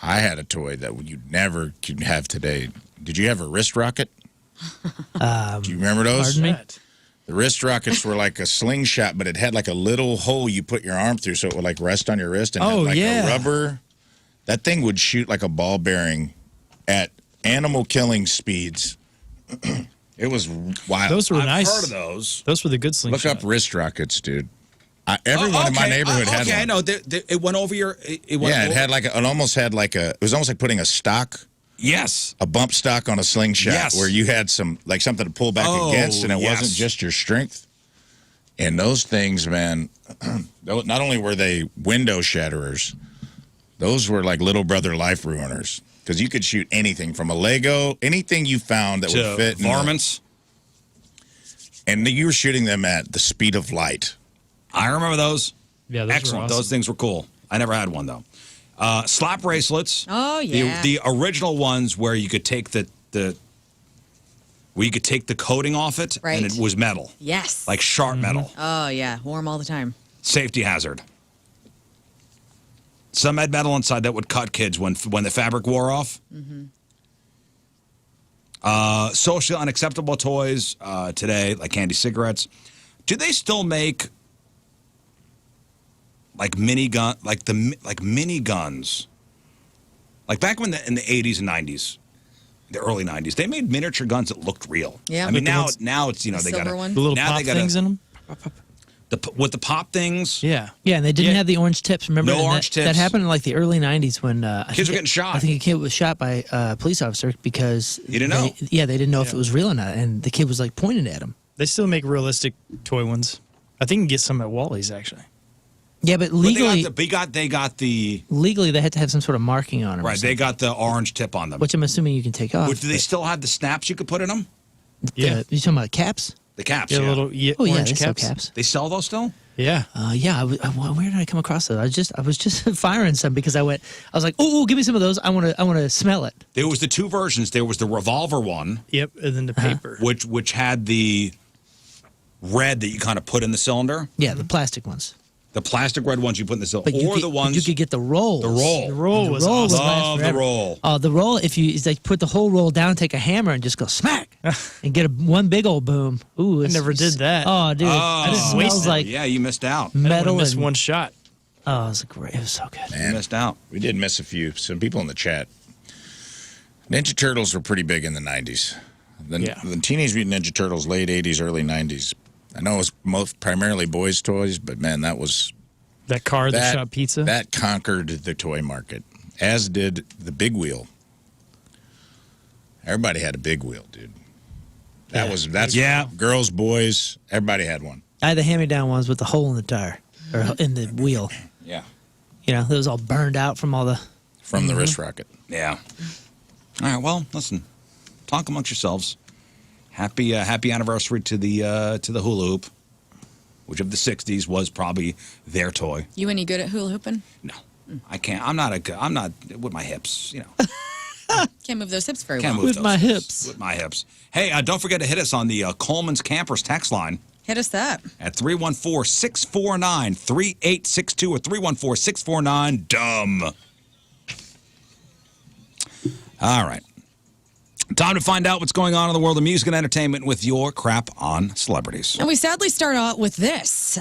C: I had a toy that you never could have today. Did you have a wrist rocket? Do you remember those?
B: Pardon me?
C: The wrist rockets were like a slingshot, but it had like a little hole you put your arm through so it would like rest on your wrist and had like a rubber. That thing would shoot like a ball bearing at animal killing speeds. It was wild.
E: Those were
A: I've
E: nice.
A: heard of those.
E: Those were the good slingshots.
C: Look up wrist rockets, dude. Everyone in my neighborhood had one.
A: Okay, I know. It went over your. It
C: Had like it was almost like putting a stock.
A: Yes.
C: A bump stock on a slingshot,
A: Yes.
C: where you had something to pull back against, and it wasn't just your strength. And those things, man, not only were they window shatterers, those were like little brother life ruiners. Because you could shoot anything from a Lego, anything you found that would fit.
A: Varmints.
C: And you were shooting them at the speed of light.
A: I remember those.
E: Yeah, those
A: Excellent.
E: were awesome.
A: Those things were cool. I never had one, though. Slap bracelets.
D: Oh, yeah.
A: The original ones where you could take the coating off it,
D: Right.
A: and it was metal.
D: Yes.
A: Like sharp metal.
D: Oh, yeah. Warm all the time.
A: Safety hazard. Some had metal inside that would cut kids when the fabric wore off. Socially unacceptable toys today, like candy cigarettes. Do they still make like mini guns? Like back when in the 80s and 90s, the early 90s, they made miniature guns that looked real.
D: Yeah.
A: I mean
D: With
A: now it's
D: the
A: they got
D: silver one?
E: The little
A: now
E: pop
A: they gotta-
E: things in them?
A: with the pop things.
E: Yeah.
B: Yeah, and they didn't have the orange tips. Remember
A: No
B: that,
A: orange tips.
B: That happened in like the early 90s when
A: Kids were getting shot.
B: I think a kid was shot by a police officer because
A: You didn't know?
B: they didn't know if it was real or not, and the kid was like pointing at him.
E: They still make realistic toy ones. I think you can get some at Wally's, actually.
B: Yeah, but
A: But
B: legally,
A: they got the
B: legally they had to have some sort of marking on them.
A: right. They got the orange tip on them.
B: which I'm assuming you can take off.
A: Do they still have the snaps you could put in them?
E: Yeah.
B: You talking about caps?
A: The caps.
E: Yeah,
A: Yeah.
E: little
B: Oh yeah,
E: orange
B: they sell
E: caps.
B: caps.
A: They sell those still?
E: Yeah.
B: Yeah. Where did I come across those? I was just firing some because I was like, oh, give me some of those. I want to smell it.
A: There was the two versions. There was the revolver one,
E: Yep. And then the paper.
A: which had the red that you kind of put in the cylinder.
B: Yeah, the plastic ones.
A: The plastic red ones you put in the cylinder,
B: But
A: or the ones
B: you could get the rolls.
A: the roll.
E: The roll was awesome.
B: would last
A: Love the
B: forever.
A: roll.
B: Oh, the roll. If you is like put the whole roll down, take a hammer, and just go smack, and get one big old boom. Ooh,
E: never did that.
B: Oh, dude,
A: Oh,
B: it smells like
A: yeah, you missed out.
B: metal
E: missed
B: and
E: one shot.
B: Oh, it was great. It was so good.
A: You missed out.
C: We did miss a few. Some people in the chat. Ninja Turtles were pretty big in the 90s. The Teenage Mutant Ninja Turtles, late 80s, early 90s. I know it was primarily boys' toys, but man, that was...
E: That car that shot pizza.
C: That conquered the toy market, as did the big wheel. Everybody had a big wheel, dude. That's girls, boys, everybody had one.
B: I had the hand-me-down ones with the hole in the tire or in the wheel.
C: Yeah.
B: You know, it was all burned out from all the.
C: From the wrist rocket.
A: Yeah. All right. Well, listen. Talk amongst yourselves. Happy anniversary to the hula hoop, which of the '60s was probably their toy.
D: You any good at hula hooping?
A: No, I can't. I'm not with my hips. You know,
D: Can't move those hips very
A: can't
D: well.
A: move
B: With
A: those
B: my
A: hips.
B: hips.
A: With my hips. Hey, don't forget to hit us on the Coleman's Campers text line
D: Hit us up.
A: at 314-649-3862 or 314-649-DUMB. All right. Time to find out what's going on in the world of music and entertainment with your crap on celebrities.
D: And we sadly start out with this.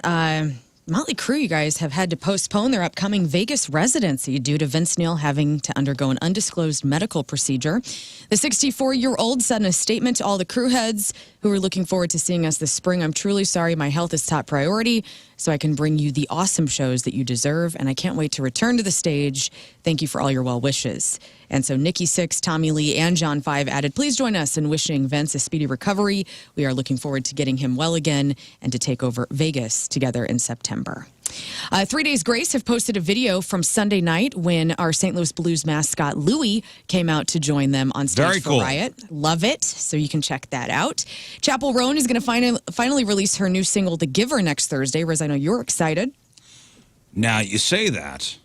D: Motley Crue, you guys, have had to postpone their upcoming Vegas residency due to Vince Neil having to undergo an undisclosed medical procedure. The 64-year-old said in a statement to all the crew heads who are looking forward to seeing us this spring, "I'm truly sorry. My health is top priority, so I can bring you the awesome shows that you deserve, and I can't wait to return to the stage. Thank you for all your well wishes." And so Nikki Sixx, Tommy Lee, and John 5 added, "Please join us in wishing Vince a speedy recovery. We are looking forward to getting him well again and to take over Vegas together in September." 3 Days Grace have posted a video from Sunday night when our St. Louis Blues mascot Louie came out to join them on stage
A: Very
D: for
A: cool.
D: Riot. Love it. So you can check that out. Chapel Roan is going to finally release her new single, The Giver, next Thursday. Riz, I know you're excited.
A: Now, you say that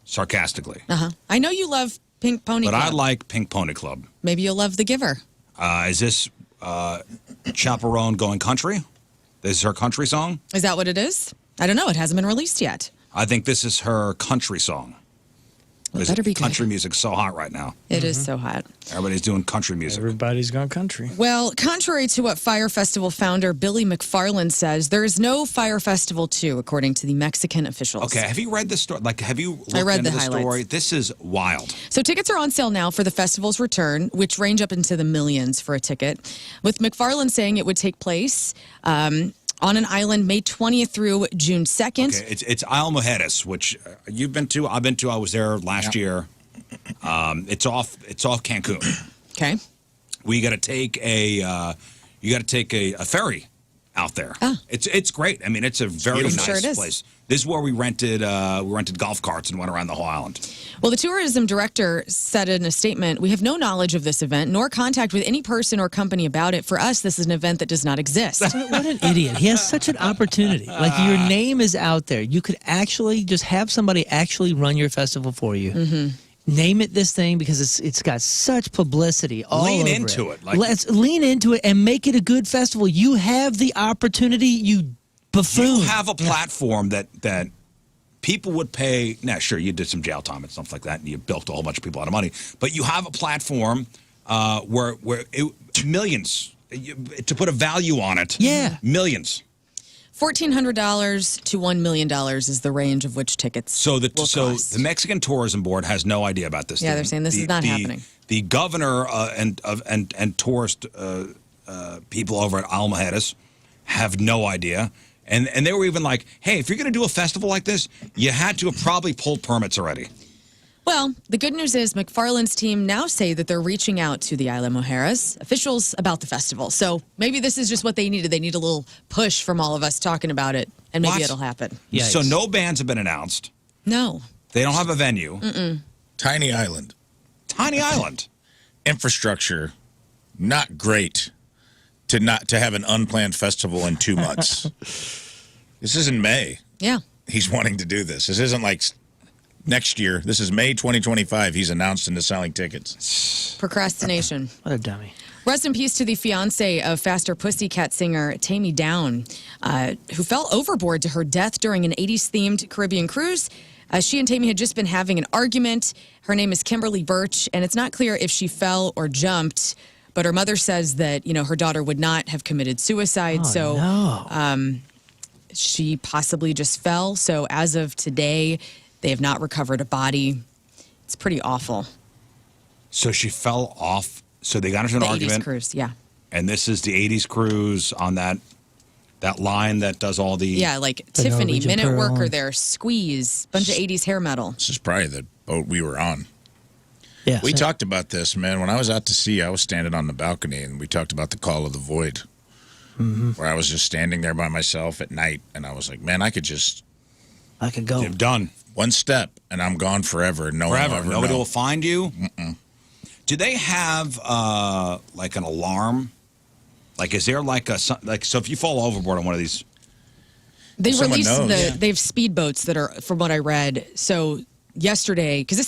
A: sarcastically,
D: I know you love Pink Pony
A: but
D: Club.
A: I like Pink Pony Club.
D: Maybe you'll love The Giver.
A: Is this Chaperone going country? This is her country song?
D: Is that what it is? I don't know. It hasn't been released yet.
A: I think this is her country song. Because
D: better be good.
A: country music's so hot right now.
D: It is so hot.
A: Everybody's doing country music.
E: Everybody's gone country.
D: Well, contrary to what Fire Festival founder Billy McFarland says, there is no Fire Festival 2, according to the Mexican officials.
A: Okay, have you read the story? Like, have you looked
D: I read
A: into
D: the
A: the story?
D: highlights.
A: This is wild.
D: So tickets are on sale now for the festival's return, which range up into the millions for a ticket, with McFarland saying it would take place on an island May 20th through June 2nd.
A: Okay, it's Isle Mujeres, which you've been to. I've been to. I was there last year. It's off Cancun.
D: Okay.
A: We got to take a ferry out there.
D: Oh.
A: It's great. I mean, it's a very
D: I'm
A: nice
D: sure it is.
A: place. This is where we rented golf carts and went around the whole island.
D: Well, the tourism director said in a statement, "We have no knowledge of this event, nor contact with any person or company about it. For us, this is an event that does not exist."
B: What an idiot. He has such an opportunity. Like, your name is out there. You could actually just have somebody actually run your festival for you.
D: Mm-hmm.
B: Name it this thing because it's got such publicity all
A: Lean
B: over
A: into it. Like-
B: Let's lean into it and make it a good festival. You have the opportunity, you buffoon.
A: You have a platform that people would pay. Now, sure, you did some jail time and stuff like that, and you bilked a whole bunch of people out of money. But you have a platform where millions, to put a value on it.
B: Yeah.
A: Millions.
D: $1,400 to $1 million is the range of which tickets
A: So
D: will cost.
A: the Mexican Tourism Board has no idea about this.
D: Yeah, they're saying this is not happening.
A: The governor and tourist people over at Isle Mujeres have no idea. And they were even like, hey, if you're going to do a festival like this, you had to have probably pulled permits already.
D: Well, the good news is McFarland's team now say that they're reaching out to the Isla Mujeres officials about the festival. So maybe this is just what they needed. They need a little push from all of us talking about it, and maybe
A: What?
D: it'll happen.
B: Yikes.
A: So no bands have been announced.
D: No.
A: They don't have a venue.
C: Tiny island.
A: Tiny island.
C: Infrastructure, not great to have an unplanned festival in 2 months. This is in May.
D: Yeah.
C: He's wanting to do this. This isn't like next year. This is May 2025. He's announced into selling tickets.
D: Procrastination.
B: What a dummy.
D: Rest in peace to the fiance of Faster Pussycat singer Tammy Down, who fell overboard to her death during an 80s-themed Caribbean cruise. She and Tammy had just been having an argument. Her name is Kimberly Birch, and it's not clear if she fell or jumped, but her mother says that, her daughter would not have committed suicide.
B: No.
D: She possibly just fell. So as of today, they have not recovered a body. It's pretty awful.
A: So she fell off. So they got into an
D: The
A: argument.
D: 80s cruise, yeah.
A: And this is the 80s cruise on that line that does all the...
D: Yeah, like
B: The
D: Tiffany,
B: Norwegian
D: Minute
B: Pearl.
D: Worker there, Squeeze, bunch of 80s hair metal.
C: This is probably the boat we were on.
B: Yeah.
C: We talked about this, man. When I was out to sea, I was standing on the balcony, and we talked about the call of the void, where I was just standing there by myself at night, and I was like, man, I could go
A: They've done.
C: one step, and I'm gone forever. No one will
A: Forever.
C: ever
A: Nobody
C: know.
A: will find you. Do they have like an alarm? Like, is there like so if you fall overboard on one of these?
D: They
C: Someone
D: released
C: knows.
D: they have speedboats that are, from what I read. So yesterday, because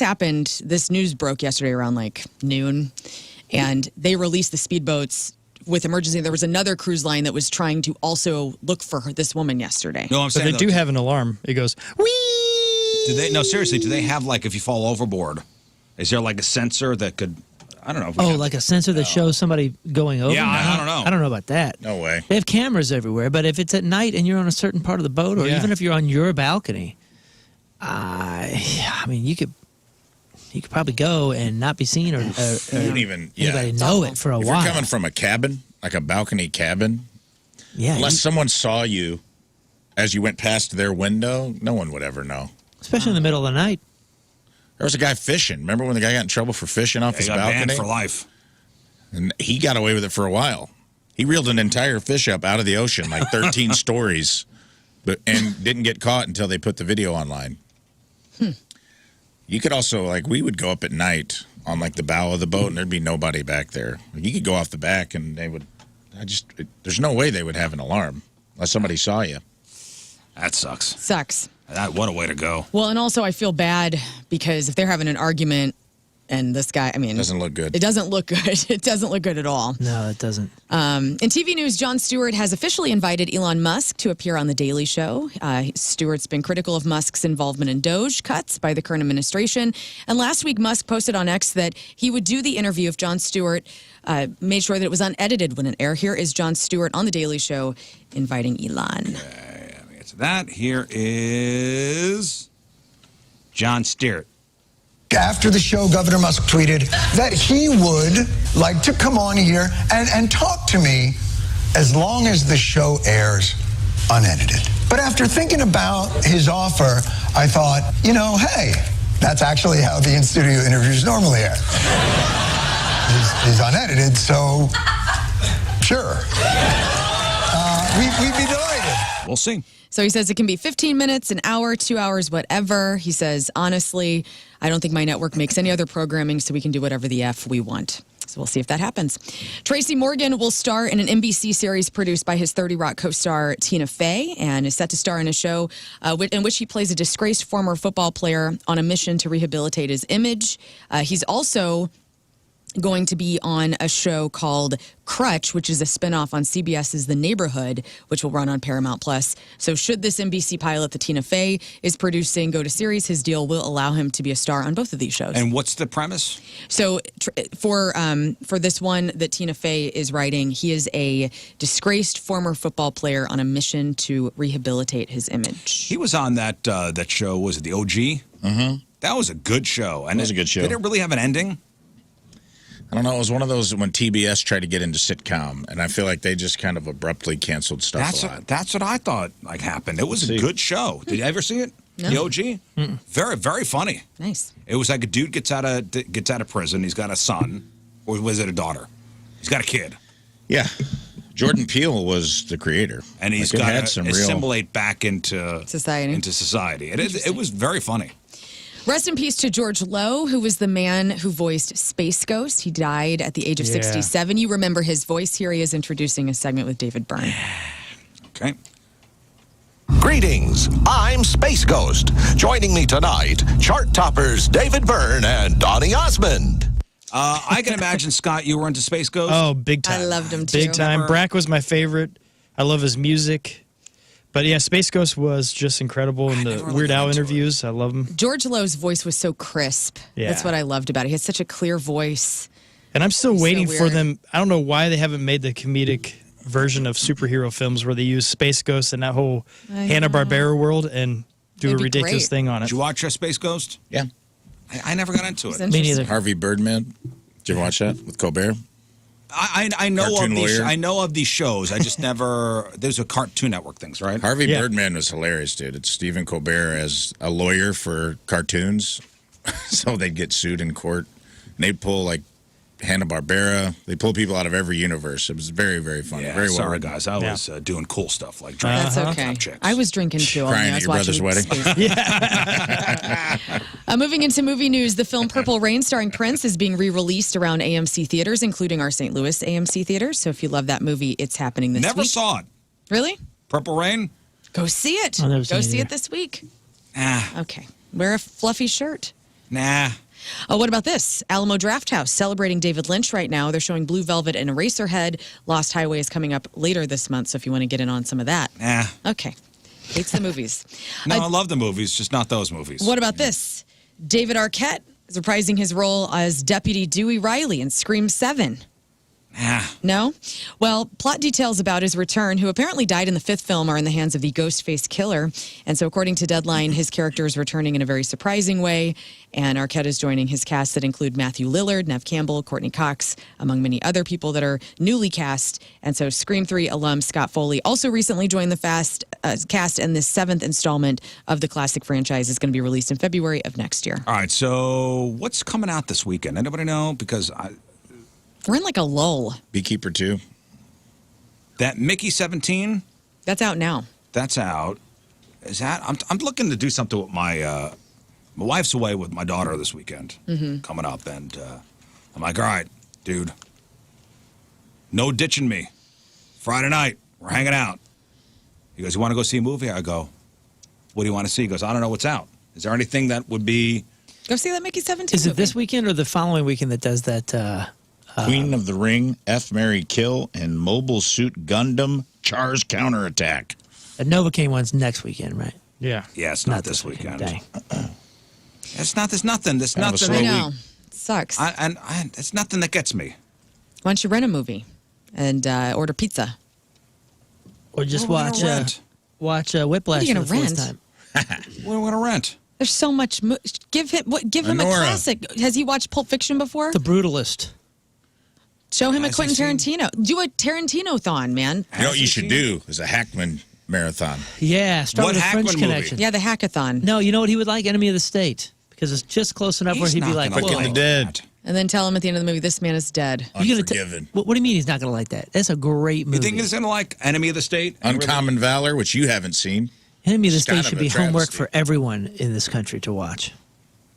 D: this news broke yesterday around like noon, and they released the speedboats with emergency. There was another cruise line that was trying to also look for this woman yesterday.
A: No, I'm
E: But
A: saying
E: they
A: though,
E: do have an alarm. It goes, wee!
A: Do they? No, seriously. Do they have like if you fall overboard? Is there like a sensor that could? I don't know. If we
B: Oh,
A: have-
B: like a sensor that shows somebody going over?
A: Yeah, I don't know.
B: I don't know about that.
C: No way.
B: They have cameras everywhere, but if it's at night and you're on a certain part of the boat, or
E: Yeah.
B: even if you're on your balcony, I mean, you could probably go and not be seen, or
C: You don't even. Yeah.
B: anybody know
D: awful.
B: it for a
C: If
B: while.
C: you're coming from a cabin, like a balcony cabin,
B: yeah,
C: unless someone saw you as you went past their window, no one would ever know.
B: especially in the middle of the night.
C: There was a guy fishing. Remember when the guy got in trouble for fishing off
A: They
C: his
A: got banned
C: balcony?
A: for life.
C: And he got away with it for a while. He reeled an entire fish up out of the ocean, like 13 stories, and didn't get caught until they put the video online. You could also, like, we would go up at night on, like, the bow of the boat, and there'd be nobody back there. You could go off the back, and they would, there's no way they would have an alarm unless somebody saw you.
A: That sucks.
D: Sucks.
A: What a way to go.
D: Well, and also I feel bad because if they're having an argument, And this guy, I mean,
C: Doesn't look good.
D: It doesn't look good. It doesn't look good at all.
B: No, it doesn't.
D: In TV news, Jon Stewart has officially invited Elon Musk to appear on The Daily Show. Stewart's been critical of Musk's involvement in Doge cuts by the current administration. And last week, Musk posted on X that he would do the interview if Jon Stewart made sure that it was unedited when it aired. Here is Jon Stewart on The Daily Show inviting Elon.
A: Okay, let me get to that. Here is Jon Stewart.
F: After the show, Governor Musk tweeted that he would like to come on here and talk to me as long as the show airs unedited. But after thinking about his offer, I thought, hey, that's actually how the in-studio interviews normally air. He's unedited, so sure. We'd be delighted.
A: We'll see.
D: So he says it can be 15 minutes, an hour, 2 hours, whatever. He says, honestly, I don't think my network makes any other programming, so we can do whatever the F we want. So we'll see if that happens. Tracy Morgan will star in an NBC series produced by his 30 Rock co-star Tina Fey and is set to star in a show in which he plays a disgraced former football player on a mission to rehabilitate his image. He's also going to be on a show called Crutch, which is a spinoff on CBS's The Neighborhood, which will run on Paramount Plus. So should this NBC pilot that Tina Fey is producing go to series, his deal will allow him to be a star on both of these shows.
A: And what's the premise?
D: So for this one that Tina Fey is writing, he is a disgraced former football player on a mission to rehabilitate his image.
A: He was on that show, was it the OG? Mm-hmm. That was a good show. And
C: It was a good show.
A: Did it really have an ending?
C: I don't know. It was one of those when TBS tried to get into sitcom, and I feel like they just kind of abruptly canceled stuff a lot.
A: That's what I thought happened. It was a good show. Did you ever see it?
D: No.
A: The OG? Very, very funny.
D: Nice.
A: It was like a dude gets out of prison. He's got a son, or was it a daughter? He's got a kid,
C: Yeah. Jordan Peele was the creator.
A: and he's
C: Like, it
A: got
C: had
A: to
C: some real.
A: assimilate back into
D: Society.
A: It was very funny.
D: Rest in peace to George Lowe, who was the man who voiced Space Ghost. He died at the age of 67. You remember his voice. Here he is introducing a segment with David Byrne.
A: Okay.
G: Greetings, I'm Space Ghost. Joining me tonight, chart toppers David Byrne and Donny Osmond.
A: I can imagine, Scott, you were into Space Ghost.
E: Oh, big time.
D: I loved him, too.
E: Big time.
A: Remember-
E: Brack was my favorite. I love his music. But yeah, Space Ghost was just incredible in the
A: never really
E: Weird
A: got
E: Al
A: into it.
E: interviews. I love him.
D: George Lowe's voice was so crisp.
E: Yeah.
D: That's what I loved about it. He had such a clear voice.
E: And I'm still
D: He's so
E: waiting for
D: weird.
E: them. I don't know why they haven't made the comedic version of superhero films where they use Space Ghost and that whole Hanna-Barbera world and do
D: It'd
E: a
D: be
E: ridiculous
D: great.
E: thing on it.
A: Did you watch Space Ghost?
C: Yeah.
A: I never got into it.
E: Me neither.
C: Harvey Birdman. Did you ever watch that with Colbert?
A: I know
C: Cartoon
A: of these.
C: lawyer.
A: I know of these shows. I just never. There's a Cartoon Network things, right?
C: Harvey
E: Yeah.
C: Birdman was hilarious, dude. It's Stephen Colbert as a lawyer for cartoons. So they'd get sued in court. And they'd pull, like, Hanna-Barbera. They pull people out of every universe. It was very, very funny.
A: Yeah,
C: very well
A: sorry,
C: written.
A: guys. I was doing cool stuff like drinking.
D: That's okay.
A: Chicks.
D: I was drinking too.
C: Crying
D: I
C: at
D: was
C: your brother's
D: watching
C: wedding.
D: Space. Moving into movie news, the film Purple Rain starring Prince is being re-released around AMC theaters, including our St. Louis AMC theaters. So if you love that movie, it's happening this
A: Never
D: week.
A: saw it.
D: Really?
A: Purple Rain?
D: Go see it.
B: I've never
D: Go
B: seen it
D: see it
B: either.
D: this week.
A: Ah,
D: Okay. Wear a fluffy shirt.
A: nah.
D: Oh, what about this? Alamo Drafthouse celebrating David Lynch right now. They're showing Blue Velvet and Eraserhead. Lost Highway is coming up later this month, so if you want to get in on some of that.
A: Nah.
D: Okay. Hates the movies.
A: No, I love the movies, just not those movies.
D: What about this? David Arquette is reprising his role as Deputy Dewey Riley in Scream 7.
A: Nah.
D: No? Well, plot details about his return, who apparently died in the fifth film, are in the hands of the Ghostface Killer. And so, according to Deadline, his character is returning in a very surprising way. And Arquette is joining his cast that include Matthew Lillard, Nev Campbell, Courtney Cox, among many other people that are newly cast. And so, Scream 3 alum Scott Foley also recently joined the cast, and this seventh installment of the classic franchise is going to be released in February of next year.
A: All right, so what's coming out this weekend? Anybody know? Because
D: We're in like a lull.
C: Beekeeper 2.
A: that Mickey 17,
D: That's out now.
A: that's out. Is that? I'm looking to do something with my wife's away with my daughter this weekend coming up, and I'm like, all right, dude, no ditching me. Friday night, we're hanging out. He goes, you want to go see a movie? I go, what do you want to see? He goes, I don't know what's out. Is there anything that would be
D: Go see that Mickey 17
B: Is it
D: movie.
B: this weekend or the following weekend that does that?
C: Queen of the Ring, F, Marry, Kill, and Mobile Suit Gundam Char's Counterattack.
B: The Novocaine one's next weekend, right?
E: Yeah.
A: Yeah, it's not this weekend.
B: Dang.
A: It's not. There's nothing. There's
C: Kind of a
A: nothing.
C: slow
D: I know. It sucks.
A: It's nothing that gets me.
D: Why don't you rent a movie and order pizza?
B: Or just
A: What are we gonna
B: watch
A: rent?
B: Whiplash
D: What are you
B: for the
D: gonna
B: fourth
D: rent?
B: time.
A: What do we want to rent?
D: There's so much. Give him a
C: Honora.
D: classic. Has he watched Pulp Fiction before?
B: The Brutalist.
D: Show him a
A: Has he
D: Quentin
A: seen-
D: Tarantino. Do a Tarantino-thon, man.
C: You know what you should do is a Hackman marathon.
B: Yeah, start
A: What
B: with a
A: Hackman
B: French
A: movie?
B: Connection.
D: Yeah, the hackathon.
B: No, you know what he would like? Enemy of the State. Because it's just close enough where
A: He's
B: he'd be
A: not
B: like,
A: gonna
C: Quick
B: whoa.
C: and the Dead.
D: And then tell him at the end of the movie, this man is dead.
B: You gonna
C: Unforgiven.
B: what do you mean he's not going to like that? That's a great movie.
A: You think he's gonna like Enemy of the State?
C: Uncommon Valor, which you haven't seen.
B: Enemy of the
C: It's
B: State
C: kind
B: should
C: of
B: be
C: a
B: homework
C: travesty.
B: for everyone in this country to watch.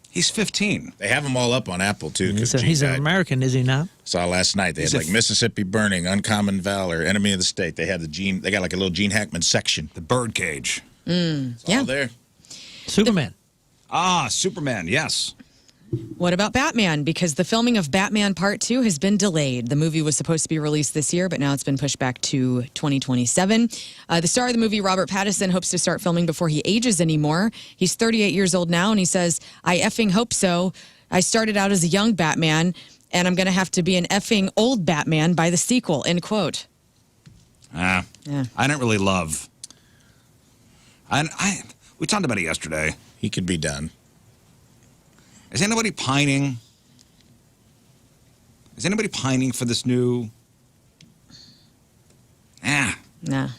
A: He's 15.
C: They have them all up on Apple, too.
B: He's an American, is he not?
C: Saw last night. They
A: He's
C: had
A: a
C: like Mississippi Burning, Uncommon Valor, Enemy of the State. They had they got like a little Gene Hackman section.
A: The Birdcage.
C: It's
D: Yeah.
C: all there.
B: Superman.
A: Superman. Yes.
D: What about Batman? Because the filming of Batman Part 2 has been delayed. The movie was supposed to be released this year, but now it's been pushed back to 2027. The star of the movie, Robert Pattinson, hopes to start filming before he ages anymore. He's 38 years old now, and he says, I effing hope so. I started out as a young Batman, and I'm going to have to be an effing old Batman by the sequel, end quote.
A: Yeah. I didn't really love. We talked about it yesterday.
C: He could be done.
A: Is anybody pining? Is anybody pining for this new?
D: Nah.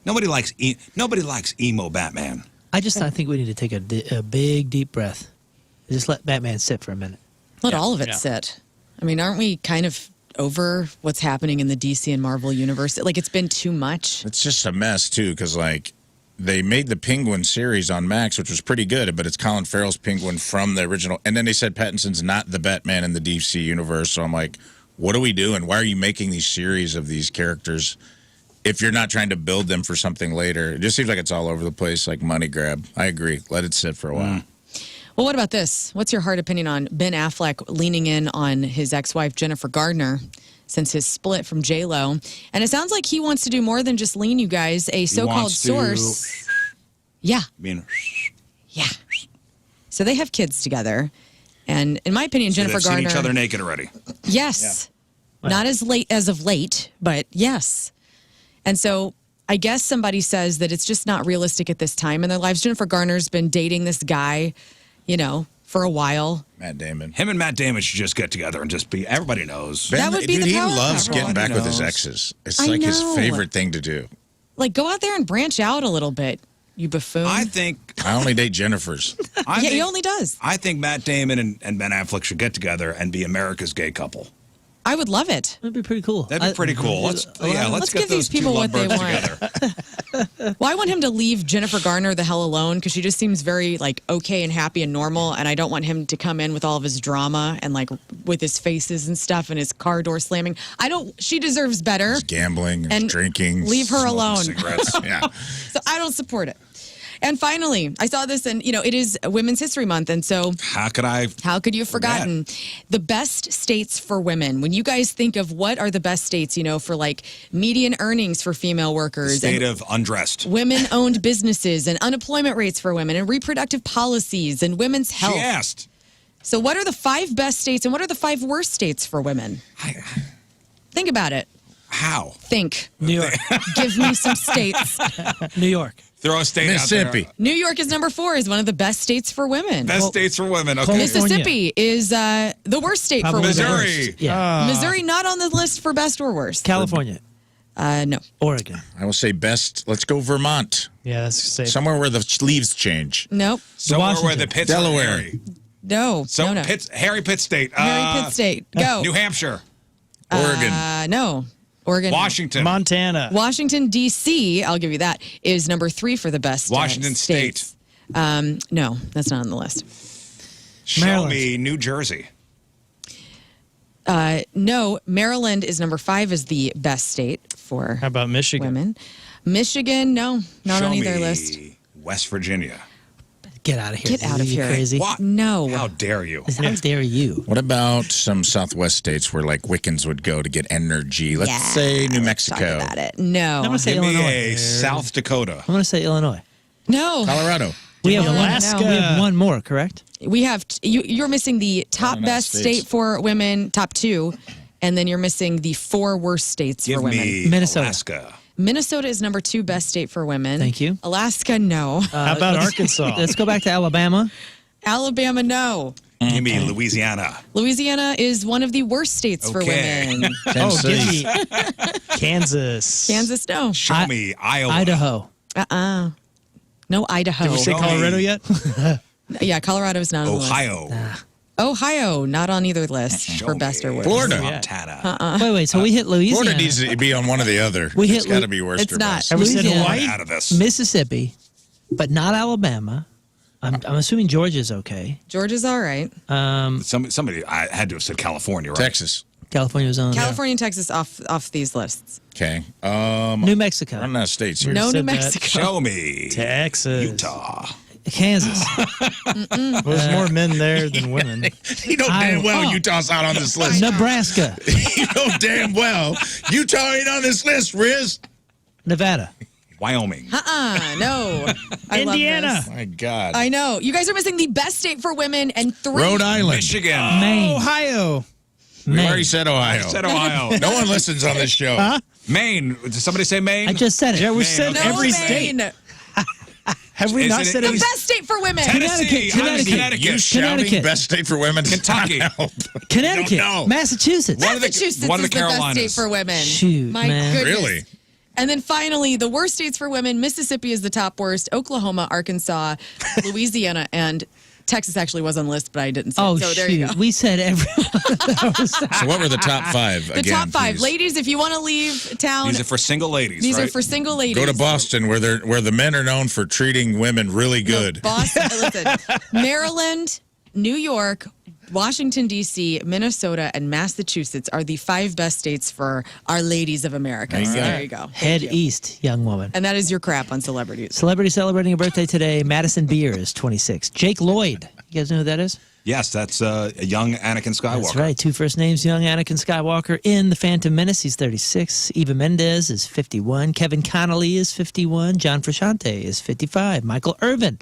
A: Nobody likes emo Batman.
B: I think we need to take a big, deep breath. Just let Batman sit for a minute.
D: Let all of it sit. I mean, aren't we kind of over what's happening in the DC and Marvel universe? Like, it's been too much.
C: It's just a mess, too, because, like, they made the Penguin series on Max, which was pretty good, but it's Colin Farrell's Penguin from the original. And then they said Pattinson's not the Batman in the DC universe. So I'm like, what are we doing? Why are you making these series of these characters if you're not trying to build them for something later? It just seems like it's all over the place, like money grab. I agree. Let it sit for a while.
D: Well, what about this? What's your hard opinion on Ben Affleck leaning in on his ex-wife, Jennifer Gardner, since his split from J-Lo? And it sounds like he wants to do more than just lean you guys. A so-called
A: wants to-
D: source. Yeah.
A: I
D: Yeah. So they have kids together. And in my opinion, Jennifer
A: they've
D: Gardner.
A: seen each other naked already.
D: Yes. Not as of late, but yes. And so I guess somebody says that it's just not realistic at this time in their lives. Jennifer Garner's been dating this guy, for a while.
C: Matt Damon.
A: Him and Matt Damon should just get together and just be. Everybody knows.
D: That would be
C: dude,
D: the
C: he
D: power
C: loves
D: couple.
C: getting back with his
A: Knows.
C: exes. It's
D: I
C: like his
D: know.
C: favorite thing to do.
D: Like, go out there and branch out a little bit, you buffoon.
A: I think.
C: I only date Jennifer's.
A: I
D: Yeah,
A: think,
D: he only does.
A: I think Matt Damon and Ben Affleck should get together and be America's gay couple.
D: I would love it.
B: That'd be pretty cool.
A: That'd be pretty cool. Let's
D: Let's
A: get
D: give these
A: those two
D: people what they
A: lovebirds
D: want.
A: together.
D: Well, I want him to leave Jennifer Garner the hell alone because she just seems very okay and happy and normal, and I don't want him to come in with all of his drama and with his faces and stuff and his car door slamming. She deserves better.
C: He's gambling, he's
D: And
C: drinking.
D: leave her
C: smoking
D: alone.
C: Cigarettes. Yeah.
D: So I don't support it. And finally, I saw this, and it is Women's History Month, and so
A: How could you
D: have forgotten the best states for women? When you guys think of what are the best states, for median earnings for female workers,
A: State
D: and
A: of undressed.
D: women-owned businesses, and unemployment rates for women, and reproductive policies, and women's health.
A: She asked.
D: So, what are the 5 best states, and what are the 5 worst states for women? Think about it.
A: How?
D: Think.
B: New York.
D: Give me some states.
B: New York.
A: Throw a state
C: Mississippi.
A: out
D: New York is number 4, is one of the best states for women.
A: there. Best states for women. Okay.
D: Mississippi is the worst state for
B: Probably
D: women.
B: the
A: Missouri.
B: worst. Yeah.
D: Missouri not on the list for best or worst.
B: California.
D: No.
B: Oregon.
C: I will say best. Let's go Vermont.
E: Yeah, that's safe.
C: Somewhere where the leaves change.
D: Nope.
A: Somewhere where
B: Washington.
A: the pits
C: Delaware.
A: are hairy.
D: No.
A: So
D: no.
A: Harry Pitt State.
D: Harry Pitt State. Go.
A: New Hampshire.
C: Oregon.
D: No. Oregon.
A: Washington.
E: Montana.
D: Washington, D.C., I'll give you that, is number 3 for the best
A: Washington
D: states. No, that's not on the list.
A: Show
B: Maryland.
A: me New Jersey.
D: No, Maryland is number 5 as the best state for
E: How about Michigan?
D: women. Michigan, no, not
A: Show
D: on
A: me
D: either list.
A: West Virginia.
B: Get out of here.
D: Get out
B: Are
D: of
B: you
D: here.
B: crazy?
A: What?
D: No.
A: How dare you?
B: How dare you?
C: What about some Southwest states where like Wiccans would go to get energy? Let's say New Mexico.
D: Talk about it. No.
B: I'm going to say
A: Give me
B: Illinois.
A: a South Dakota.
B: I'm going to say Illinois.
D: No.
C: Colorado.
B: We have
E: Alaska.
B: We have one more, correct?
D: We have you're missing the top
C: United
D: best
C: States.
D: state for women, top 2, and then you're missing the 4 worst states
A: Give
D: for women.
A: me
B: Minnesota.
A: Alaska.
D: Minnesota is number 2 best state for women.
B: Thank you.
D: Alaska, no.
E: How about Arkansas?
B: Let's go back to Alabama.
D: Alabama, no.
A: Give me Louisiana.
D: Louisiana is one of the worst states for
A: Okay.
D: women.
E: Oh,
C: Tennessee.
E: give me Kansas.
D: Kansas, no.
A: Show me Iowa.
B: Idaho.
D: No Idaho.
E: Did we say
A: Show
E: Colorado
A: me.
E: yet?
D: Yeah, Colorado's not on the list.
A: Ohio.
D: Ohio, not on either list
A: Show
D: for best or
A: me
D: worst.
C: Florida.
A: Montana.
B: Wait. So we hit Louisiana.
C: Florida needs to be on one or the other.
B: We
C: It's
B: hit
C: got to be worst
D: It's
C: or
D: not.
C: best.
E: Have we said
B: Louisiana.
E: Hawaii?
A: Out of this.
B: Mississippi, but not Alabama. I'm assuming Georgia's okay.
D: Georgia's all right.
A: Somebody I had to have said California, right?
C: Texas.
B: California was on.
D: California and Texas off these lists.
C: Okay.
B: New Mexico.
C: Run out of states here.
D: No New
E: said that.
D: Mexico.
A: Show me
E: Texas.
A: Utah.
B: Kansas.
E: Well, there's more men there than women.
C: You know damn well
B: Oh.
C: Utah's not on this list.
B: Nebraska.
C: You know damn well Utah ain't on this list, Riz.
B: Nevada.
A: Wyoming.
D: No. I love
E: Indiana.
D: this.
C: My God.
D: I know. You guys are missing the best state for women and 3.
C: Rhode Island.
A: Michigan.
B: Maine.
E: Ohio.
C: We
B: Maine.
C: already said Ohio.
A: Said Ohio.
C: No one listens on this show.
A: Maine. Did somebody say Maine?
B: I just said it.
E: Yeah, we
A: Maine,
E: said
A: okay.
D: No,
E: every
D: Maine.
E: state. Have we
A: Isn't
E: not
A: it-
E: said
D: The
E: every
D: best state for women.
A: Tennessee.
B: Connecticut.
A: Connecticut.
C: You shouting
B: Connecticut.
C: best state for women?
A: Kentucky.
B: Connecticut.
C: Don't know.
B: Massachusetts.
A: One of the-
D: Massachusetts
A: one of
D: is
A: the
D: the best
A: Carolinas.
D: state for women.
B: Shoot,
D: My
B: man.
D: goodness.
C: Really?
D: And then finally, the worst states for women, Mississippi is the top worst, Oklahoma, Arkansas, Louisiana, and Texas actually was on the list, but I didn't say
B: Oh,
D: it. So
B: shoot.
D: there you go.
B: We said everyone.
C: So what were the top 5
D: The
C: again,
D: top 5.
C: please?
D: Ladies, if you want to leave town,
A: These are for single ladies,
D: these
A: right?
D: are for single ladies.
C: Go to Boston where the men are known for treating women really good.
D: Boston, listen, Maryland, New York, Washington, D.C., Minnesota, and Massachusetts are the 5 best states for our ladies of America.
C: There you
D: So
C: go.
D: there you go.
B: Head
D: Thank you.
B: east, young woman.
D: And that is your crap on celebrities.
B: Celebrity celebrating a birthday today. Madison Beer is 26. Jake Lloyd. You guys know who that is?
A: Yes, that's a young Anakin Skywalker.
B: That's right. 2 first names, young Anakin Skywalker in The Phantom Menace. He's 36. Eva Mendes is 51. Kevin Connolly is 51. John Frusciante is 55. Michael Irvin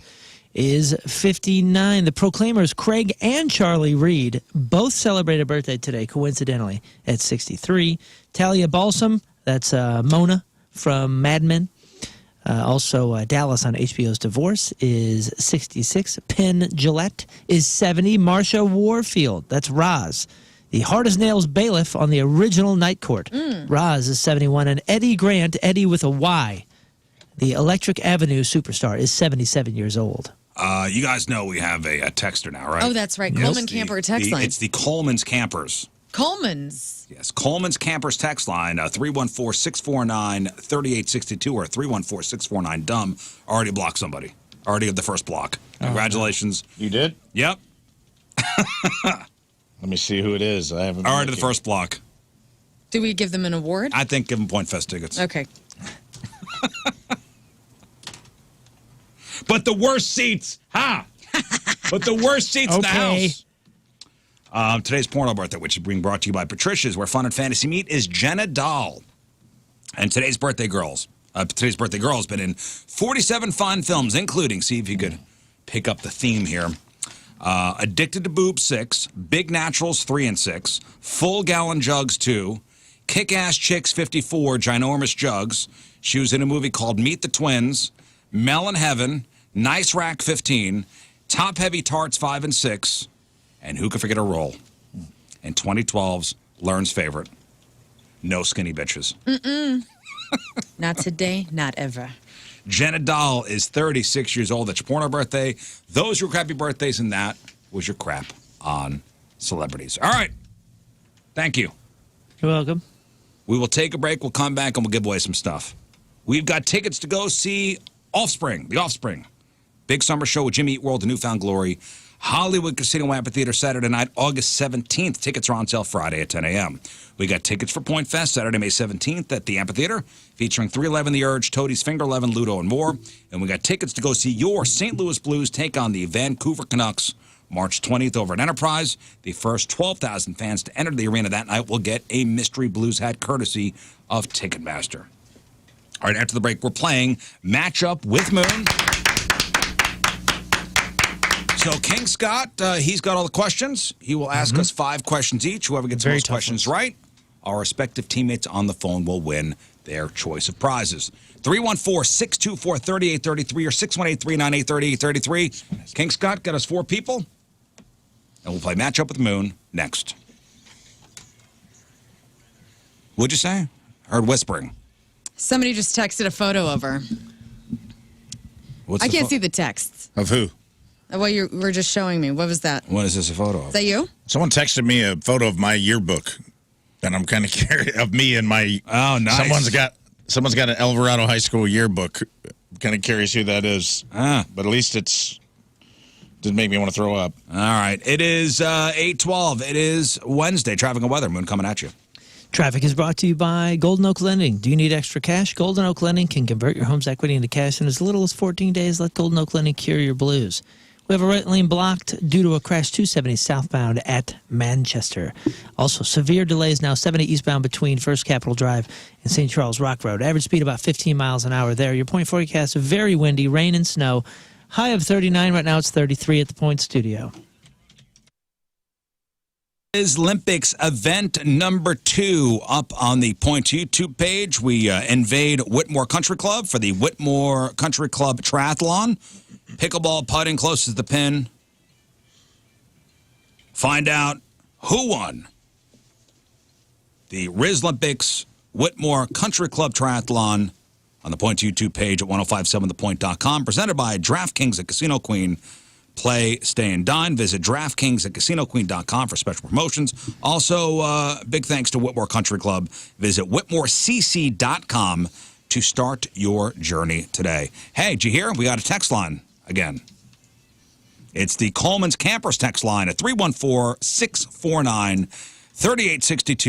B: is 59. The Proclaimers, Craig and Charlie Reed, both celebrate a birthday today, coincidentally, at 63. Talia Balsam, that's Mona from Mad Men. Also, Dallas on HBO's Divorce is 66. Penn Jillette is 70. Marsha Warfield, that's Roz, the Hard as Nails bailiff on the original Night Court. Roz is 71. And Eddie Grant, Eddie with a Y, the Electric Avenue superstar, is 77 years old.
A: You guys know we have a texter now, right?
D: Oh, that's right. Coleman Camper text line.
A: It's the Coleman's Campers.
D: Coleman's.
A: Yes, Coleman's Campers text line, 314-649-3862 or 314-649-DUMB. Already blocked somebody. Already at the first block. Congratulations.
C: You did?
A: Yep,
C: Let me see who it is. I haven't. been
A: already the
C: looking.
A: first block.
D: Do we give them an award?
A: I think give them Point Fest tickets.
D: Okay.
A: But the worst seats, ha! But the worst seats in the
E: Okay.
A: house. Today's porno birthday, which is being brought to you by Patricia's, where fun and fantasy meet, is Jenna Dahl. And today's birthday girl has been in 47 fine films, including, see if you could pick up the theme here, Addicted to Boob 6, Big Naturals 3 and 6, Full Gallon Jugs 2, Kick-Ass Chicks 54, Ginormous Jugs. She was in a movie called Meet the Twins, Melon Heaven, Nice Rack 15, Top Heavy Tarts 5 and 6, and who could forget a role? And 2012's Learn's favorite, No Skinny Bitches.
D: Not today, not ever.
A: Jenna Dahl is 36 years old. That's your porno birthday. Those were crappy birthdays, and that was your crap on celebrities. All right. Thank you.
B: You're welcome.
A: We will take a break. We'll come back, and we'll give away some stuff. We've got tickets to go see The Offspring. Big summer show with Jimmy Eat World, The Newfound Glory. Hollywood Casino Amphitheater Saturday night, August 17th. Tickets are on sale Friday at 10 a.m. We got tickets for Point Fest Saturday, May 17th at the Amphitheater, featuring 311 The Urge, Toadies, Finger 11, Ludo, and more. And we got tickets to go see your St. Louis Blues take on the Vancouver Canucks March 20th over at Enterprise. The first 12,000 fans to enter the arena that night will get a mystery Blues hat courtesy of Ticketmaster. All right, after the break, we're playing Matchup with Moon. So King Scott, he's got all the questions. He will ask us 5 questions each. Whoever gets the most questions right, our respective teammates on the phone will win their choice of prizes. 314-624-3833 or 618-398-3833. King Scott got us 4 people. And we'll play Matchup with Moon next. What'd you say? Heard whispering.
D: Somebody just texted a photo of her. I can't see the texts.
C: Of who?
D: What you were just showing me. What was that?
A: What is this a photo of?
D: Is that you?
C: Someone texted me a photo of my yearbook, and I'm kind of curious of me and my.
A: Oh, nice.
C: Someone's got an Alvarado High School yearbook. I'm kind of curious who that is. But at least didn't make me want to throw up.
A: All right. It is 8:12. It is Wednesday. Traffic and weather. Moon coming at you.
B: Traffic is brought to you by Golden Oak Lending. Do you need extra cash? Golden Oak Lending can convert your home's equity into cash in as little as 14 days. Let Golden Oak Lending cure your blues. We have a right lane blocked due to a crash 270 southbound at Manchester. Also, severe delays now 70 eastbound between First Capitol Drive and St. Charles Rock Road. Average speed about 15 miles an hour there. Your point forecast, very windy, rain and snow. High of 39. Right now it's 33 at the Point Studio.
A: Is Olympics event number 2 up on the Point YouTube page. We invade Whitmore Country Club for the Whitmore Country Club Triathlon. Pickleball putting close to the pin. Find out who won the Riz Olympics Whitmore Country Club Triathlon on the Point YouTube page at 1057thepoint.com. Presented by DraftKings at Casino Queen. Play, stay, and dine. Visit DraftKings at CasinoQueen.com for special promotions. Also, big thanks to Whitmore Country Club. Visit WhitmoreCC.com to start your journey today. Hey, did you hear? We got a text line again. It's the Coleman's Campers text line at 314-649-3862,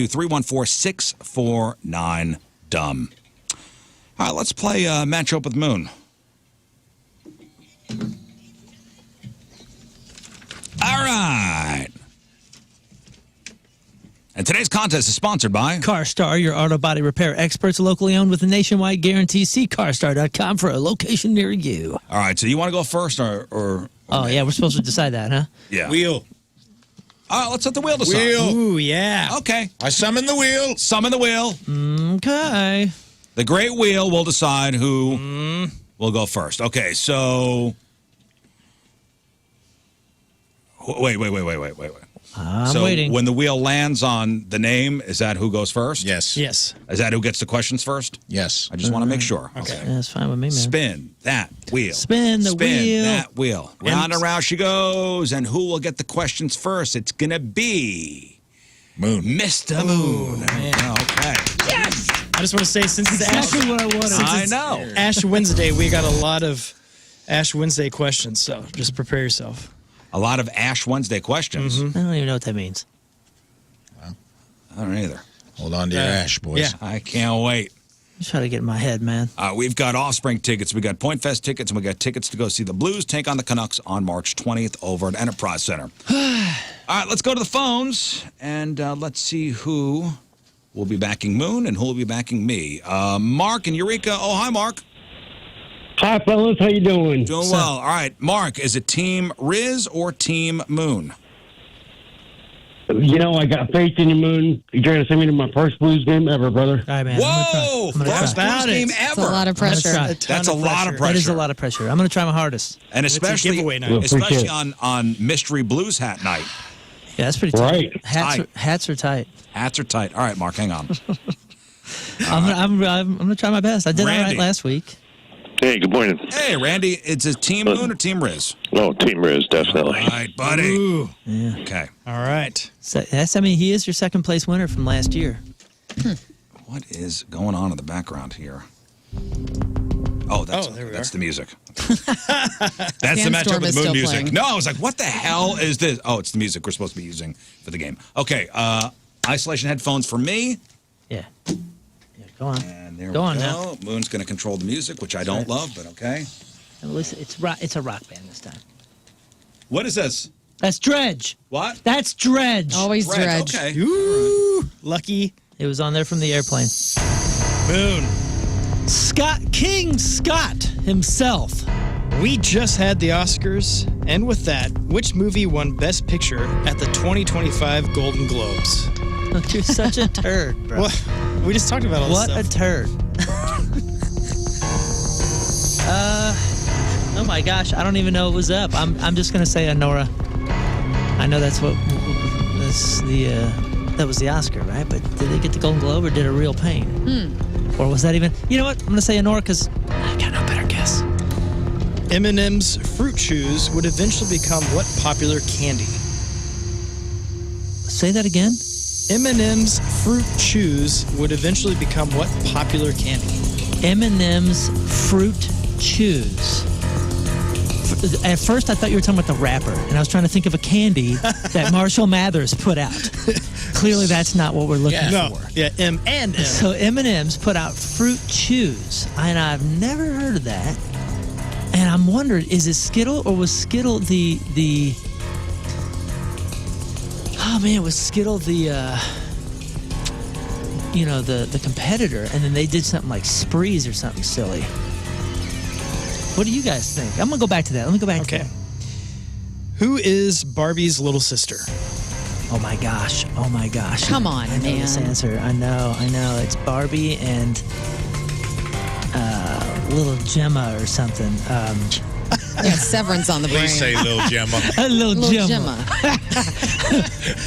A: 314-649-DUMB. All right, let's play Matchup with Moon. All right. And today's contest is sponsored by
B: CarStar, your auto body repair experts, locally owned with a nationwide guarantee. See carstar.com for a location near you.
A: All right, so you want to go first or
B: Oh, yeah, we're supposed to decide that, huh?
A: Yeah.
C: Wheel.
A: All right, let's let the wheel decide.
C: Wheel.
E: Ooh, yeah.
A: Okay.
C: I summon the wheel.
A: Summon the wheel.
B: Okay.
A: The great wheel will decide who will go first. Okay, so wait.
B: I'm waiting.
A: When the wheel lands on the name, is that who goes first?
C: Yes.
E: Yes.
A: Is that who gets the questions first?
C: Yes.
A: I just want to make sure.
E: Okay.
B: Yeah, that's fine with me, man.
A: Spin that wheel.
B: Spin the wheel.
A: Spin that wheel. Round and round she goes. And who will get the questions first? It's going to be
C: Moon.
A: Mr. Moon. Okay.
B: Yes!
E: I just want to say, since it's
B: Exactly what I wanted.
A: I know.
E: Ash Wednesday, we got a lot of Ash Wednesday questions, so just prepare yourself.
A: A lot of Ash Wednesday questions.
B: I don't even know what that means.
A: I don't either.
C: Hold on to your ash, boys.
E: Yeah.
A: I can't wait.
B: I'm trying to get in my head, man.
A: We've got Offspring tickets. We got Point Fest tickets, and we got tickets to go see the Blues take on the Canucks on March 20th over at Enterprise Center. All right, let's go to the phones, and let's see who will be backing Moon and who will be backing me. Mark and Eureka. Oh, hi, Mark.
H: Hi, fellas. How you doing?
A: Doing well. All right, Mark, is it Team Riz or Team Moon?
H: You know, I got faith in the Moon. You're going to send me to my first Blues game ever, brother.
B: All right, man.
A: Whoa!
B: I'm gonna try.
A: First Blues game ever.
D: That's a lot of pressure.
B: try.
A: That's a lot of pressure.
B: That is a lot of pressure. I'm going to try my hardest.
A: And
E: It's a
A: especially,
E: giveaway night.
A: especially
H: Appreciate
A: on Mystery Blues Hat Night.
B: Yeah, that's pretty tight.
H: Right.
B: Hats are tight.
A: Hats are tight. All right, Mark, hang on.
B: I'm going to try my best. I did all
A: Randy.
B: right last week.
I: Hey, good morning.
A: Hey, Randy, it's a Team Moon or Team Riz?
I: Oh, Team Riz, definitely.
A: All right, buddy.
E: Ooh.
B: Yeah.
A: Okay.
E: All right.
B: So he is your second place winner from last year.
A: What is going on in the background here? Oh, that's
E: there we
A: that's
E: are.
A: the music. That's the matchup
D: Sandstorm
A: with
D: is
A: the moon
D: still
A: music.
D: playing.
A: No, I was like, what the hell is this? Oh, it's the music we're supposed to be using for the game. Okay, isolation headphones for me.
B: Yeah. Go on.
A: And there
B: Go
A: we
B: on
A: go.
B: now.
A: Moon's going to control the music, which I don't love, but okay.
B: At least it's a rock band this time.
A: What is this?
B: That's Dredge.
A: What?
B: That's Dredge.
D: Always Dredge.
A: Okay.
E: Ooh, lucky.
B: It was on there from the airplane.
E: Moon.
B: King Scott himself.
E: We just had the Oscars, and with that, which movie won Best Picture at the 2025 Golden Globes?
B: Look, you're such a turd, bro.
E: Well, we just talked about all
B: What
E: this
B: a
E: stuff.
B: turd. Oh my gosh, I don't even know it was up. I'm just gonna say Honora. I know that was the Oscar, right? But did they get the Golden Globe or did it Real Pain? Or was that even? You know what? I'm gonna say Honora because I got no better guess.
E: M&M's Fruit Chews would eventually become what popular candy?
B: Say that again.
E: M&M's Fruit Chews would eventually become what popular candy?
B: M&M's Fruit Chews. At first, I thought you were talking about the wrapper, and I was trying to think of a candy that Marshall Mathers put out. Clearly, that's not what we're looking for.
E: Yeah, M and M.
B: So M&M's put out Fruit Chews, and I've never heard of that. And I'm wondering, is it Skittle or was Skittle the? Oh man, was Skittle the competitor, and then they did something like Sprees or something silly. What do you guys think? I'm gonna go back to that. Let me go back to that.
E: Who is Barbie's little sister?
B: Oh my gosh.
D: Come on,
B: I know
D: man.
B: this answer. I know. It's Barbie and little Gemma or something.
D: Yeah, Severance on the brain.
C: Please say Lil Gemma.
B: Little Gemma.
D: Gemma.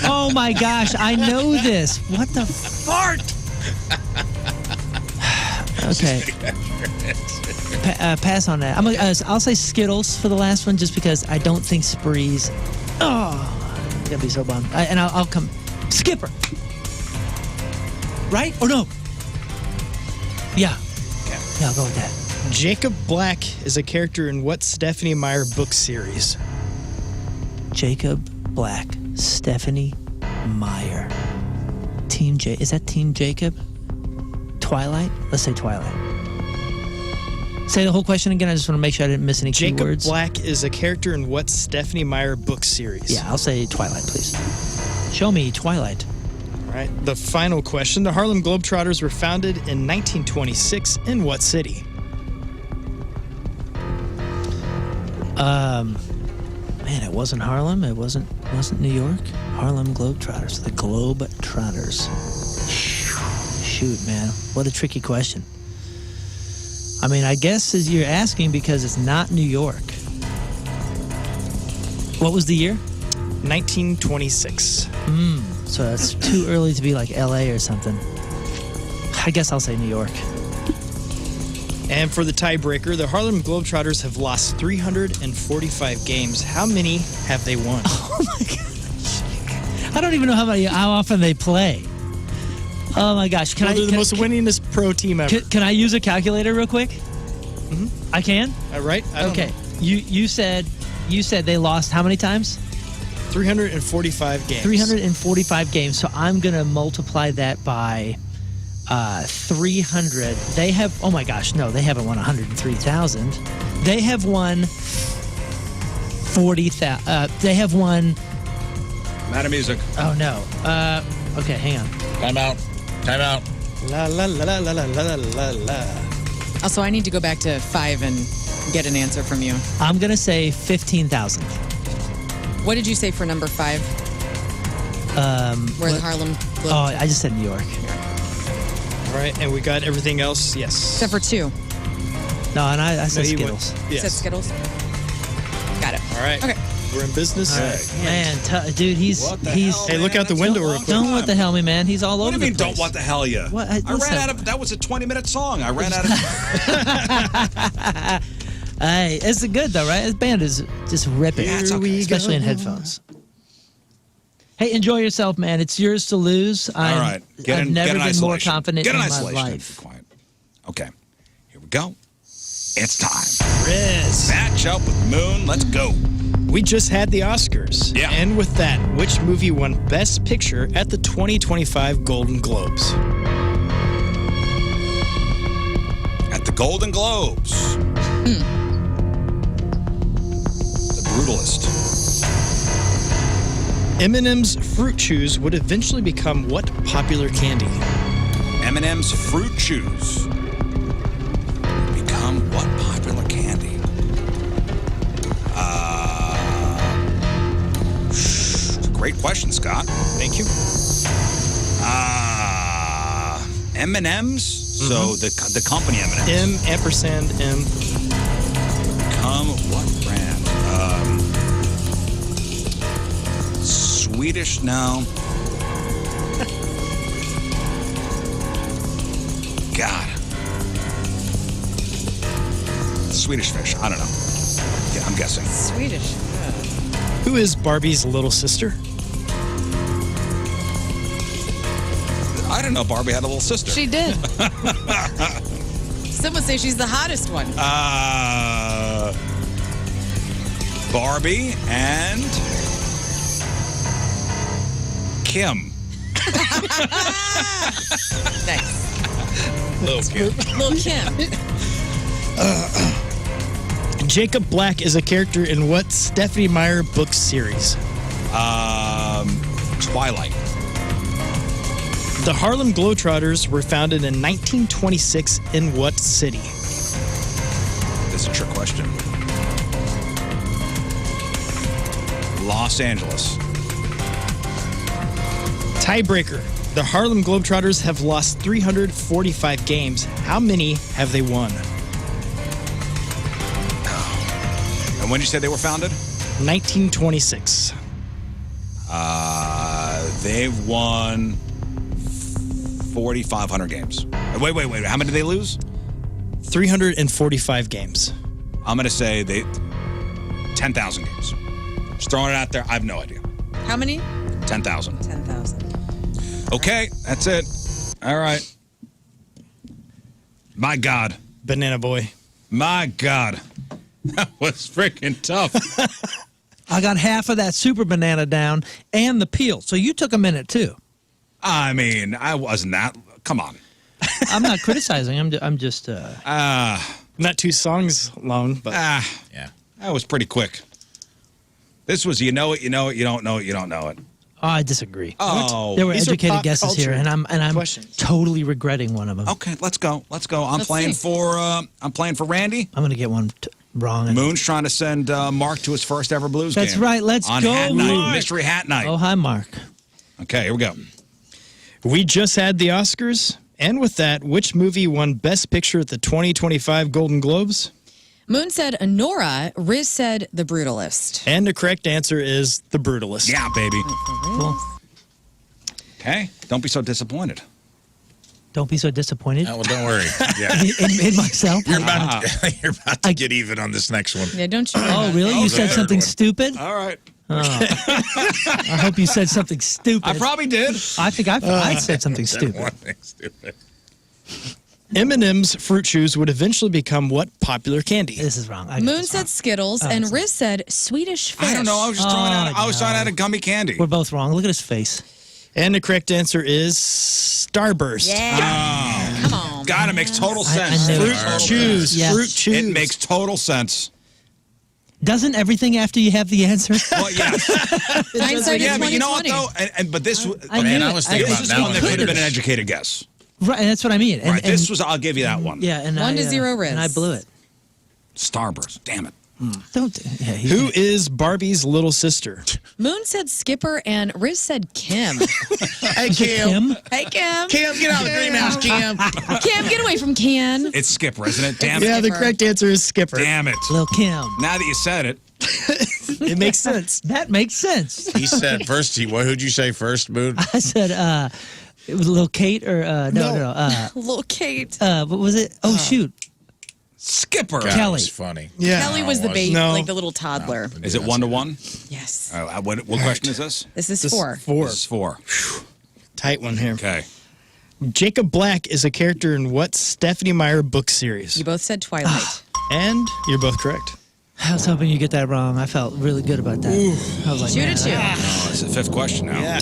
B: Oh my gosh, I know this. What the fart? Okay. Pass on that. I'll say Skittles for the last one just because I don't think Sprees. Oh, I'm going to be so bummed. I'll come. Skipper. Right? Or no? Yeah. Yeah, I'll go with that.
E: Jacob Black is a character in what Stephanie Meyer book series?
B: Jacob Black, Stephanie Meyer. Is that Team Jacob? Twilight? Let's say Twilight. Say the whole question again. I just want to make sure I didn't miss any
E: Jacob
B: keywords.
E: Black is a character in what Stephanie Meyer book series?
B: Yeah, I'll say Twilight, please. Show me Twilight.
E: All right. The final question. The Harlem Globetrotters were founded in 1926 in what city?
B: Man, it wasn't Harlem. It wasn't New York. Harlem Globetrotters. The Globetrotters. Shoot, man. What a tricky question. I mean, I guess as you're asking because it's not New York. What was the year?
E: 1926.
B: So that's too early to be like LA or something. I guess I'll say New York.
E: And for the tiebreaker, the Harlem Globetrotters have lost 345 games. How many have they won?
B: Oh my gosh. I don't even know how often they play. Oh my gosh.
E: They're the most winningest pro team ever.
B: Can I use a calculator real quick? Mm-hmm. I can?
E: All right.
B: Okay. You said they lost how many times?
E: 345 games.
B: 345 games. So I'm going to multiply that by 300. They have, oh my gosh, no, they haven't won 103,000. They have won 40,000. They have won.
A: I'm out of music.
B: Oh no. Okay, hang on.
C: Time out.
E: La la la la la la la la la.
D: Also, I need to go back to 5 and get an answer from you.
B: I'm going to say 15,000.
D: What did you say for number 5? Where the Harlem Globe.
B: Oh, I just said New York.
E: All right, and we got everything else. Yes.
D: Except for 2.
B: No, and I said
E: he
B: Skittles.
E: went-
D: You said
E: Yes.
D: Skittles? Got it.
E: All right.
D: Okay.
E: We're in business.
B: All right. Man, dude, he's
A: What the
B: he's.
A: hell,
E: Hey, look
A: man?
E: out the
A: That's
E: window
A: been a
E: real
A: long
E: quick.
B: Don't what the hell me, man. He's all
A: What
B: over
A: do you
B: the
A: mean,
B: place.
A: don't what the hell you?
B: What?
A: I
B: Listen.
A: ran out of, that was a 20-minute song. I ran out of.
B: Hey, it's good though, right? This band is just ripping,
A: Yeah, it's okay.
B: especially in
E: go.
B: headphones. Hey, enjoy yourself, man. It's yours to lose.
A: All right.
B: I've never
A: an
B: been more
A: isolation.
B: confident
A: Get
B: in
A: an
B: my
A: isolation.
B: life.
A: Be quiet. Okay. Here we go. It's time.
E: Riz.
A: Match up with Moon. Let's go.
E: We just had the Oscars.
A: Yeah.
E: And with that, which movie won Best Picture at the 2025 Golden Globes?
A: At the Golden Globes. The Brutalist.
E: M&M's Fruit Chews would eventually become what popular candy?
A: M&M's Fruit Chews become what popular candy? It's a great question, Scott.
E: Thank you.
A: M&M's? So the company M&M's.
E: M.
A: Become what brand? Swedish? No. God. Swedish fish. I don't know. Yeah, I'm guessing.
D: Swedish.
E: Who is Barbie's little sister?
A: I didn't know Barbie had a little sister.
D: She did. Some would say she's the hottest one.
A: Barbie and Kim.
D: Nice.
A: Little Kim.
D: Little Kim.
E: Jacob Black is a character in what Stephanie Meyer book series?
A: Twilight.
E: The Harlem Globetrotters were founded in 1926 in what city?
A: This is a trick question. Los Angeles.
E: Tiebreaker. The Harlem Globetrotters have lost 345 games. How many have they won?
A: And when did you say they were founded?
E: 1926.
A: They've won 4,500 games. Wait. How many did they lose?
E: 345 games.
A: I'm going to say 10,000 games. Just throwing it out there. I have no idea.
D: How many?
A: 10,000.
D: 10,000.
A: Okay, that's it. All right. My God.
E: Banana Boy.
A: My God. That was freaking tough.
B: I got half of that super banana down and the peel. So you took a minute too.
A: I mean, I wasn't that. Come on.
B: I'm not criticizing. I'm just.
E: Not 2 songs long, but
C: Yeah.
A: That was pretty quick. This was you know it, you know it, you don't know it, you don't know it.
B: Oh, I disagree.
A: Oh.
B: There were
E: These are
B: educated
E: pop
B: guesses here,
E: culture
B: and I'm
E: questions.
B: totally regretting one of them.
A: Okay, let's go. I'm
D: Let's
A: playing
D: see.
A: I'm playing for Randy.
B: I'm gonna get one wrong.
A: Moon's trying to send Mark to his first ever blues game.
B: That's right. Let's
A: on
B: go,
A: Hat Night,
B: Mark.
A: Mystery Hat Night.
B: Oh, hi, Mark.
A: Okay, here we go.
E: we just had the Oscars. And with that, which movie won Best Picture at the 2025 Golden Globes?
D: Moon said Nora. Riz said The Brutalist.
E: And the correct answer is The Brutalist.
A: Yeah, baby.
B: Cool.
A: Okay, don't be so disappointed.
B: Don't be so disappointed
C: Oh, well, don't worry. Yeah.
B: in myself.
C: You're about to get even on this next one.
D: Yeah, don't you?
B: Oh, really? You
C: the
B: said
C: third
B: something
C: one.
B: stupid?
A: All right.
B: I hope you said something stupid.
A: I probably did.
B: I think I said something stupid.
C: One thing stupid.
E: M&M's Fruit Chews would eventually become what popular candy?
B: This is wrong. I got
D: Moon
B: this
D: said
B: wrong.
D: Skittles, and Riz said Swedish fish.
A: I don't know. I was just throwing out. I was
B: no.
A: throwing out a gummy candy.
B: We're both wrong. Look at his face.
E: And the correct answer is Starburst.
D: Yeah. Come on.
A: God, it makes total
B: I
A: sense.
B: knew
E: Fruit
B: it.
A: Total
E: Chews.
B: Yes.
E: Fruit Chews.
A: It makes total sense.
B: Doesn't everything after you have the answer?
A: Well, yeah.
D: Hindsight is
A: Yeah, but you know what
D: 20/20.
A: though? But this,
B: I
C: Man,
B: knew
C: I
B: it.
C: was thinking
B: I-
C: about
A: this is
C: that
A: one that
C: one.
A: could have been an educated guess.
B: Right, and that's what I mean. And,
A: Right. This was. I'll give you that one.
B: yeah, and
D: 1-0 Riz.
B: And I blew it.
A: Starburst. Damn it.
B: Don't. Yeah,
E: Who is Barbie's little sister?
D: Moon said Skipper, and Riz said Kim.
C: Hey,
B: Kim?
D: Hey, Kim.
C: Kim, get out of the greenhouse, Kim.
D: Kim, get away from Ken.
A: It's Skipper, isn't it? Damn
E: Yeah,
A: it.
E: the correct answer is Skipper.
A: Damn it.
B: Lil Kim.
A: Now that you said it.
E: It makes sense.
B: That makes sense.
C: He said first. Who'd you say first, Moon?
B: I said, it was Lil Kate or no.
D: Little Kate.
B: What was it? Oh shoot.
A: Skipper.
C: God,
B: Kelly.
C: It was funny.
E: Yeah.
D: Kelly was the baby,
E: No.
D: like the little toddler.
A: Is it 1-1?
D: Yes.
A: What question is this?
D: This is
E: This
D: 4.
E: is 4.
A: This is 4.
E: Tight one here.
A: Okay.
E: Jacob Black is a character in what Stephanie Meyer book series?
D: You both said Twilight.
E: And you're both correct.
B: I was hoping you get that wrong. I felt really good about that. I was like,
D: Shoot
B: man,
D: at you.
A: Oh, it's the fifth question now.
E: Yeah.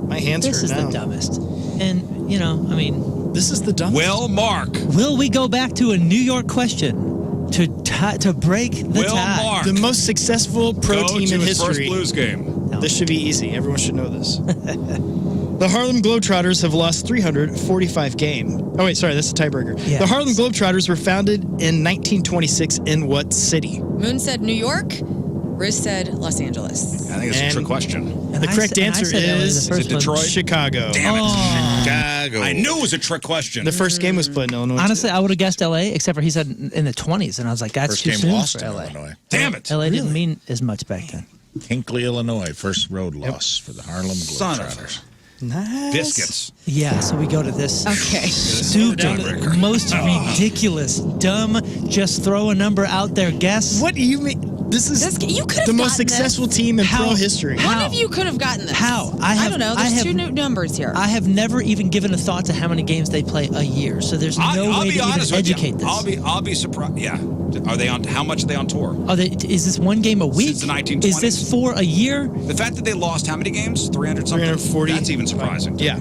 E: My hands
B: This
E: hurt
B: is
E: now.
B: the dumbest. And, you know, I mean,
E: This is the dumbest.
A: Will Mark.
B: will we go back to a New York question to break the
A: Will
B: tie?
A: Mark.
E: The most successful pro
A: Go
E: team
A: to
E: in
A: his first
E: history.
A: Blues game.
B: No.
E: This should be easy. Everyone should know this. The Harlem Globetrotters have lost 345 games. Oh, wait, sorry, that's a tiebreaker.
B: Yeah.
E: The Harlem Globetrotters were founded in 1926 in what city?
D: Moon said New York. Riz said Los Angeles.
A: I think it's a
E: And-
A: trick question.
B: And
E: The
B: I
E: correct
B: said- and I
E: answer
B: said LA the
E: is-
B: first
A: Is it
B: one.
A: Detroit?
E: Chicago.
A: Damn it.
C: Chicago.
A: I knew it was a trick question.
E: The first game was played in Illinois.
B: Honestly,
E: too.
B: I would have guessed LA, except for he said in the 20s, and I was like, that's
C: First
B: too
C: game
B: soon
C: lost
B: for
C: in
B: LA.
C: Illinois.
A: Damn it.
B: LA didn't mean as much back then.
C: Hinkley, Illinois. First road loss for the Harlem
A: Son of
C: Globetrotters.
E: Nice.
A: Biscuits.
B: Yeah, so we go to this
D: Okay.
B: stupid, most ridiculous, dumb, just throw a number out there guess.
E: What do you mean? This is
D: You could have
E: the most
D: gotten this.
E: successful team in pro
B: How?
E: history.
D: One
B: How?
D: of you could have gotten this.
B: How?
D: I don't know. There's two new numbers here.
B: I have never even given a thought to how many games they play a year, so there's no
A: I'll
B: way
A: be
B: to
A: honest
B: even
A: with you.
B: educate this.
A: I'll be surprised. Yeah. Are they on? How much are they on tour?
B: Is this one game a week?
A: Since the 1920s.
B: Is this for a year?
A: The fact that they lost how many games? 300 something.
E: 340.
A: That's even surprising.
E: Yeah.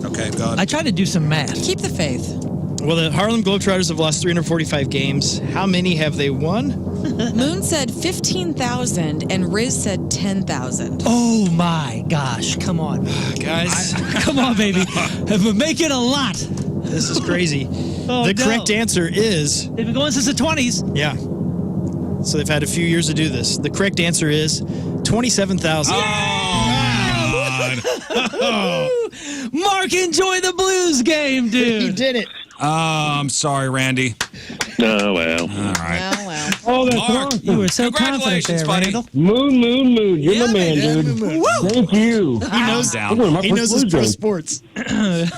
A: Okay, go ahead.
B: I tried to do some math.
D: Keep the faith.
E: Well, the Harlem Globetrotters have lost 345 games. How many have they won?
D: Moon said 15,000 and Riz said 10,000.
B: Oh my gosh! Come on,
E: Guys,
B: come on, baby. We're making a lot.
E: this is crazy.
B: Oh,
E: The
B: no.
E: correct answer is,
B: They've been going since the 20s.
E: yeah. So they've had a few years to do this. The correct answer is 27,000.
B: Mark, enjoy the Blues game,
E: You
B: dude.
E: did it.
A: I'm sorry, Randy.
I: Oh, well.
A: All right.
D: Well.
H: Oh, that's
A: Mark.
H: awesome.
B: You were so confident
A: Congratulations,
B: there,
A: buddy.
B: Randall.
H: Moon. You're my man, dude. Thank you.
E: He knows,
A: Down.
H: Look at my
E: he
H: first
E: knows his
H: Blues
E: pro
H: game.
E: sports.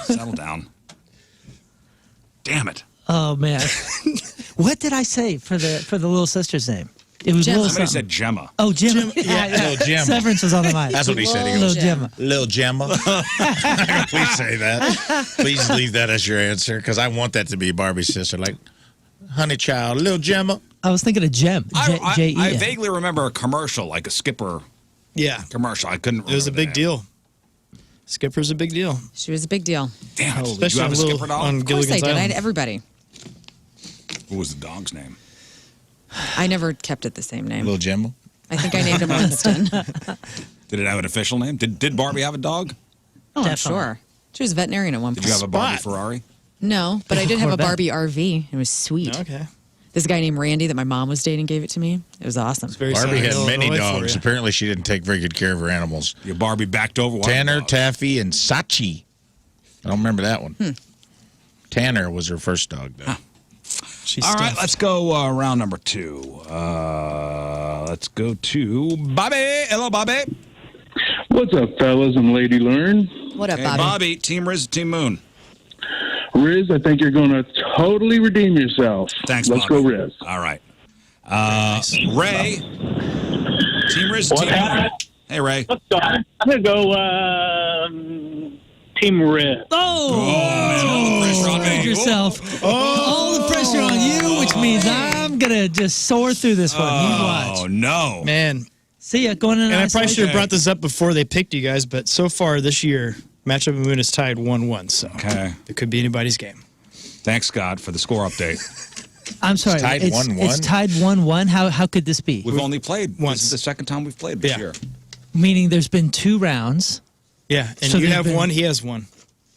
A: Settle down. Damn it.
B: Oh man, what did I say for the little sister's name? It was
D: Gemma.
B: little
A: Somebody
B: something.
A: said Gemma.
B: Oh, Gemma.
C: Little Gemma.
B: Severance was on the mind.
C: That's what he said. He
B: Little
C: goes,
B: Gemma.
C: Lil Gemma. Please say that. Please leave that as your answer, because I want that to be Barbie's sister. Like, honey child, Lil Gemma.
B: I was thinking of Gem.
A: I
B: J-E-M.
A: vaguely remember a commercial, like a Skipper
E: Yeah.
A: commercial. I couldn't remember
E: It was a big
A: the name.
E: deal. Skipper's a big deal.
D: She was a big deal.
A: Damn it. Did you
E: Especially
A: have a
E: little
A: Skipper doll?
E: on
D: Of course I
E: Gilligan's
D: did. I had
E: Island.
D: everybody.
A: What was the dog's name?
D: I never kept it the same name.
C: Lil Gemma.
D: I think I named him Winston.
A: Did it have an official name? Did Barbie have a dog?
D: Oh, I'm
B: Definitely.
D: sure. She was a veterinarian at one
A: Did
D: point.
A: you have a Barbie
E: Spot.
A: Ferrari?
D: No, but I did have a
B: Corvette.
D: Barbie RV. It was sweet.
E: Okay.
D: This guy named Randy that my mom was dating gave it to me. It was awesome.
E: Very
C: Barbie had
E: sad.
C: many
E: Illinois for
C: dogs.
E: you.
C: Apparently, she didn't take very good care of her animals.
A: Your Barbie backed over. one of the
C: Tanner,
A: dogs.
C: Taffy, and Sachi. I don't remember that one. Tanner was her first dog, though.
E: She's
A: All right,
E: stuffed.
A: let's go round number 2. Let's go to Bobby. Hello, Bobby.
H: What's up, fellas and Lady Learn?
D: What up,
A: Hey,
D: Bobby?
A: Bobby. Team Riz, Team Moon.
H: Riz, I think you're going to totally redeem yourself.
A: Thanks,
H: Let's
A: Bobby.
H: go, Riz.
A: All right. Ray. Team Riz,
J: What
A: Team Moon.
J: happened?
A: Hey, Ray.
J: I'm going to go Team Red.
B: Oh,
A: pressure on me.
B: save yourself. All the pressure on you, which means I'm gonna just soar through this one. You
A: Oh,
B: watch.
A: no.
E: Man,
B: See ya. Going in.
E: and I probably should have
A: Okay.
E: brought this up before they picked you guys, but so far this year, Matchup and Moon is tied 1-1, so
A: Okay.
E: it could be anybody's game.
A: Thanks, Scott, for the score update.
B: I'm sorry.
C: tied 1-1?
B: It's tied 1-1. How could this be?
A: We've only played
E: Once.
A: This is the second time we've played this
E: Yeah.
A: year.
B: Meaning there's been 2 rounds.
E: Yeah, and
B: So
E: you
B: there's
E: have
B: been-
E: one, he has one.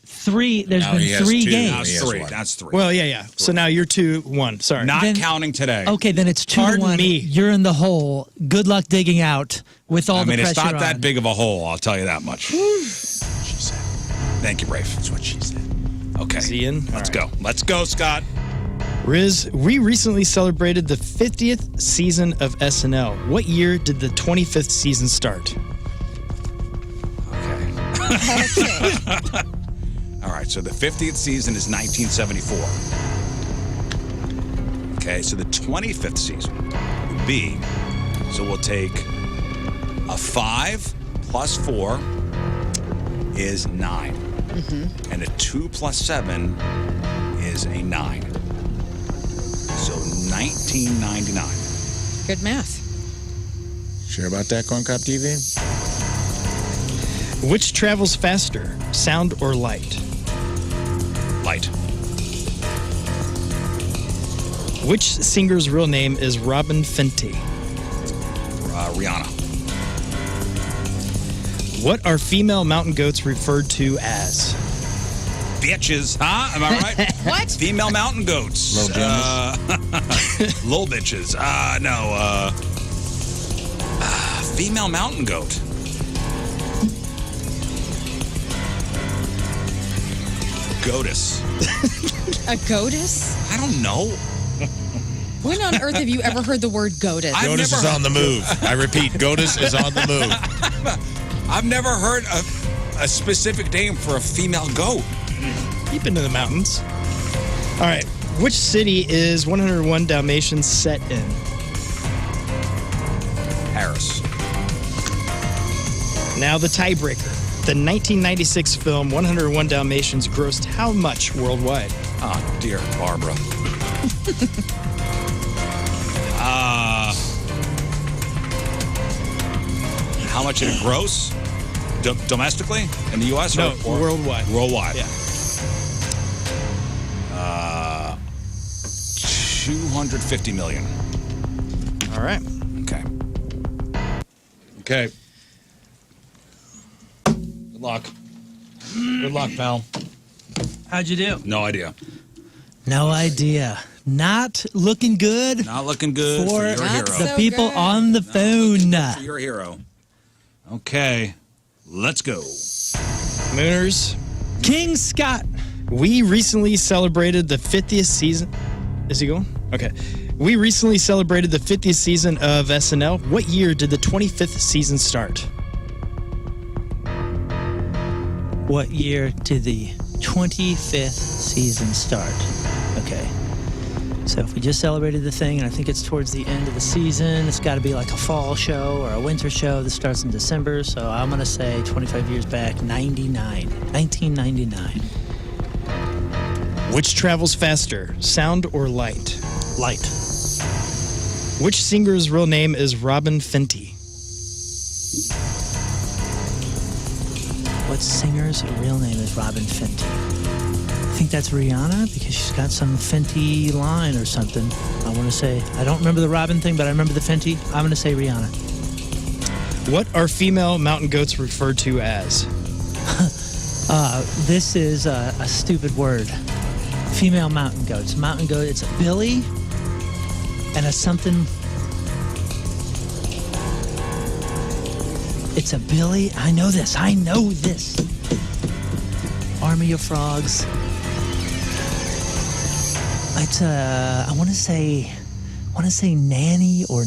B: 3. There's
C: No, he
B: been
C: has
B: 3
C: two.
B: games.
A: That's
C: He has
A: 3.
C: one.
A: That's 3.
E: Well, yeah. So now you're 2-1. Sorry.
A: Not
B: Then-
A: counting today.
B: Okay, then it's 2-1.
E: Pardon me.
B: You're in the hole. Good luck digging out with all
A: I mean,
B: the
A: it's
B: pressure
A: not that
B: on.
A: big of a hole, I'll tell you that much.
C: She said.
A: Thank you, Rafe.
C: That's what she said.
A: Okay.
E: Is he in?
A: Let's
E: All right.
A: go. Let's go, Scott.
E: Riz, we recently celebrated the 50th season of SNL. What year did the 25th season start?
A: All right, so the 50th season is 1974. Okay, so the 25th season would be, so we'll take a 5 plus 4 is 9. And a 2 plus 7 is a 9. So 1999.
D: Good math.
C: Sure about that, Corncop TV?
E: Which travels faster, sound or light?
A: Light.
E: Which singer's real name is Robin Fenty?
A: Rihanna.
E: What are female mountain goats referred to as?
A: Bitches, huh? Am I right?
D: What?
A: Female mountain goats.
C: Little
A: Little bitches. No. Female mountain goat. Goatus.
D: A goatus?
A: I don't know.
D: When on earth have you ever heard the word goatus?
A: I've
C: Goatus
A: never
C: is on the move. I repeat, Goatus is on the move.
A: I've never heard a specific name for a female goat.
E: Deep into the mountains. All right. Which city is 101 Dalmatians set in?
A: Paris.
E: Now the tiebreaker. The 1996 film 101 Dalmatians grossed how much worldwide?
A: Oh, dear Barbara. How much did it gross? Domestically? In the U.S.?
E: No,
A: or
E: worldwide.
A: Worldwide.
E: Yeah.
A: 250 million.
E: All right.
A: Okay. Okay. Good luck. Good luck, pal.
B: How'd you do?
A: No idea.
B: No idea. Not looking good
A: Not looking good for
B: for
A: your hero.
B: the
D: So
B: people
D: good.
B: on the phone.
A: For your hero. Okay. Let's go.
E: Mooners,
B: King Scott.
E: we recently celebrated the 50th season. Is he going? Okay. We recently celebrated the 50th season of SNL. What year did the 25th season start?
B: What year did the 25th season start? Okay. So if we just celebrated the thing, and I think it's towards the end of the season, it's got to be like a fall show or a winter show that starts in December. So I'm going to say 25 years back, 1999.
E: Which travels faster, sound or light?
B: Light.
E: Which singer's real name is Robin Fenty?
B: What singer's real name is Robin Fenty? I think that's Rihanna because she's got some Fenty line or something. I want to say, I don't remember the Robin thing, but I remember the Fenty. I'm going to say Rihanna.
E: What are female mountain goats referred to as?
B: This is a stupid word. Female mountain goats. Mountain goat, it's a billy and a something. It's a billy. I know this. Army of frogs. It's a, I want to say nanny or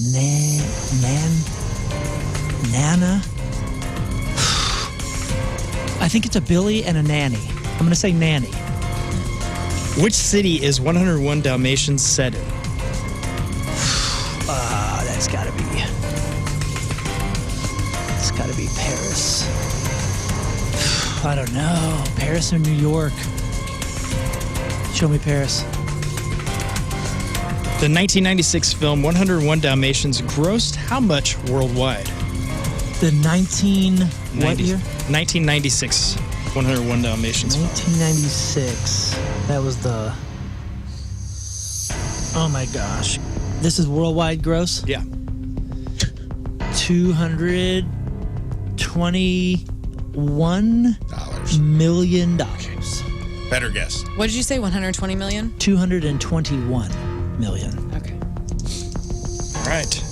B: nana. I think it's a billy and a nanny. I'm going to say nanny.
E: Which city is 101 Dalmatians set in?
B: That's got to be. It's got to be Paris. I don't know. Paris or New York? Show me Paris.
E: The 1996 film 101 Dalmatians grossed how much worldwide?
B: The what year?
E: 1996 101 Dalmatians film.
B: 1996. That was the. Oh my gosh. This is worldwide gross?
E: Yeah.
B: $221 million.
C: Better guess.
D: What did you say? 120 million?
B: 221 million.
D: Okay.
E: All right.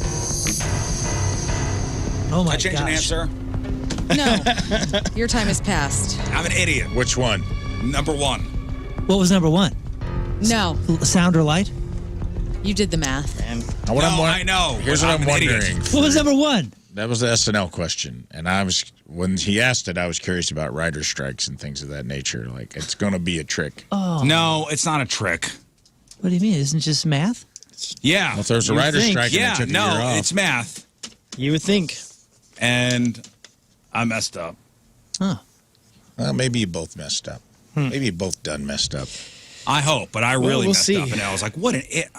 B: Oh my
A: I change an
B: gosh.
A: answer.
D: No. Your time has passed.
A: I'm an idiot.
C: Which one?
A: Number one.
B: What was number one?
D: No.
B: Sound or light?
D: You did the math.
E: And
A: I know.
C: Here's
A: but
C: what
A: I'm
C: I'm
A: an idiot.
C: wondering.
B: What was number one?
C: That was the SNL question, and when he asked it, I was curious about writer strikes and things of that nature. Like, it's going to be a trick.
B: Oh.
A: No, it's not a trick.
B: What do you mean? Isn't it just math?
A: Yeah.
C: Well, if there's a
E: You
C: writer
E: think-
C: strike, and
A: Yeah,
C: they took a
A: no,
C: year off.
A: it's math.
E: you would think.
A: And I messed up.
B: Huh.
C: Well, maybe you both messed up. Maybe you both done messed up.
A: I hope, but I really
E: we'll
A: messed
E: see.
A: up. And I was like, what an it.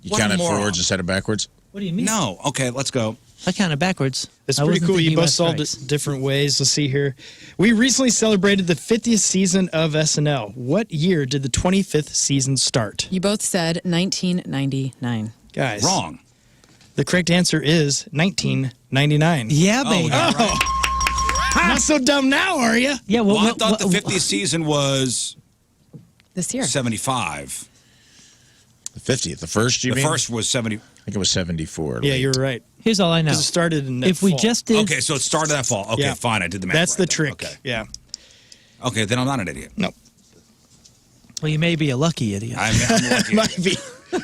C: You
A: What a
C: counted
A: moron.
C: forwards instead of backwards?
B: What do you mean?
A: No. Okay, let's go.
B: I counted backwards.
E: It's
B: I
E: pretty
B: wasn't
E: cool. You
B: thinking
E: both
B: West
E: solved it
B: Strikes.
E: different ways. Let's see here. We recently celebrated the 50th season of SNL. What year did the 25th season start?
D: You both said 1999.
E: Guys.
A: Wrong.
E: The correct answer is 1999.
B: Yeah,
A: Oh,
B: baby.
A: yeah, right.
E: Not so dumb now, are you?
B: Yeah,
A: Well, I thought the 50th season was
D: This year.
A: 75.
C: The 50th. The first, you
A: The
C: mean?
A: first was 70.
C: I think it was 74.
E: Yeah,
C: late.
E: you're right.
B: Here's all I know.
E: Because it started in that
B: If we
E: fall.
B: just did,
A: Okay, so it started that fall. Okay,
E: Yeah.
A: fine. I did the math.
E: That's
A: right
E: the
A: then.
E: trick.
A: Okay.
E: Yeah.
A: Okay, then I'm not an idiot.
E: No.
B: well, you may be a lucky idiot.
A: I'm lucky.
E: Might be.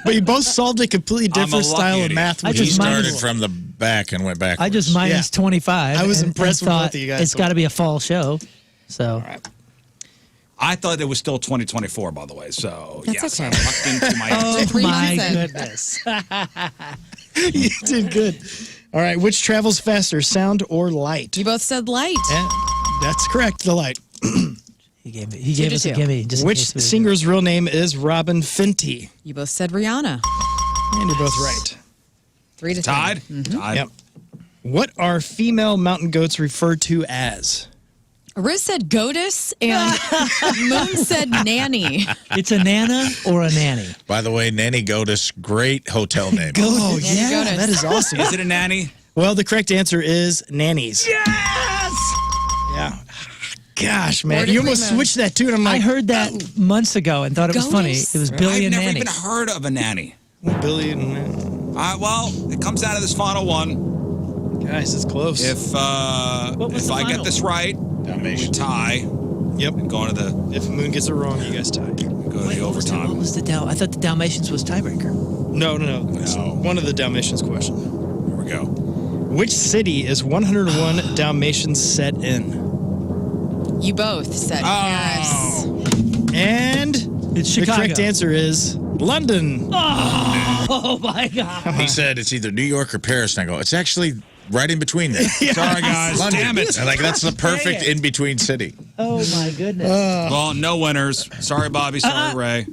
E: But you both solved a completely
A: I'm a
E: different
A: lucky
E: style of
A: idiot.
E: math.
B: I
E: which
C: He
B: just
E: is
B: minus-
C: started from the back and went backwards.
B: I just minus 25.
E: I was
B: and
E: impressed with
B: thought
E: both of you guys.
B: It's got to be a fall show. So
A: I thought it was still 2024, by the way. So,
D: That's
A: yes,
D: okay.
A: I lucked into my
B: oh
A: answer.
D: Three
B: my
D: months in.
B: goodness.
E: You did good. All right. Which travels faster, sound or light?
D: You both said light.
E: And that's correct. The light.
B: He gave us a
D: two.
B: gimme. Just in
E: Which
B: case we-
E: singer's real name is Robin Fenty?
D: You both said Rihanna.
E: And you're both right.
D: 3-3.
A: Tied? Tied.
E: Yep. What are female mountain goats referred to as?
D: Riz said goddess and Moon said nanny.
B: It's a nana or a nanny.
C: By the way, Nanny Goatus, great hotel name.
E: Oh,
D: Nanny
E: yeah.
D: goatus.
E: That is awesome.
A: Is it a nanny?
E: Well, the correct answer is nannies.
B: Yes!
E: Yeah. Gosh, man.
D: Word
E: You
D: of
E: almost
D: Freeman.
E: switched that too, and I'm
B: I
E: like,
B: heard that months ago and thought it was funny.
D: Goddess?
B: It was Billy
A: I've
B: and
A: never
B: Nanny.
A: even heard of a nanny.
E: Billy and
A: Well, it comes out of this final one.
E: guys, it's close.
A: If
B: was
A: if
B: the
A: I get
B: final
A: this right, we
C: Dalmatian.
A: tie.
E: Yep.
A: Going to the
E: If Moon gets it wrong, you guys tie.
A: go to the
B: What was
A: overtime.
B: the I thought the Dalmatians was tiebreaker.
E: No. It's one of the Dalmatians question.
A: Here we go.
E: Which city is 101 Dalmatians set in?
D: You both said Paris.
E: And
B: It's
E: the
B: Chicago.
E: correct answer is London.
B: Oh my God!
C: He said it's either New York or Paris. And I go, it's actually right in between there.
A: Sorry, guys.
C: London.
A: Damn it.
C: And like, that's the perfect
B: Dang it.
C: in-between city.
B: Oh my goodness!
A: Well, no winners. Sorry, Bobby. Sorry, Ray.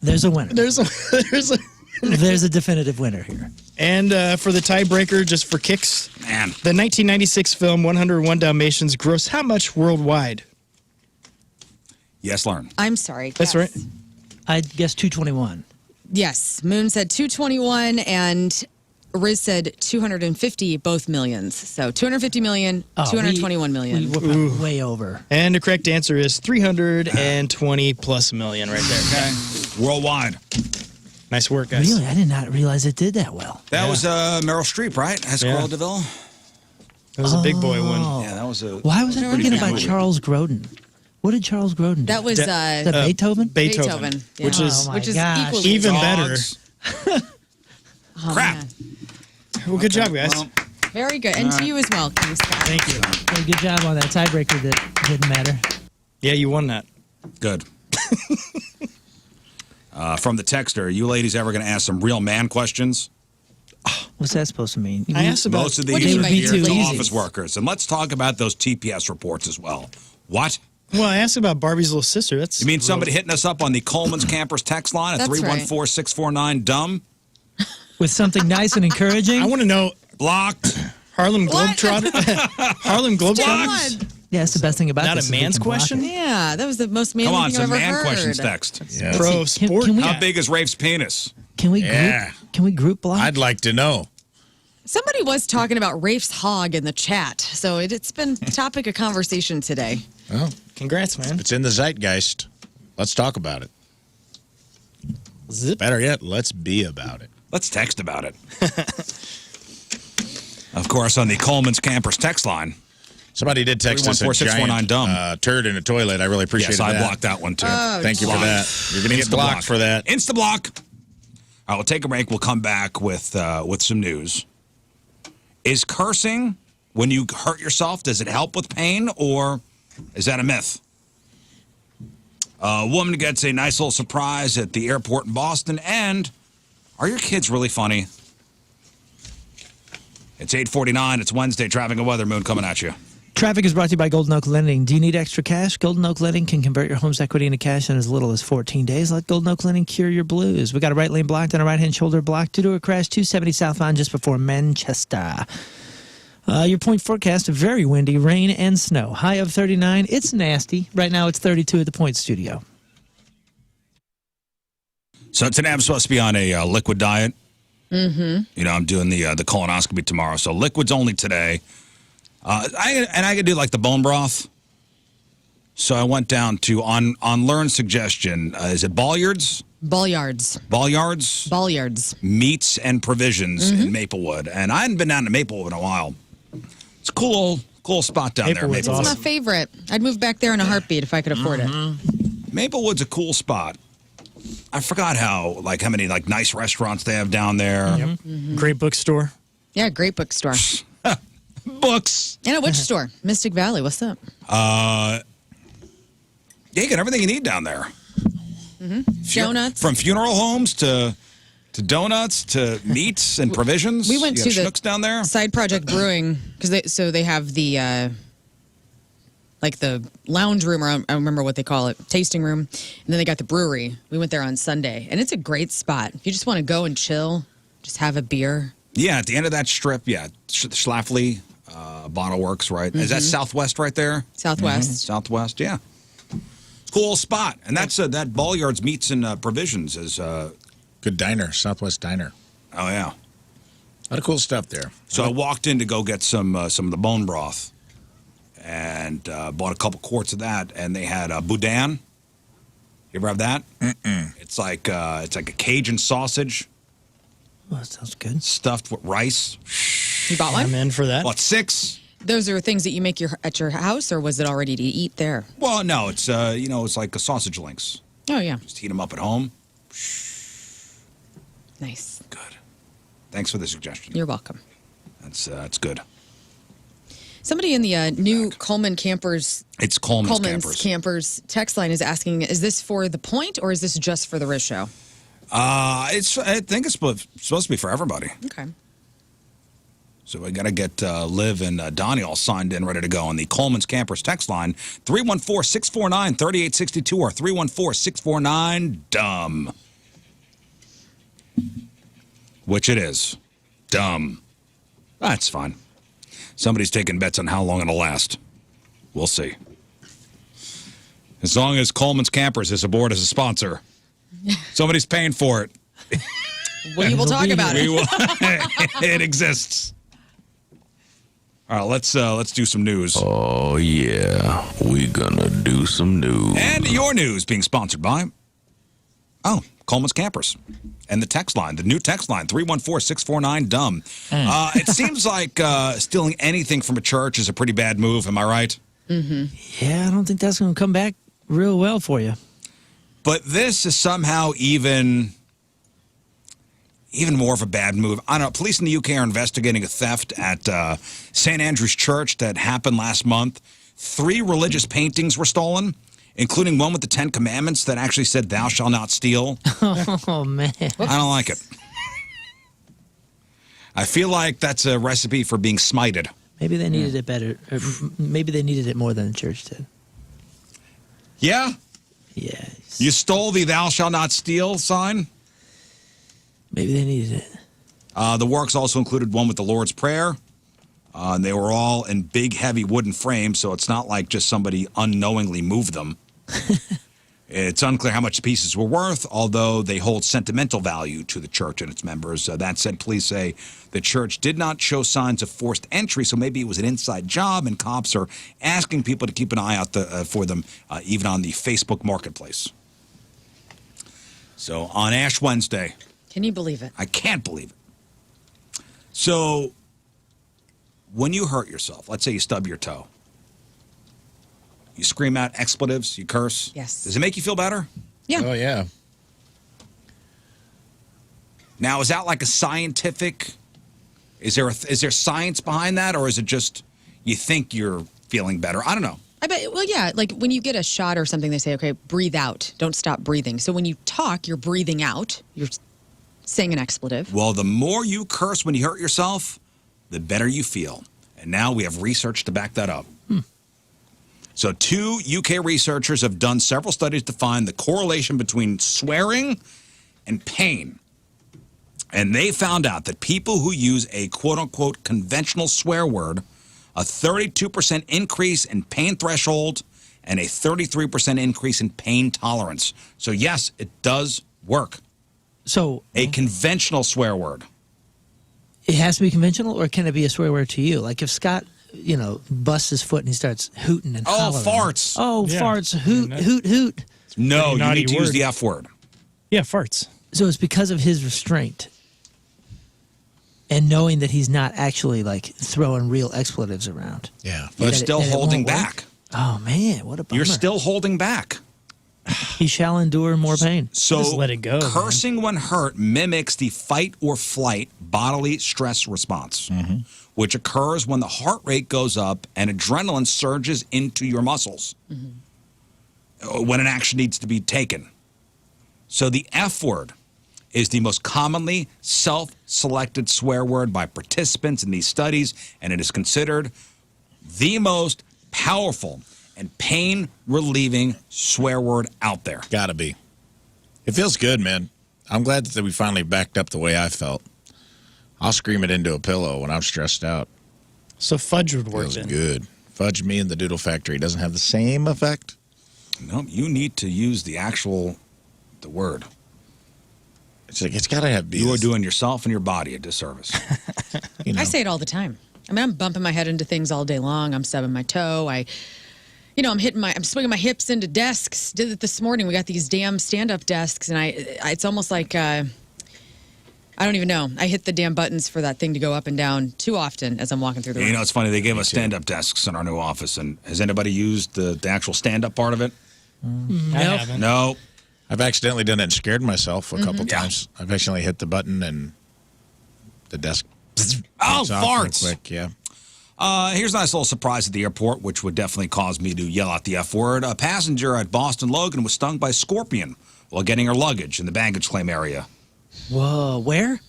B: There's a winner.
E: There's a.
B: There's a definitive winner here.
E: And for the tiebreaker, just for kicks,
A: Man.
E: the 1996 film 101 Dalmatians grossed how much worldwide?
A: Yes, learn.
D: I'm sorry.
E: That's
D: yes.
E: right.
B: I guess 221.
D: Yes. Moon said 221 and Riz said 250, both millions. So 250 million,
B: Oh,
D: 221 million.
B: We were probably way over.
E: And the correct answer is 320 plus million right there.
A: Okay. Worldwide.
E: Nice work, guys.
B: Really, I did not realize it did that well.
A: That was Meryl Streep, right? As
E: Yeah.
A: Cruella DeVille.
E: That was a big boy one.
A: Yeah, that was a.
B: Why was I
A: pretty
B: thinking
A: big
B: about
A: movie.
B: Charles Grodin? What did Charles Grodin do?
D: That was
B: Is that Beethoven?
E: Beethoven.
D: Yeah.
E: Which is
B: Oh my
D: which is
B: gosh.
D: equally
E: even better.
A: Dogs.
D: Oh,
A: Crap.
D: man.
E: Well, good job, guys.
A: Well,
D: Very good. And to you as well, King Scott.
E: Thank you.
B: Hey, good job on that tiebreaker that didn't matter.
E: Yeah, you won that.
A: good. From the texter, you ladies ever going to ask some real man questions?
B: What's that supposed to mean?
E: I asked about
A: Most of
D: What do
A: these
D: you
A: are
D: mean by
A: geared to
D: lazy?
A: office workers. And let's talk about those TPS reports as well. What?
E: Well, I asked about Barbie's little sister. That's
A: You mean somebody hitting us up on the Coleman's Campers text line at
D: That's right.
A: 314-649-DUMB?
B: With something nice and encouraging?
E: I want to know
A: Blocked.
E: Harlem
D: What?
E: Globetrotter. Harlem Globetrotters.
D: God.
B: Yeah, that's the best thing about
E: Not
B: this.
E: a
B: is we
E: man's
B: can block
E: question?
B: it.
D: Yeah, that was the most manly
A: Come on,
D: thing I've
A: some
D: ever
A: man
D: heard.
A: questions text.
C: Yeah.
E: Pro
B: Can-
E: sport.
B: can we-
A: How big is Rafe's penis?
B: Can we group?
C: Yeah.
B: Can we group block?
C: I'd like to know.
D: Somebody was talking about Rafe's hog in the chat, so it's been topic of conversation today.
C: Well,
E: Congrats, man.
C: it's in the zeitgeist. Let's talk about it.
E: Zip.
C: Better yet, let's be about it.
A: Let's text about it. Of course, on the Coleman's Campers text line.
C: Somebody did text us a
A: 314-649
C: giant
A: dumb.
C: turd in a toilet. I really appreciate
A: Yes,
C: that.
A: I blocked that one too.
C: Thank you for
A: Blocked.
C: that. You're going to get blocked
A: Insta-block.
C: for that.
A: Insta-block. All right, we'll take a break. We'll come back with some news. Is cursing when you hurt yourself, does it help with pain, or is that a myth? A woman gets a nice little surprise at the airport in Boston, and are your kids really funny? It's 8:49. It's Wednesday. Traffic and weather. Moon coming at you.
B: Traffic is brought to you by Golden Oak Lending. Do you need extra cash? Golden Oak Lending can convert your home's equity into cash in as little as 14 days. Let Golden Oak Lending cure your blues. We got a right lane blocked and a right-hand shoulder blocked due to a crash 270 southbound just before Manchester. Your point forecast, very windy, rain and snow. High of 39. It's nasty. Right now it's 32 at the Point Studio.
A: So today I'm supposed to be on a liquid diet.
D: Mm-hmm.
A: You know, I'm doing the colonoscopy tomorrow, so liquids only today. I could do like the bone broth. So I went down to on Learn's suggestion. Is it Balliards?
D: Balliards.
A: Balliards.
D: Balliards.
A: Meats and Provisions in Maplewood, and I hadn't been down to Maplewood in a while. It's a cool spot down there.
B: Maplewood's
A: Maplewood.
D: It's my favorite. I'd move back there in a heartbeat if I could afford it.
A: Maplewood's a cool spot. I forgot how many nice restaurants they have down there.
E: Yep. Great bookstore.
D: Yeah, great bookstore.
A: Books.
D: And a witch store. Mystic Valley. What's up?
A: Yeah, you get everything you need down there.
D: Donuts.
A: From funeral homes to donuts to meats and provisions.
D: We went
A: You
D: to
A: got
D: the
A: Schnucks down there.
D: Side Project Brewing because they have the the lounge room, or I don't remember what they call it, tasting room, and then they got the brewery. We went there on Sunday, and it's a great spot. If you just want to go and chill, just have a beer.
A: Yeah, at the end of that strip, Schlafly Bottle Works, right? Is that Southwest right there?
D: Southwest.
A: Southwest, yeah. Cool spot. And that's that Balliards Meats and Provisions is...
C: Good diner, Southwest Diner.
A: Oh, yeah.
C: A lot of cool stuff there.
A: So I walked in to go get some of the bone broth and bought a couple quarts of that, and they had boudin. You ever have that?
C: Mm-mm.
A: It's like a Cajun sausage.
B: Oh, that sounds good.
A: Stuffed with rice.
D: You bought one?
E: I'm in for that.
A: What, 6?
D: Those are things that you make at your house, or was it already to eat there?
A: Well, no, it's it's like a sausage links.
D: Oh, yeah.
A: Just heat them up at home.
D: Nice.
A: Good. Thanks for the suggestion.
D: You're welcome.
A: That's good.
D: Somebody in the new Coleman Campers...
A: It's Coleman's
D: Campers text line is asking, is this for the Point, or is this just for the Riz Show?
A: I think it's supposed to be for everybody.
D: Okay.
A: So we got to get Liv and Donnie all signed in, ready to go on the Coleman's Campers text line, 314-649-3862 or 314-649-DUMB. Which it is. Dumb. That's fine. Somebody's taking bets on how long it'll last. We'll see. As long as Coleman's Campers is aboard as a sponsor, somebody's paying for it.
D: We will talk about it.
A: We will. It exists. All right, let's do some news.
G: Oh, yeah. We gonna do some news.
A: And your news being sponsored by, Coleman's Campers. And the text line, the new text line, 314-649-DUMB. It seems like stealing anything from a church is a pretty bad move, am I right?
D: Mm-hmm.
B: Yeah, I don't think that's going to come back real well for you.
A: But this is somehow even more of a bad move. I don't know. Police in the UK are investigating a theft at St. Andrew's Church that happened last month. 3 religious paintings were stolen, including one with the 10 Commandments that actually said, "Thou shalt not steal."
B: Oh, man.
A: I don't like it. I feel like that's a recipe for being smited.
B: Maybe they needed it better. Or maybe they needed it more than the church did.
A: Yeah?
B: Yeah.
A: You stole the "Thou shalt not steal" sign?
B: Maybe they needed it.
A: The works also included one with the Lord's Prayer. And they were all in big, heavy wooden frames, so it's not like just somebody unknowingly moved them. It's unclear how much the pieces were worth, although they hold sentimental value to the church and its members. That said, police say the church did not show signs of forced entry, so maybe it was an inside job, and cops are asking people to keep an eye out for them, even on the Facebook Marketplace. So on Ash Wednesday...
D: Can you believe it?
A: I can't believe it. So, when you hurt yourself, let's say you stub your toe, you scream out expletives, you curse.
D: Yes.
A: Does it make you feel better?
D: Yeah.
C: Oh, yeah.
A: Now, is that like a scientific? Is there science behind that, or is it just you think you're feeling better? I don't know.
D: I bet, well, yeah, like when you get a shot or something, they say, okay, breathe out. Don't stop breathing. So when you talk, you're breathing out. You're saying an expletive.
A: Well, the more you curse when you hurt yourself, the better you feel. And now we have research to back that up. So 2 UK researchers have done several studies to find the correlation between swearing and pain. And they found out that people who use a quote-unquote conventional swear word, a 32% increase in pain threshold and a 33% increase in pain tolerance. So yes, it does work.
B: So
A: A conventional swear word.
B: it has to be conventional, or can it be a swear word to you? Like if Scott, busts his foot and he starts hooting and hollering.
A: Farts.
B: Oh,
E: Yeah.
B: farts. Hoot, hoot, hoot.
A: No, you
E: naughty
A: need to use
E: word.
A: the F word.
E: Yeah, farts.
B: So it's because of his restraint and knowing that he's not actually like throwing real expletives around.
C: Yeah.
A: You're
B: That it-
A: still
B: that it
A: holding
B: won't work?
A: back.
B: Oh man, what a bummer.
A: You're still holding back.
B: He shall endure more pain.
A: So
E: Just let it go, man.
A: cursing when hurt mimics the fight or flight bodily stress response, which occurs when the heart rate goes up and adrenaline surges into your muscles when an action needs to be taken. So the F word is the most commonly self-selected swear word by participants in these studies, and it is considered the most powerful and pain-relieving swear word out there.
C: Gotta be. It feels good, man. I'm glad that we finally backed up the way I felt. I'll scream it into a pillow when I'm stressed out.
E: So fudge would work
C: Feels
E: then.
C: good. Fudge me in the Doodle Factory doesn't have the same effect.
A: No, you need to use the word.
C: It's like it's gotta have.
A: You are doing yourself and your body a disservice.
D: I say it all the time. I mean, I'm bumping my head into things all day long. I'm stubbing my toe. I'm swinging my hips into desks. Did it this morning. We got these damn stand-up desks, and it's almost like, I don't even know. I hit the damn buttons for that thing to go up and down too often as I'm walking through the room.
A: It's funny. They gave us stand-up desks in our new office, and has anybody used the actual stand-up part of it?
E: I haven't.
A: No.
C: I've accidentally done it and scared myself a couple times. I've accidentally hit the button and the desk.
A: Oh,
C: pops off real
A: farts.
C: Quick, yeah.
A: Here's a nice little surprise at the airport, which would definitely cause me to yell out the F word. A passenger at Boston Logan was stung by a scorpion while getting her luggage in the baggage claim area.
B: Whoa, where?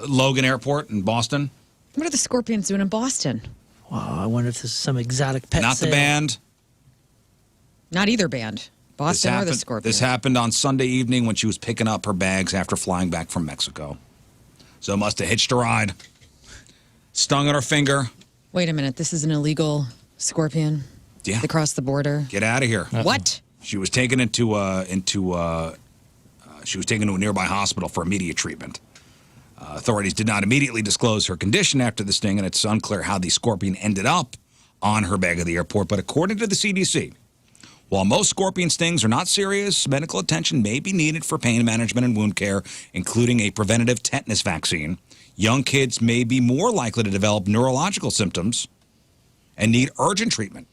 A: Logan Airport in Boston.
D: What are the scorpions doing in Boston?
B: Wow, I wonder if this is some exotic pet
A: Not the
B: sale.
A: band.
D: Not either band. Boston or the scorpions.
A: This happened on Sunday evening when she was picking up her bags after flying back from Mexico. So must have hitched a ride. Stung on her finger.
D: Wait a minute. This is an illegal scorpion?
A: Yeah.
D: Across the border?
A: Get out of here.
D: What?
A: She was taken into a nearby hospital for immediate treatment. Authorities did not immediately disclose her condition after the sting, and it's unclear how the scorpion ended up on her bag at the airport. But according to the CDC, while most scorpion stings are not serious, medical attention may be needed for pain management and wound care, including a preventative tetanus vaccine. Young kids may be more likely to develop neurological symptoms and need urgent treatment.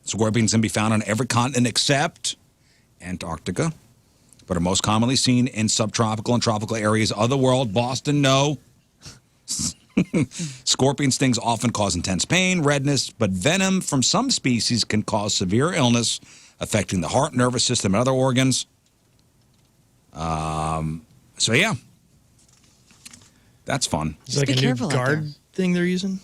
A: Scorpions can be found on every continent except Antarctica, but are most commonly seen in subtropical and tropical areas of the world. Boston, no. Scorpion stings often cause intense pain, redness, but venom from some species can cause severe illness, affecting the heart, nervous system, and other organs. So, yeah. That's fun.
E: Is it like
D: be
E: a new
D: careful out
E: guard
D: there.
E: thing they're using?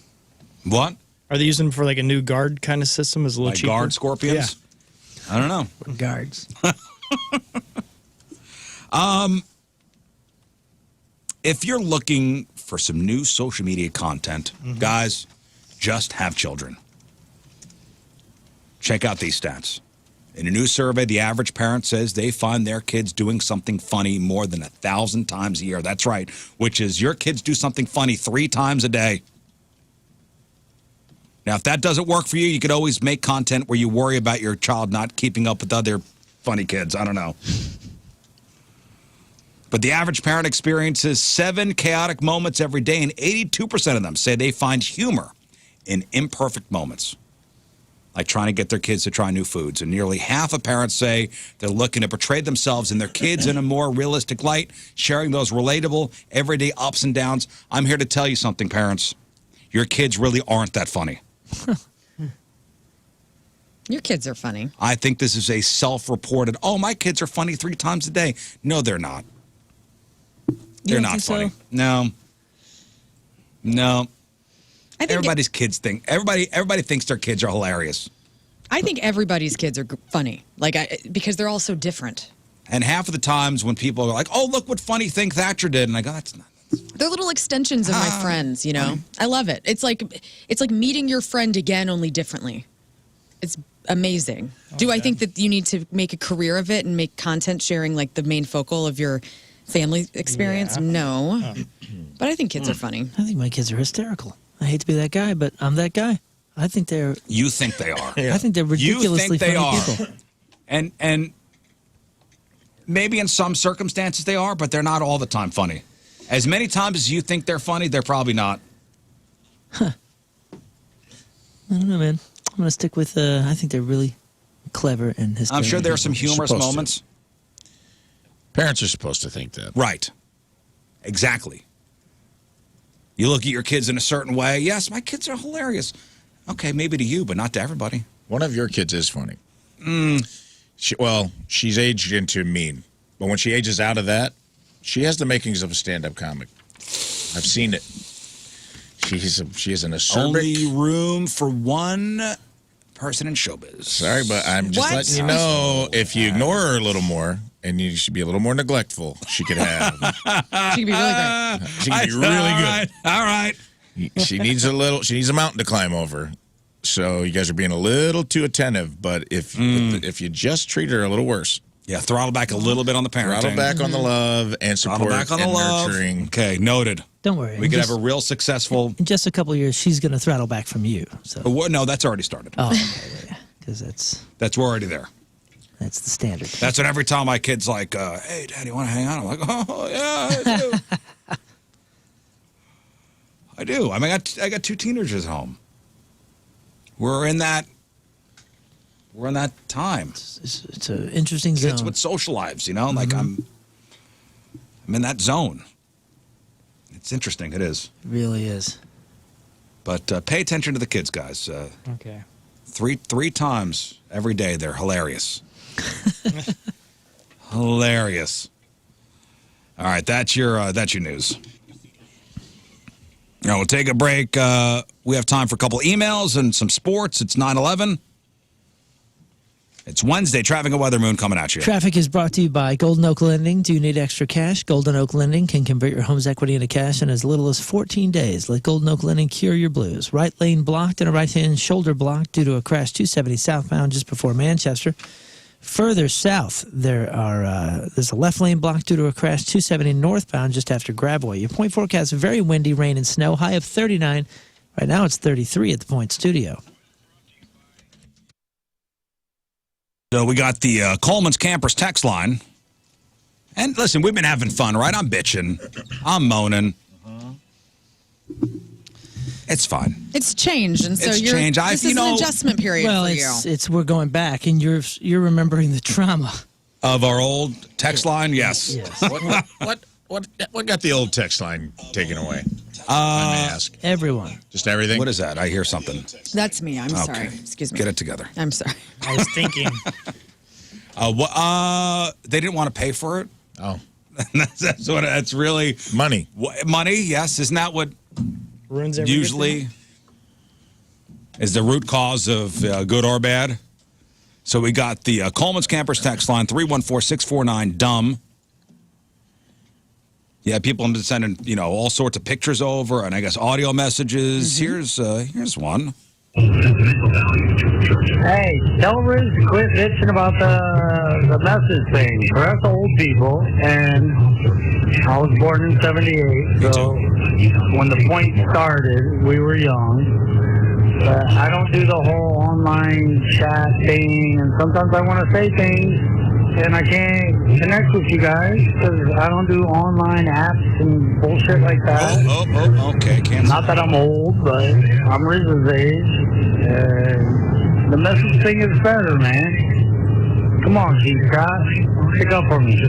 A: What?
E: Are they using for like a new guard kind of system? Is a little
A: Like
E: cheaper?
A: guard scorpions? I don't know.
B: Guards.
A: If you're looking for some new social media content, guys, just have children. Check out these stats. In a new survey, the average parent says they find their kids doing something funny more than 1,000 times a year. That's right, which is your kids do something funny 3 times a day. Now, if that doesn't work for you, you could always make content where you worry about your child not keeping up with other funny kids. I don't know. But the average parent experiences 7 chaotic moments every day, and 82% of them say they find humor in imperfect moments, like trying to get their kids to try new foods. And nearly half of parents say they're looking to portray themselves and their kids in a more realistic light, sharing those relatable, everyday ups and downs. I'm here to tell you something, parents. Your kids really aren't that funny.
D: Your kids are funny.
A: I think this is a self-reported, oh, my kids are funny 3 times a day. No, they're not. They're
B: don't
A: not
B: think so?
A: funny. No.
D: I think
A: everybody's kids think everybody thinks their kids are hilarious.
D: I think everybody's kids are funny, because they're all so different.
A: And half of the times when people are like, "Oh, look what funny thing Thatcher did," and I go, "That's not."
D: They're little extensions of my friends, you know. I love it. It's like meeting your friend again, only differently. It's amazing. Do I think that you need to make a career of it and make content sharing like the main focal of your family experience?
E: Yeah.
D: No. But I think kids are funny.
B: I think my kids are hysterical. I hate to be that guy, but I'm that guy. I think they're.
A: You think they are?
B: I think they're ridiculously
A: You think they
B: funny
A: are.
B: people.
A: And maybe in some circumstances they are, but they're not all the time funny. As many times as you think they're funny, they're probably not.
B: I don't know, man. I'm gonna stick with. I think they're really clever and hysterical.
A: I'm sure there are some humorous
C: Supposed to.
A: moments.
C: Parents are supposed to think that.
A: Right. Exactly. You look at your kids in a certain way. Yes, my kids are hilarious. Okay, maybe to you, but not to everybody.
C: One of your kids is funny. She's aged into mean, but when she ages out of that, she has the makings of a stand-up comic. I've seen it. She is an acerbic.
A: Only room for one person in showbiz.
C: Sorry, but I'm just
D: What?
C: letting you know, if you ignore her a little more, and you should be a little more neglectful, she could have.
D: She can be really great.
C: She can be really good.
A: All right.
C: She needs a mountain to climb over. So you guys are being a little too attentive, but if you just treat her a little worse.
A: Yeah, throttle back a little bit on the parenting.
C: Throttle back on the love and support
A: Throttle back on the
C: and
A: love.
C: nurturing.
A: Okay, noted.
B: Don't worry.
A: We could have a real successful.
B: In just a couple of years, she's gonna throttle back from you. So.
A: No, that's already started.
B: Oh, okay, because
A: That's we're already there.
B: that's the standard.
A: That's what every time my kid's like, "Hey, Daddy, want to hang out?" I'm like, "Oh yeah, I do." I do. I mean, I got two teenagers at home. We're in that time.
B: It's an interesting zone.
A: Kids with social lives, you know. Like I'm in that zone. It's interesting. It is.
B: It really is.
A: But pay attention to the kids, guys.
E: Okay.
A: Three times every day, they're hilarious. Hilarious. All right, that's your news. Now we'll take a break. We have time for a couple emails and some sports. It's 9/11. It's Wednesday. Traffic and weather, Moon, coming at you.
B: Traffic is brought to you by Golden Oak Lending. Do you need extra cash? Golden Oak Lending can convert your home's equity into cash in as little as 14 days. Let Golden Oak Lending cure your blues. Right lane blocked and a right-hand shoulder blocked due to a crash 270 southbound just before Manchester. Further south, there's a left lane blocked due to a crash 270 northbound just after Grabway. Your point forecast, very windy, rain and snow, high of 39. Right now it's 33 at the Point Studio.
A: So we got the Coleman's Campers text line. And listen, we've been having fun, right? I'm bitching. I'm moaning. It's fine.
D: It's changed, and so
A: It's changed.
D: this is an adjustment period
B: Well,
D: for you.
B: it's we're going back, and you're remembering the trauma.
A: Of our old text line, yes.
B: Yes.
C: What got the old text line taken away? I may ask.
B: Everyone.
C: Just everything?
A: What is that? I hear something.
D: That's me. I'm sorry.
A: Okay.
D: Excuse me.
A: Get it together.
D: I'm sorry.
E: I was thinking.
A: They didn't want to pay for it.
C: Oh.
A: That's really
C: Money.
A: money. Yes, isn't that what
E: Ruins every good
A: usually
E: thing.
A: is the root cause of good or bad? So we got the Coleman's Campers text line 314-649-DUMB. Yeah, people have been sending all sorts of pictures over and I guess audio messages. Here's one.
H: Hey, tell Riz to quit bitching about the message thing. For us old people, and I was born in 78, so when the point started, we were young. But I don't do the whole online chat thing, and sometimes I want to say things, and I can't connect with you guys because I don't do online apps and bullshit like that.
A: Oh, okay. Cancel.
H: Not that I'm old, but I'm Riz's age. The message thing is better, man. Come on, G. Scott. Pick up for me.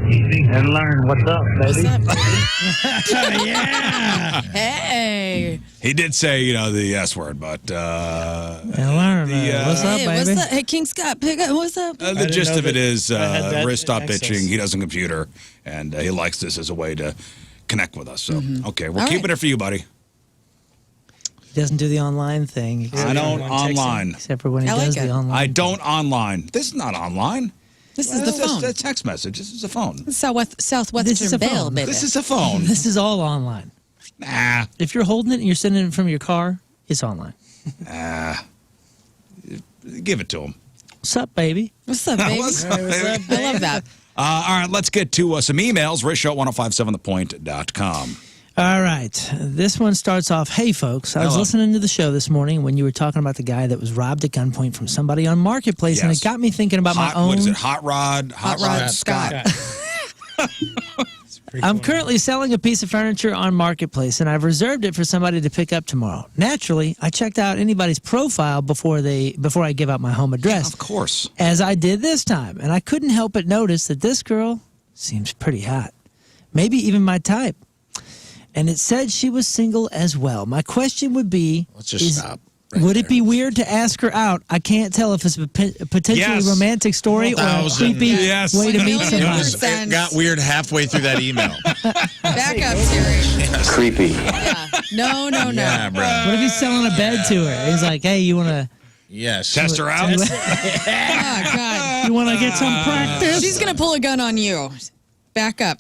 H: And learn what's up, baby.
D: What's up? Yeah. Hey.
A: He did say, the S word, but
B: And learn. What's up,
D: Hey,
B: baby?
D: what's up? Hey, King Scott, pick up. What's up?
A: the
E: didn't
A: gist
E: know
A: of it
E: that
A: is
E: I had that
A: Riz stopped
E: access.
A: bitching. He doesn't computer, and he likes this as a way to connect with us. So, okay, we're
D: All
A: keeping
D: right.
A: it for you, buddy.
B: doesn't do the online thing.
A: I don't online.
B: Except for when he
D: I like
B: does
D: it.
B: the online.
A: I don't online. This is not online.
D: This is the
A: This
D: phone.
A: is a text message. This is a phone.
B: This is
D: Southwestern
B: a
D: Bell,
B: phone.
D: baby.
A: This is a phone.
B: This is all online.
A: Nah.
B: If you're holding it and you're sending it from your car, it's online.
A: Give it to him.
B: What's up, baby?
D: What's up, baby?
A: What's up, baby?
D: I love that.
A: All right, let's get to some emails. RizZo1057thepoint.com.
B: All right. This one starts off, hey, folks, I was
A: Hello.
B: listening to the show this morning when you were talking about the guy that was robbed at gunpoint from somebody on Marketplace, and
A: Yes.
B: it got me thinking about my own.
A: What is it? Hot Rod?
D: Hot Rod Scott.
B: I'm currently selling a piece of furniture on Marketplace, and I've reserved it for somebody to pick up tomorrow. Naturally, I checked out anybody's profile before I give out my home address.
A: Of course.
B: As I did this time, and I couldn't help but notice that this girl seems pretty hot. Maybe even my type. And it said she was single as well. My question would be,
C: Let's just stop. right
B: would it
C: there.
B: be weird to ask her out? I can't tell if it's a potentially
A: Yes.
B: romantic story or a
C: 1,000.
B: creepy
A: Yes.
B: way to meet
D: Million
B: somebody.
D: percent.
C: It got weird halfway through that email.
D: Back up, Terry.
I: Creepy.
D: Yeah. No.
C: Yeah, bro.
B: What if he's selling a bed to her? He's like, hey, you wanna
C: Yes.
A: Test her out.
D: Oh, God.
B: get some practice?
D: She's going to pull a gun on you. Back up.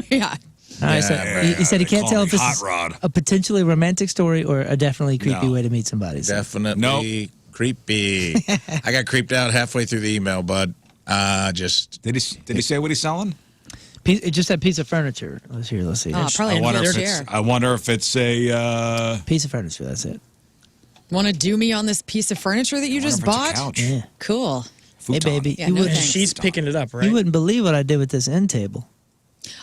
D: Yeah.
B: All right, so
C: Yeah,
B: he said he
A: They
B: can't
A: call
B: tell
A: me
B: if this
A: Hot
B: is
A: Rod.
B: a potentially romantic story or a definitely creepy
A: No.
B: way to meet somebody. So.
C: Definitely
A: Nope.
C: creepy. I got creeped out halfway through the email, bud. Just
A: Did he say what he's selling?
B: It just said piece of furniture. Let's see.
D: Oh, probably
A: I wonder
D: another
A: if it's.
D: chair.
A: I wonder if it's a.
B: Piece of furniture, that's it.
D: Want to do me on this piece of furniture that you just
A: wonder if it's a
D: bought?
A: couch.
B: Yeah.
D: Cool.
B: Hey,
A: Futon.
B: baby.
D: Yeah,
B: you,
D: no
B: wouldn't,
D: thanks.
E: She's picking it up, right?
B: you wouldn't believe what I did with this end table.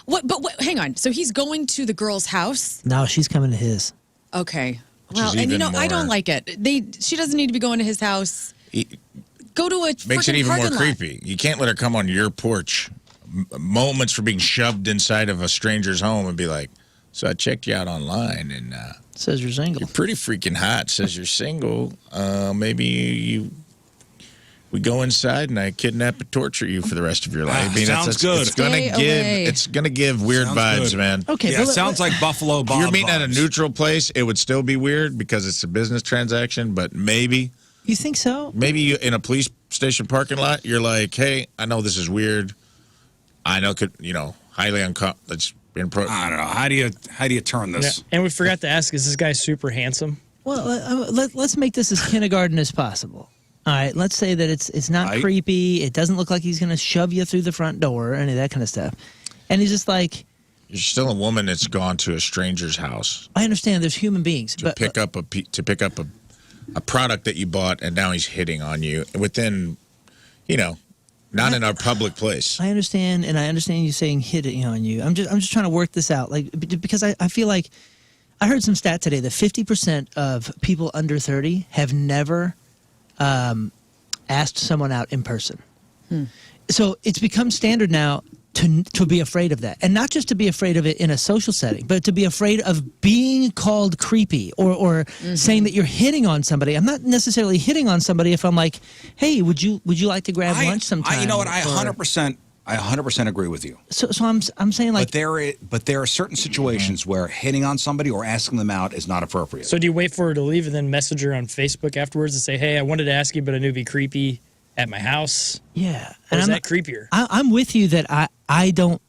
D: What? But hang on. So he's going to the girl's house?
B: No, she's coming to his.
D: Okay.
C: Which
D: Well,
C: is
D: and you know,
C: even
D: I don't
C: more-
D: like it. She doesn't need to be going to his house. Go to a
C: makes it
D: frickin'
C: even more
D: parking lot.
C: creepy. You can't let her come on your porch moments for being shoved inside of a stranger's home and be like, so I checked you out online and
B: Says you're single.
C: you're pretty freaking hot. Says you're single. Maybe we go inside and I kidnap and torture you for the rest of your life.
A: Sounds good.
C: It's gonna
D: Stay away.
C: It's gonna give weird
A: Sounds
C: vibes,
A: good.
C: man.
B: Okay,
A: Yeah,
B: but
A: it sounds like Buffalo Bob.
C: If you're meeting at a
A: vibes.
C: neutral place, it would still be weird because it's a business transaction. But maybe
B: you think so?
C: you, in a police station parking lot, you're like, hey, I know this is weird. I know, highly uncomfortable. Let's inappropriate.
A: I don't know. How do you turn
E: Yeah.
A: this?
E: And we forgot to ask, is this guy super handsome?
B: Well, let's make this as kindergarten as possible. All right, let's say that it's not
A: Right.
B: creepy. It doesn't look like he's going to shove you through the front door or any of that kind of stuff. And he's just like,
C: You're still a woman that's gone to a stranger's house
B: I understand there's human beings,
C: to
B: but
C: pick up a product that you bought, and now he's hitting on you within, not in our public place.
B: I understand, and I understand you saying hitting on you. I'm just trying to work this out, like because I feel like I heard some stat today that 50% of people under 30 have never asked someone out in person. So it's become standard now to be afraid of that, and not just to be afraid of it in a social setting, but to be afraid of being called creepy or saying that you're hitting on somebody. I'm not necessarily hitting on somebody if I'm like, hey, would you like to grab lunch sometime?
A: You know what? I
B: Or-
A: 100% agree with you.
B: So I'm saying like
A: But there are certain situations where hitting on somebody or asking them out is not appropriate.
E: So do you wait for her to leave and then message her on Facebook afterwards and say, hey, I wanted to ask you, but I knew it'd be creepy at my house?
B: yeah,
E: Or is
B: I'm
E: that creepier?
B: I'm with you that I don't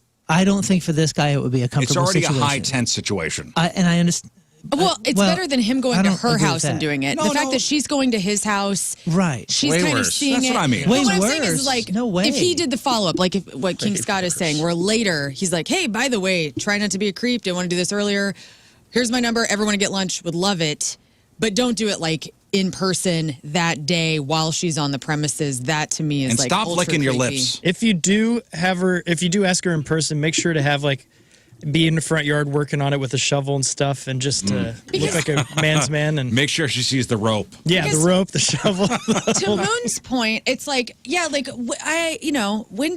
B: think for this guy it would be a
A: It's
B: comfortable
A: already
B: situation.
A: a high tense situation.
B: And I understand.
D: Well, it's better than him
B: I
D: going to
B: don't
D: her
B: agree with
D: house and
B: that.
D: doing it.
A: No,
D: the fact
A: no.
D: that she's going to his house,
B: Right.
D: she's
C: Way
D: kind of
C: worse.
D: seeing
A: That's
D: it.
A: what I mean.
D: But
B: Way
D: what I'm saying
B: worse.
D: is like,
B: No way.
D: if he did the follow up, like what King Scott is saying, where later he's like, hey, by the way, try not to be a creep. Didn't want to do this earlier. Here's my number. Everyone to get lunch. Would love it. But don't do it like in person that day while she's on the premises. That to me is
A: And
D: like
A: stop
D: ultra
A: licking your
D: creepy.
A: lips.
E: If you do ask her in person, make sure to have be in the front yard working on it with a shovel and stuff, and just look like a man's man. And
A: Make sure she sees the rope.
E: yeah,
D: Because-
E: the rope, the shovel.
D: To Moon's point, it's like, yeah, like when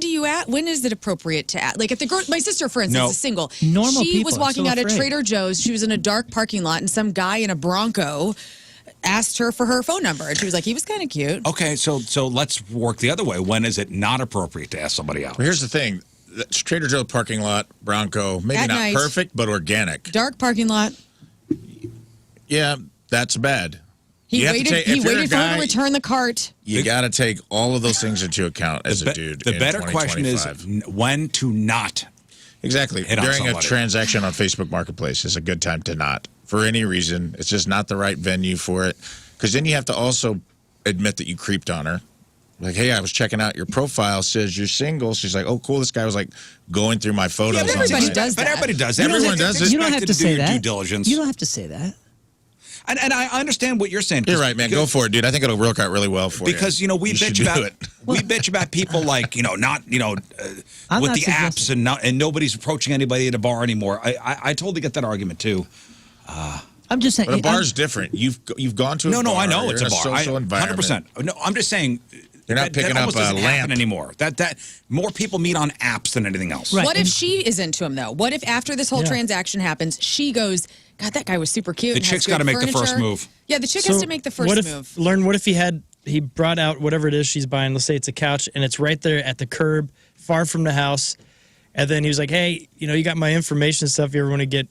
D: is it appropriate to act? Like if the girl, my sister, for instance,
A: No.
D: is single.
B: Normal
D: she
B: people
D: was
B: are
D: walking
B: so
D: out of
B: afraid.
D: Trader Joe's. She was in a dark parking lot, and some guy in a Bronco asked her for her phone number, and she was like, he was kind of cute.
A: Okay, so let's work the other way. When is it not appropriate to ask somebody out?
C: Well, here's the thing. That's Trader Joe parking lot, Bronco, maybe
D: At
C: not
D: night.
C: perfect, but organic.
D: Dark parking lot.
C: Yeah, that's bad.
D: He
C: You have to
D: waited.
C: take-
D: He
C: if you're a
D: waited for her
C: guy-
D: to return the cart.
C: You got to take all of those things into account as a dude.
A: The
C: in
A: better question is
C: 2025.
A: when to not.
C: Exactly.
A: hit on
C: During a
A: somebody.
C: transaction on Facebook Marketplace is a good time to not. For any reason, it's just not the right venue for it. Because then you have to also admit that you creeped on her. Like, hey, I was checking out your profile, says you're single. She's like, oh, cool. This guy was like going through my photos.
D: Yeah, but everybody
C: online.
D: does
A: But
D: that.
A: everybody does.
C: Everyone does it.
B: You don't have to say
A: your
B: that.
A: due diligence.
B: You don't have to say that.
A: And I understand what you're saying.
C: You're right, man. Go for it, dude. I think it'll work out really well for you.
A: Because we
C: should
A: bitch
C: do
A: about
C: it.
A: we bitch about people like not
B: I'm
A: with
B: not
A: the apps
B: suggesting-
A: and nobody's approaching anybody at a bar anymore. I totally get that argument too.
B: I'm just saying.
C: But a bar's different. You've gone to a bar.
A: No, I know
C: You're
A: it's
C: in
A: a bar.
C: social environment.
A: 100%. No, I'm just saying.
C: You're not picking
A: that
C: up
A: almost
C: a
A: doesn't happen
C: lamp
A: anymore. That more people meet on apps than anything else.
B: Right.
D: What if she is into him though? What if after this whole transaction happens, she goes, "God, that guy was super cute."
A: The
D: and has
A: chick's
D: good
A: gotta make the first
D: furniture."
A: move.
D: Yeah, the chick has to make the first
E: what if,
D: move.
E: What if he brought out whatever it is she's buying? Let's say it's a couch, and it's right there at the curb, far from the house. And then he was like, "Hey, you got my information and stuff. If you ever want to get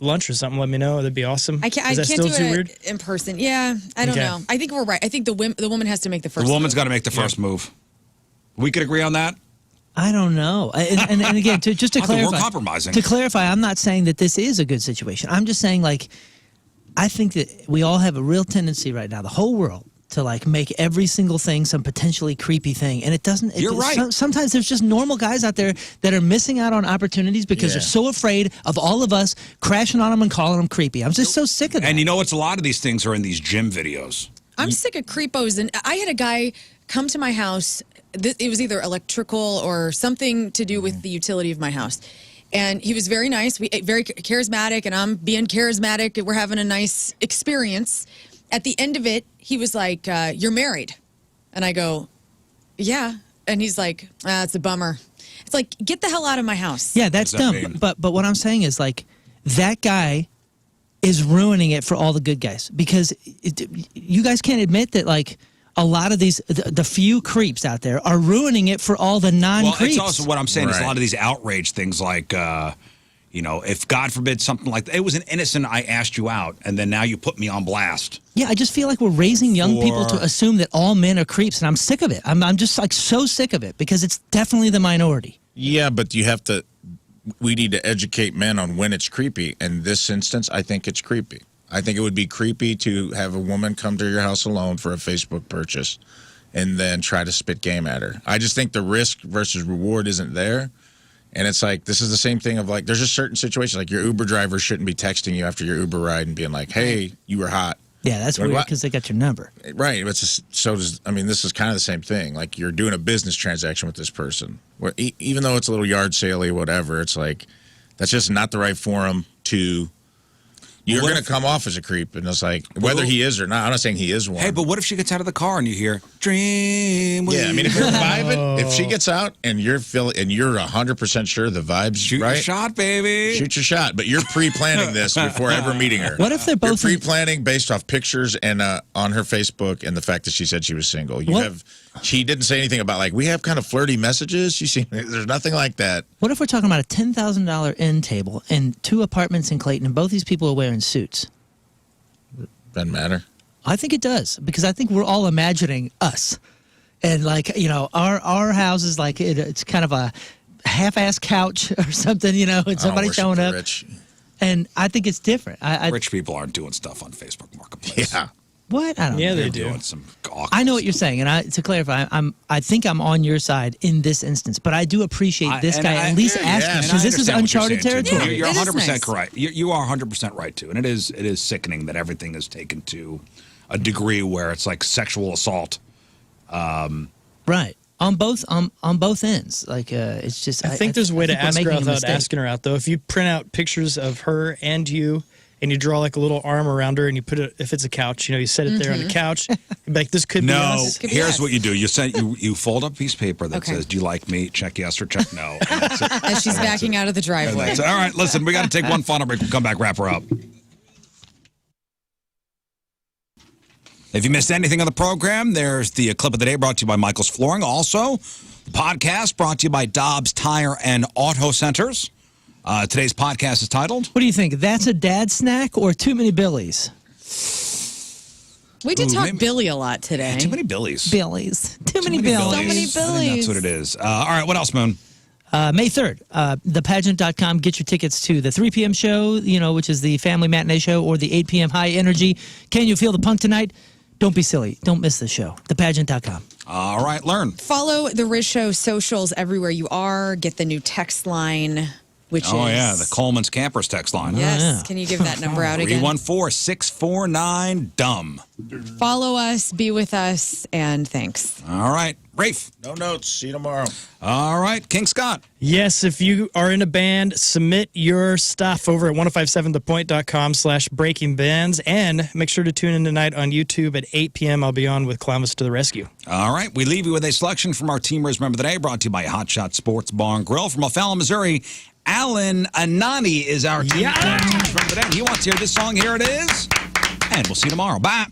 E: lunch or something, let me know. That'd be awesome."
D: I can't.
E: Is
D: I
E: that
D: can't
E: still
D: do
E: too
D: it
E: weird?
D: in person. Yeah, I don't
E: Okay.
D: know. I think we're right. I think the woman has to make the first.
A: The woman's
D: move.
A: got to make the first move. We could agree on that.
B: I don't know. And again, just to
A: I think
B: clarify,
A: we're compromising.
B: To clarify, I'm not saying that this is a good situation. I'm just saying, I think that we all have a real tendency right now, the whole world, to make every single thing some potentially creepy thing, and it doesn't.
A: You're right.
B: Sometimes there's just normal guys out there that are missing out on opportunities because they're so afraid of all of us crashing on them and calling them creepy. I'm just so sick of that.
A: And it's a lot of these things are in these gym videos.
D: I'm sick of creepos, and I had a guy come to my house. It was either electrical or something to do with the utility of my house. And he was very nice, very charismatic, and I'm being charismatic. We're having a nice experience. At the end of it, he was like, "You're married." And I go, "Yeah." And he's like, "It's a bummer." It's like, get the hell out of my house.
B: Yeah, that's
A: What does that
B: dumb.
A: mean?
B: But what I'm saying is that guy is ruining it for all the good guys because you guys can't admit that a lot of these the few creeps out there are ruining it for all the non-creeps.
A: Well, it's also what I'm saying is a
C: Right.
A: lot of these outrage things if God forbid something like that, it was an innocent, I asked you out, and then now you put me on blast.
B: Yeah, I just feel like we're raising young people to
A: For-
B: assume that all men are creeps, and I'm sick of it. I'm just so sick of it because it's definitely the minority.
C: Yeah, but we need to educate men on when it's creepy. In this instance, I think it's creepy. I think it would be creepy to have a woman come to your house alone for a Facebook purchase and then try to spit game at her. I just think the risk versus reward isn't there. And it's this is the same thing of there's just certain situations, your Uber driver shouldn't be texting you after your Uber ride and being like, hey, you were hot.
B: Yeah, that's
C: Like,
B: weird
C: what?
B: because they got your number.
C: Right. It's this is kind of the same thing. You're doing a business transaction with this person. Where even though it's a little yard saley, whatever, it's that's just not the right forum to. You're
A: What
C: going to
A: if-
C: come off as a creep, and it's whether he is or not. I'm not saying he is one.
A: Hey, but what if she gets out of the car and you hear "Dream"?
C: yeah, I mean, if you're vibing, if she gets out and you're 100% sure the vibes
A: shoot
C: right,
A: your shot, baby.
C: shoot your shot. But you're pre-planning this before ever meeting her.
B: What if they're
C: You're
B: both in-
C: pre-planning based off pictures and on her Facebook and the fact that she said she was single. She didn't say anything about we have kind of flirty messages. There's nothing like that.
B: What if we're talking about a $10,000 end table and 2 apartments in Clayton, and both these people are wearing suits?
C: Doesn't matter.
B: I think it does because I think we're all imagining us, and our house is it's kind of a half-ass couch or something, and somebody
C: worship
B: showing
C: the
B: up.
C: rich.
B: And I think it's different.
A: Rich people aren't doing stuff on Facebook Marketplace.
C: Yeah.
B: What? I don't know.
E: Yeah, they
A: They're
E: do.
A: doing some awkward
B: I know what
A: stuff.
B: you're saying, and to clarify, I think I'm on your side in this instance, but I do appreciate this guy at least asking
A: and
B: because
A: I
B: this is
A: understand what you're
B: uncharted
A: saying, too.
B: territory.
A: You're
D: It is
A: 100%
D: nice.
A: correct. You are 100% right too, and it is sickening that everything is taken to a degree where it's like sexual assault.
B: Right. On both ends. It's just
E: I think there's a way to
B: think we're
E: ask her
B: making
E: out
B: a
E: without
B: mistake.
E: asking her out, though. If you print out pictures of her and you, and you draw a little arm around her, and you put it, if it's a couch, you set it there on the couch. You'd be like, this could be
A: No,
E: us.
D: could be
A: here's
D: us.
A: what you do. You fold up a piece of paper that
D: Okay.
A: says, "Do you like me?" Check yes or check no. And that's it.
D: As she's backing out of the
A: And
D: driveway.
A: that's it. All right, listen, we got to take one final break. We'll come back, wrap her up. If you missed anything on the program, there's the clip of the day brought to you by Michael's Flooring. Also, the podcast brought to you by Dobbs Tire and Auto Centers. Today's podcast is titled
B: What do you think? That's a dad snack or too many Billies?
D: We did
A: Ooh,
D: talk
A: maybe-
D: Billy a lot today.
A: Too many Billies.
B: Billies. Too many
A: Billies.
B: Billies.
D: So many
A: I think
D: Billies.
A: that's what it is. All right, what else, Moon?
B: May 3rd, thepageant.com. Get your tickets to the 3 p.m. show, which is the family matinee show, or the 8 p.m. high energy. Can you feel the punk tonight? Don't be silly. Don't miss the show. Thepageant.com.
A: All right, learn.
D: Follow the Riz Show socials everywhere you are. Get the new text line, which is...
A: Oh, yeah, the Coleman's Campers text line.
D: Yes.
B: yeah.
D: Can you give that number out again?
A: 314-649-DUMB.
D: Follow us, be with us, and thanks.
A: All right, Rafe.
C: No notes. See you tomorrow.
A: All right, King Scott.
E: Yes, if you are in a band, submit your stuff over at 1057thepoint.com/breakingbands. And make sure to tune in tonight on YouTube at 8 p.m. I'll be on with Columbus to the rescue.
A: All right, we leave you with a selection from our Team Riz Member of the Day, brought to you by Hot Shot Sports Bar and Grill from O'Fallon, Missouri. Alan Anani is our Team Member of the Day. He wants to hear this song. Here it is. And we'll see you tomorrow. Bye.